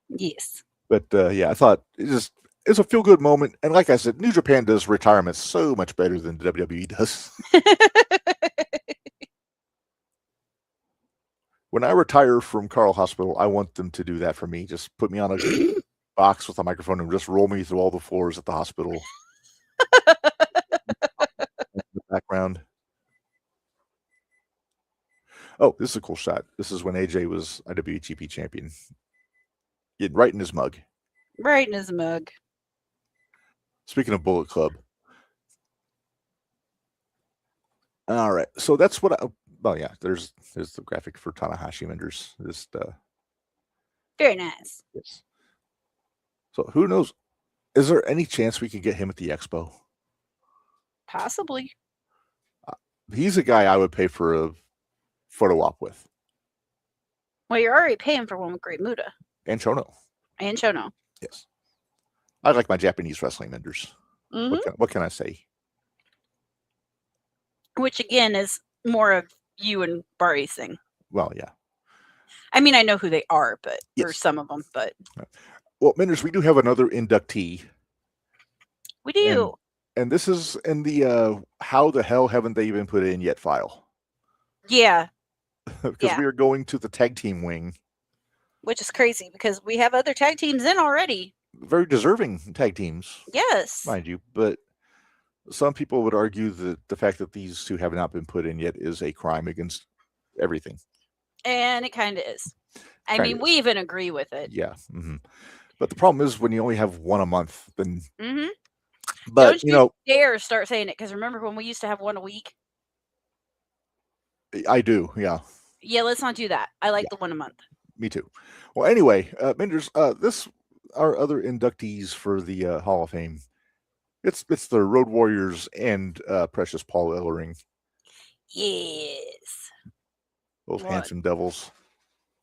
Yes. But yeah, I thought it's a feel good moment, and like I said, New Japan does retirement so much better than WWE does. When I retire from Carl Hospital, I want them to do that for me. Just put me on a box with a microphone and just roll me through all the floors at the hospital. In the background. Oh, this is a cool shot. This is when AJ was IWGP champion. Right in his mug. Right in his mug. Speaking of Bullet Club. All right. So that's what yeah, there's the graphic for Tanahashi Minderz. Very nice. Yes. So who knows? Is there any chance we could get him at the expo? Possibly. He's a guy I would pay for a photo op with. Well, you're already paying for one with Great Muta. And Chono. And Chono. Yes. I like my Japanese wrestling Minderz. Mm-hmm. What can I say? Which again is more of you and Barry's thing. Well, yeah. I mean, I know who they are, but yes. or some of them, but well, Minderz, we do have another inductee. We do. And this is in the how the hell haven't they even put it in yet file? Yeah. Because we are going to the tag team wing. Which is crazy because we have other tag teams in already. Very deserving tag teams. Yes. Mind you. But some people would argue that the fact that these two have not been put in yet is a crime against everything. And it kind of is. I mean, we even agree with it. Yeah. Mm-hmm. But the problem is when you only have one a month, then. Mm-hmm. But don't you dare start saying it because remember when we used to have one a week? I do. Yeah. Yeah. Let's not do that. I like the one a month. Me too. Well, anyway, Minderz, this are other inductees for the Hall of Fame. It's the Road Warriors and Precious Paul Ellering. Yes. Those handsome devils.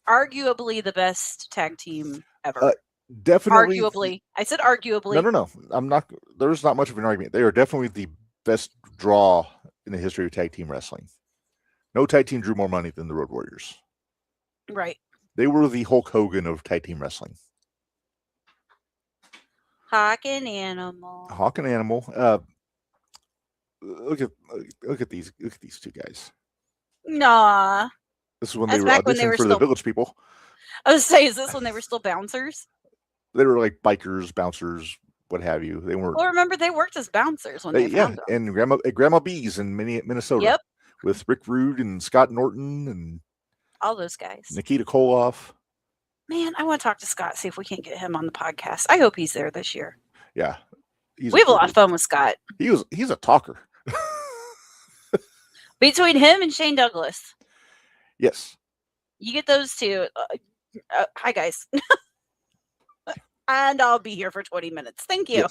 Arguably the best tag team ever. Definitely. Arguably. I said arguably. No. I'm not. There's not much of an argument. They are definitely the best draw in the history of tag team wrestling. No tag team drew more money than the Road Warriors. Right. They were the Hulk Hogan of tag team wrestling. Hawk and Animal. Hawk and Animal. Look at these two guys. Nah. This is when they were auditioning for the Village People. I was saying, is this when they were still bouncers? They were like bikers, bouncers, what have you. They weren't. Well, remember they worked as bouncers when they found them. And Grandma B's in Minnesota. Yep. With Rick Rude and Scott Norton and all those guys. Nikita Koloff. Man, I want to talk to Scott, see if we can't get him on the podcast. I hope he's there this year. Yeah. We have a lot of fun with Scott. He's a talker. Between him and Shane Douglas. Yes. You get those two. Hi, guys. And I'll be here for 20 minutes. Thank you.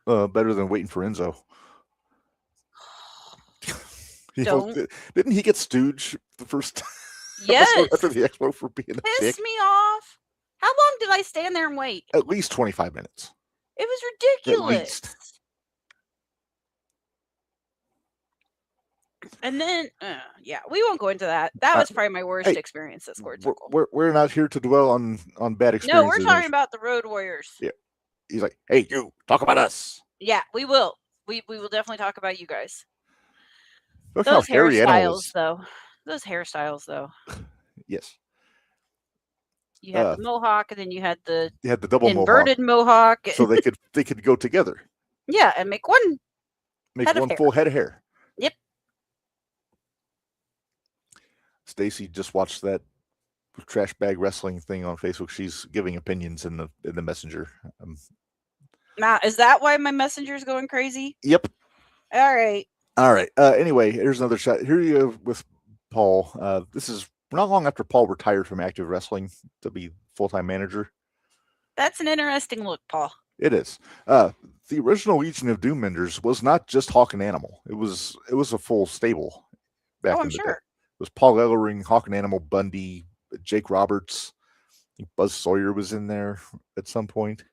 Yes. Better than waiting for Enzo. Didn't he get stooge the first time? Yes. After the expo for being a Pissed dick? me off. How long did I stand there and wait? At least 25 minutes. It was ridiculous. At least. And then, we won't go into that. That was probably my worst experience at Squirt Circle. We're not here to dwell on bad experiences. No, we're talking about the Road Warriors. Yeah. He's like, hey, you, talk about us. Yeah, we will. We will definitely talk about you guys. Look Those how hairy hairstyles, though. Those hairstyles, though. Yes. You had the mohawk, and then you had the double inverted mohawk. So they could go together. Yeah, and make one full head of hair. Yep. Stacy just watched that trash bag wrestling thing on Facebook. She's giving opinions in the messenger. Now, is that why my messenger's going crazy? Yep. All right. Anyway, here's another shot. Here you go with Paul. This is not long after Paul retired from active wrestling to be full-time manager. That's an interesting look, Paul. It is. The original Legion of Doom Minderz was not just Hawk and Animal. It was a full stable back in the day. It was Paul Ellering, Hawk and Animal, Bundy, Jake Roberts. I think Buzz Sawyer was in there at some point.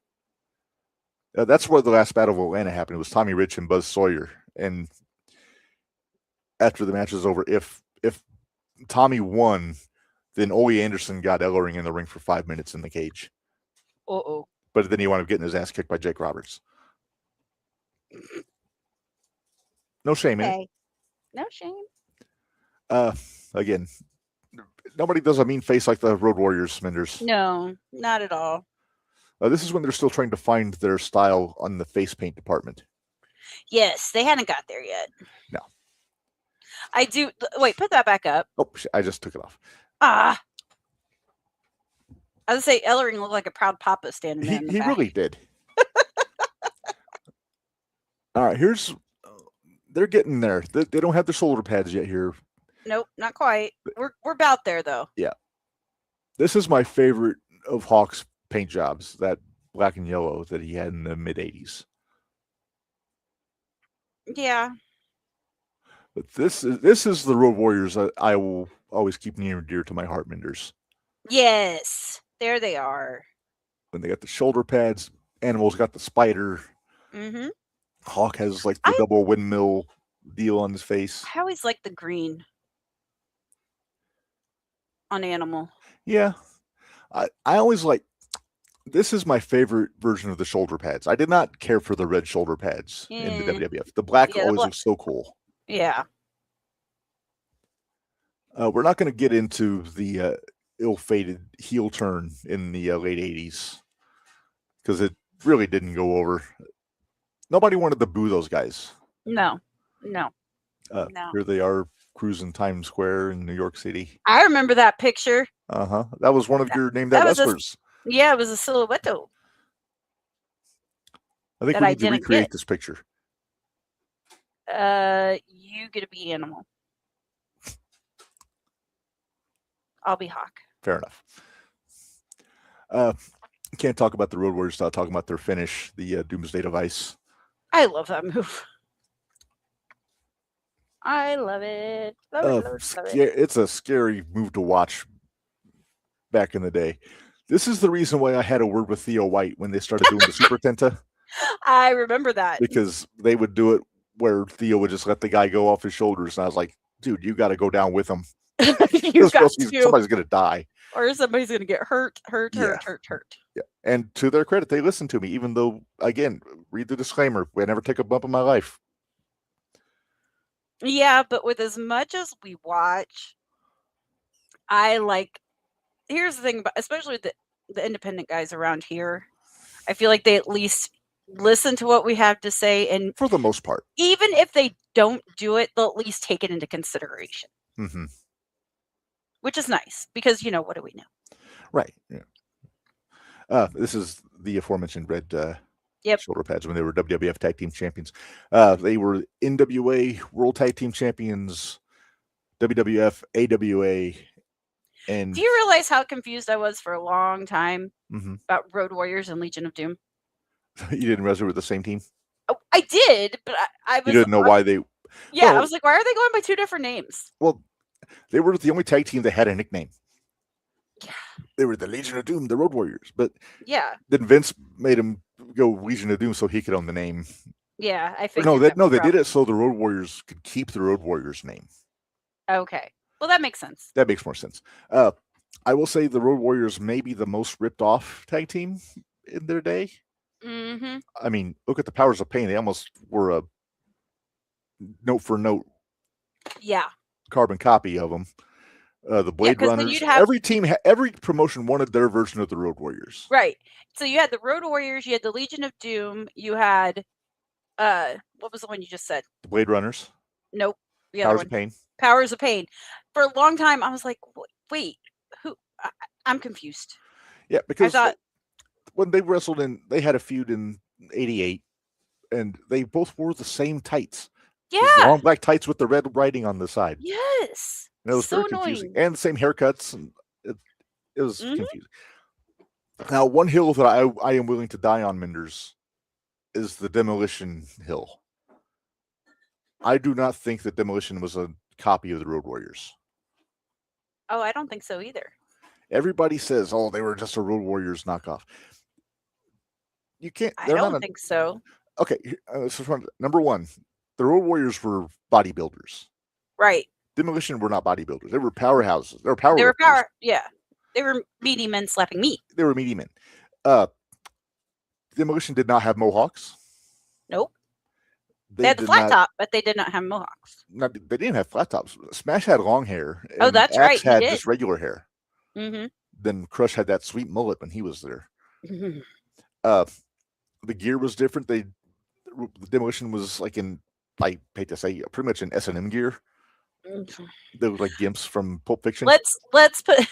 That's where the last Battle of Atlanta happened. It was Tommy Rich and Buzz Sawyer. And after the match was over, if Tommy won, then Ole Anderson got Ellering in the ring for 5 minutes in the cage. Uh-oh. But then he wound up getting his ass kicked by Jake Roberts. No shame in it. No shame. Again, nobody does a mean face like the Road Warriors, Minderz. No, not at all. This is when they're still trying to find their style on the face paint department. Yes, they hadn't got there yet. No. I do. Wait, put that back up. Oh, I just took it off. I was going to say, Ellering looked like a proud papa standing there in the back. He really did. All right, they're getting there. They don't have their shoulder pads yet here. Nope, not quite. We're about there, though. Yeah. This is my favorite of Hawk's paint jobs, that black and yellow that he had in the mid-'80s. Yeah. But this is the Road Warriors I will always keep near and dear to my heart, Minderz. Yes, there they are. When they got the shoulder pads, Animal's got the spider. Mm-hmm. Hawk has like the double windmill deal on his face. I always like the green on Animal. Yeah. I always like, this is my favorite version of the shoulder pads. I did not care for the red shoulder pads in the WWF. The black always looks so cool. Yeah. We're not going to get into the ill-fated heel turn in the late 80s because it really didn't go over. Nobody wanted to boo those guys. No. Here they are cruising Times Square in New York City. I remember that picture. That was one of your Name That wrestlers. Yeah, it was a silhouette. I think we need to recreate this picture. You get to be Animal. I'll be Hawk. Fair enough. Can't talk about the Road Warriors without talking about their finish, the Doomsday Device. I love that move. I love it. Love it. It's a scary move to watch back in the day. This is the reason why I had a word with Theo White when they started doing the Super Tenta. I remember that. Because they would do it where Theo would just let the guy go off his shoulders. And I was like, dude, you got to go down with him. Somebody's going to die. Or somebody's going to get hurt. Yeah. And to their credit, they listened to me, even though, again, read the disclaimer. I never take a bump in my life. Yeah, but with as much as we watch, here's the thing, especially with the independent guys around here, I feel like they at least listen to what we have to say. And for the most part, even if they don't do it, they'll at least take it into consideration. Mm-hmm. Which is nice because, what do we know? Right. Yeah. This is the aforementioned red shoulder pads when they were WWF Tag Team Champions. They were NWA World Tag Team Champions, WWF, AWA. And do you realize how confused I was for a long time mm-hmm. about Road Warriors and Legion of Doom? You didn't realize they were the same team? Oh, I did, but I was. You didn't know why they. Yeah, well, I was like, why are they going by two different names? Well, they were the only tag team that had a nickname. Yeah. They were the Legion of Doom, the Road Warriors. But yeah. Then Vince made them go Legion of Doom so he could own the name. Yeah, I figured. They did it so the Road Warriors could keep the Road Warriors name. Okay. Well, that makes sense. That makes more sense. I will say the Road Warriors may be the most ripped off tag team in their day. Mm-hmm. I mean, look at the Powers of Pain. They almost were a note for note. Yeah. Carbon copy of them. The Blade Runners. Every promotion wanted their version of the Road Warriors. Right. So you had the Road Warriors, you had the Legion of Doom, you had what was the one you just said? The Blade Runners. Nope. The Powers other of one. Pain. Powers of Pain. For a long time, I was like, wait, who? I'm confused. Yeah, because I thought when they wrestled they had a feud in '88, and they both wore the same tights. yeah. Long black tights with the red writing on the side. Yes. And it was so very annoying. confusing. And the same haircuts. And it was Mhm. confusing. Now, one hill that I am willing to die on, Minderz, is the Demolition Hill. I do not think that Demolition was a copy of the Road Warriors. Oh, I don't think so either. Everybody says, "Oh, they were just a Road Warriors knockoff." You can't. I They're don't not think so. Okay, so number one, the Road Warriors were bodybuilders. Right. Demolition were not bodybuilders. They were powerhouses. They were power. They were power. Yeah. They were meaty men slapping meat. They were meaty men. Demolition did not have mohawks. Nope. They had the flat top, but they did not have mohawks. They didn't have flat tops. Smash had long hair. Oh, that's Axe right. He had did. just regular hair. Mm-hmm. Then Crush had that sweet mullet when he was there. Mm-hmm. The gear was different. The Demolition was like I hate to say, pretty much in S&M gear. Mm-hmm. They were like gimps from Pulp Fiction. Let's put.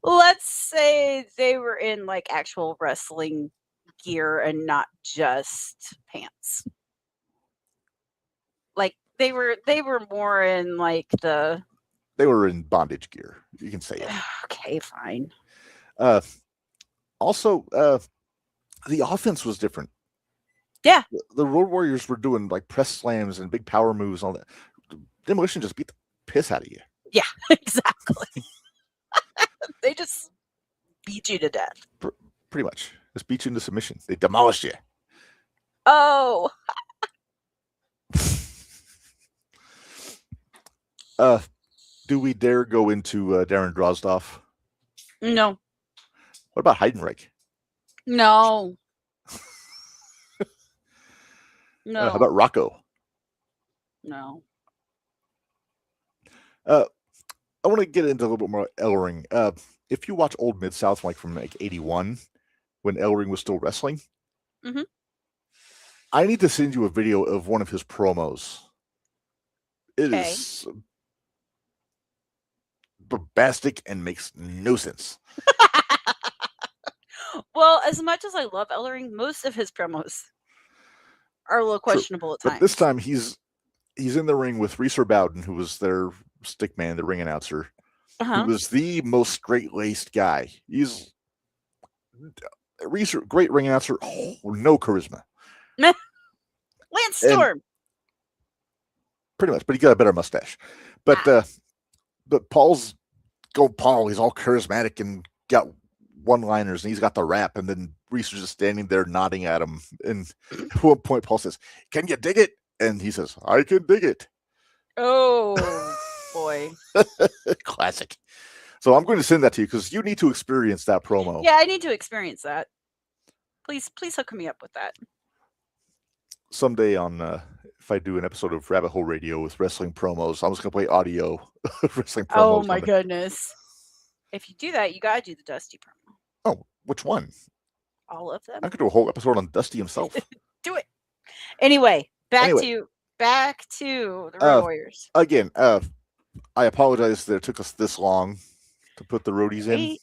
Let's say they were in like actual wrestling gear and not just pants. Like they were more in like the. They were in bondage gear. You can say it. Okay, fine. Also, the offense was different. Yeah. The Road Warriors were doing like press slams and big power moves and all that. Demolition just beat the piss out of you. Yeah, exactly. They just beat you to death. Pretty much. Just beat you into submission. They demolished you. Oh. Do we dare go into Darren Drozdoff? No. What about Heidenreich? No. No. How about Rocco? No. I want to get into a little bit more Ellering. If you watch old Mid-South, like from like 81, when Ellering was still wrestling, mm-hmm. I need to send you a video of one of his promos. It is bombastic and makes no sense. Well, as much as I love Ellering, most of his promos are a little questionable at times. But this time he's in the ring with Reeser Bowden, who was their stick man, the ring announcer, who was the most straight-laced guy. He's Reeser, great ring announcer, no charisma. Lance Storm. Pretty much, but he got a better mustache. But Paul, he's all charismatic and got one-liners, and he's got the rap, and then Reeser's just standing there nodding at him. And at one point, Paul says, "Can you dig it?" And he says, "I can dig it." Oh, boy. Classic. So I'm going to send that to you because you need to experience that promo. Yeah, I need to experience that. Please hook me up with that. Someday if I do an episode of Rabbit Hole Radio with wrestling promos, I'm just going to play audio wrestling promos. Oh, my goodness. If you do that, you got to do the Dusty promo. Oh, which one? All of them. I could do a whole episode on Dusty himself. Do it. Anyway, back to the Road Warriors. Again, I apologize that it took us this long to put the roadies in.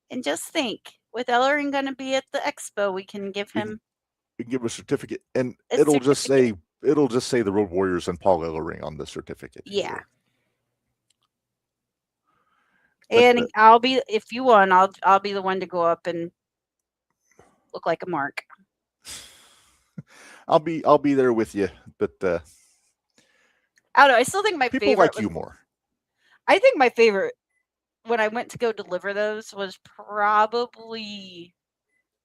And just think, with Ellering going to be at the expo, we can give him. We can give a certificate, and it'll just say the Road Warriors and Paul Ellering on the certificate. Yeah. And I'll be, if you want, I'll be the one to go up and look like a mark. I'll be there with you, but I don't know. I still think my people favorite like you more. I think my favorite when I went to go deliver those was probably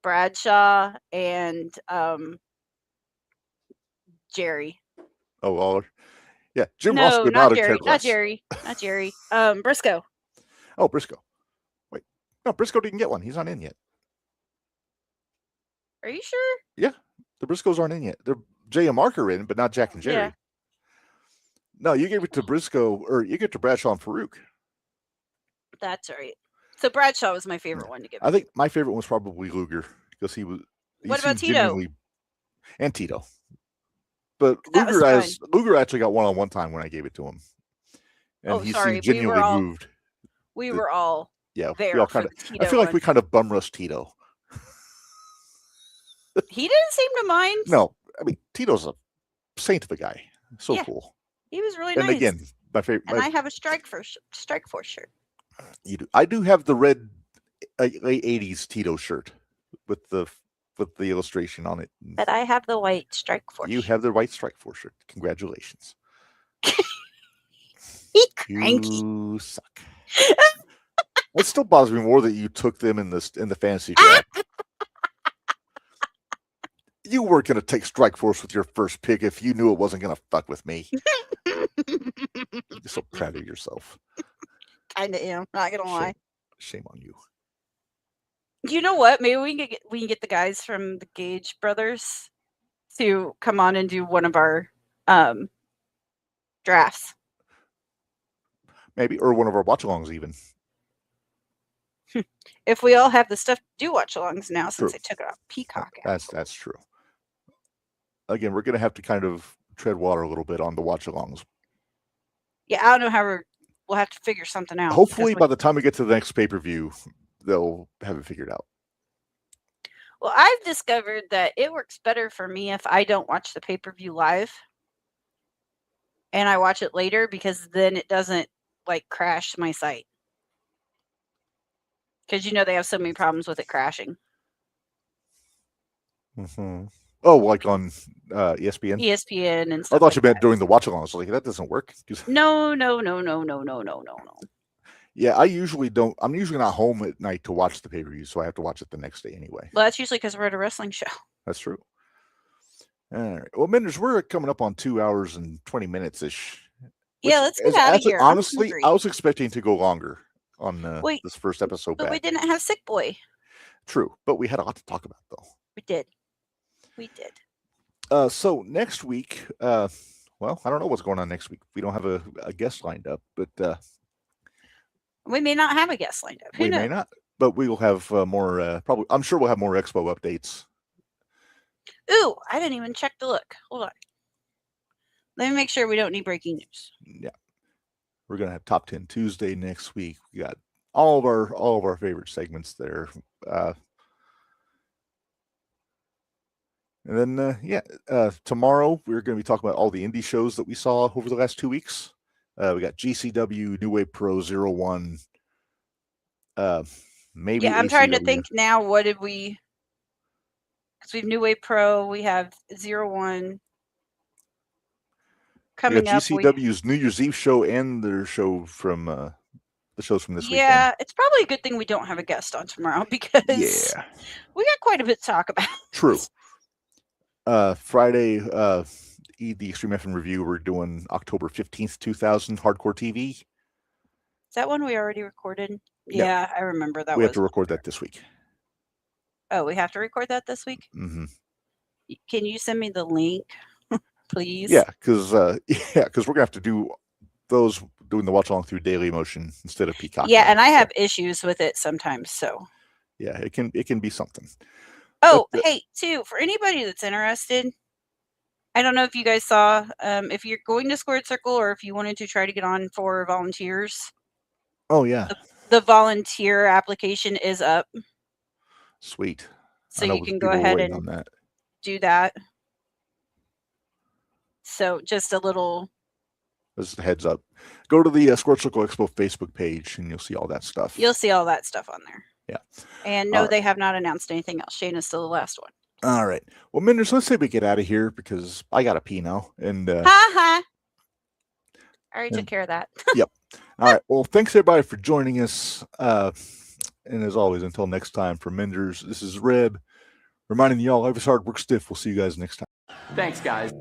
Bradshaw and Jerry. Oh, Waller. Yeah, Jim No, Ross would not not Jerry. have cared Not Jerry. Briscoe. Oh, Briscoe. Wait, no, Briscoe didn't get one. He's not in yet. Are you sure? Yeah, the Briscoes aren't in yet. They're Jay and Mark are in, but not Jack and Jerry. Yeah. No, you gave it to Briscoe, or you get to Bradshaw and Farouk. That's right. So Bradshaw was my favorite one to give. I think my favorite one was probably Luger. because he was. What about Tito? And Tito. But Luger actually got one-on-one time when I gave it to him. And he seemed genuinely moved. We were all there. We all kind of, I feel like we kind of bum rushed Tito. He didn't seem to mind. No, I mean, Tito's a saint of a guy. So cool. He was really nice. And again, my favorite. And I have a Strike Force shirt. You do. I do have the red late 80s Tito shirt with the illustration on it. But I have the white Strike Force. You have the white Strike Force shirt. Congratulations. He's cranky. You suck. It still bothers me more that you took them in the fantasy draft. You weren't going to take Strike Force with your first pick if you knew it wasn't going to fuck with me. You're so proud of yourself. Kind of am. Not going to lie. Shame on you. You know what? Maybe we can get the guys from the Gage brothers to come on and do one of our drafts. Maybe, or one of our watch-alongs even. If we all have the stuff to do watch-alongs now, since I took it off Peacock. That's true. Again, we're going to have to kind of tread water a little bit on the watch-alongs. Yeah, I don't know how we'll have to figure something out. Hopefully, by the time we get to the next pay-per-view, they'll have it figured out. Well, I've discovered that it works better for me if I don't watch the pay-per-view live and I watch it later, because then it doesn't crash my site. Because they have so many problems with it crashing. Mm-hmm. Oh, like on ESPN? ESPN and stuff. I thought you meant during the watch-along. I was like, that doesn't work. No. Yeah, I'm usually not home at night to watch the pay-per-view, so I have to watch it the next day anyway. Well, that's usually because we're at a wrestling show. That's true. All right. Well, Minderz, we're coming up on 2 hours and 20 minutes-ish. Yeah, let's get out of here. Honestly, I was expecting to go longer on this first episode. But we didn't have Sick Boy. True, but we had a lot to talk about, though. We did. So next week, well, I don't know what's going on next week. We don't have a guest lined up, but we may not have a guest lined up. Who knows? May not, but we will have more. Probably, I'm sure we'll have more Expo updates. Ooh, I didn't even check to look. Hold on. Let me make sure we don't need breaking news. Yeah, we're gonna have Top 10 Tuesday next week. We got all of our favorite segments there. And then, tomorrow we're going to be talking about all the indie shows that we saw over the last 2 weeks. We got GCW, New Wave Pro, 01. Maybe. Yeah, I'm trying to think now. What did we? Because we have New Wave Pro, we have 01 coming up. GCW's New Year's Eve show and their show from the shows from this weekend. Yeah, it's probably a good thing we don't have a guest on tomorrow, because we got quite a bit to talk about. True. Friday, the Extreme FM review, we're doing October 15th, 2000, Hardcore TV. Is that one we already recorded? No. Yeah, I remember that. We have to record that this week. Oh, we have to record that this week? Mm-hmm. Can you send me the link, please? Yeah, because we're gonna have to do those doing the watch along through Daily Motion instead of Peacock. Yeah, and I have issues with it sometimes, so. Yeah, it can be something. Oh, hey, too, for anybody that's interested, I don't know if you guys saw, if you're going to Squared Circle or if you wanted to try to get on for volunteers. Oh, yeah. The volunteer application is up. Sweet. So you can go ahead and do that. So just a little. Just a heads up. Go to the Squared Circle Expo Facebook page and you'll see all that stuff. You'll see all that stuff on there. Yeah. And no, they have not announced anything else. Shayna's still the last one. All right. Well, Minderz, let's say we get out of here because I got to pee now. And I already took care of that. Yep. All right. Well, thanks everybody for joining us. And as always, until next time, for Minderz, this is Reb, reminding you all life is hard, work stiff. We'll see you guys next time. Thanks, guys.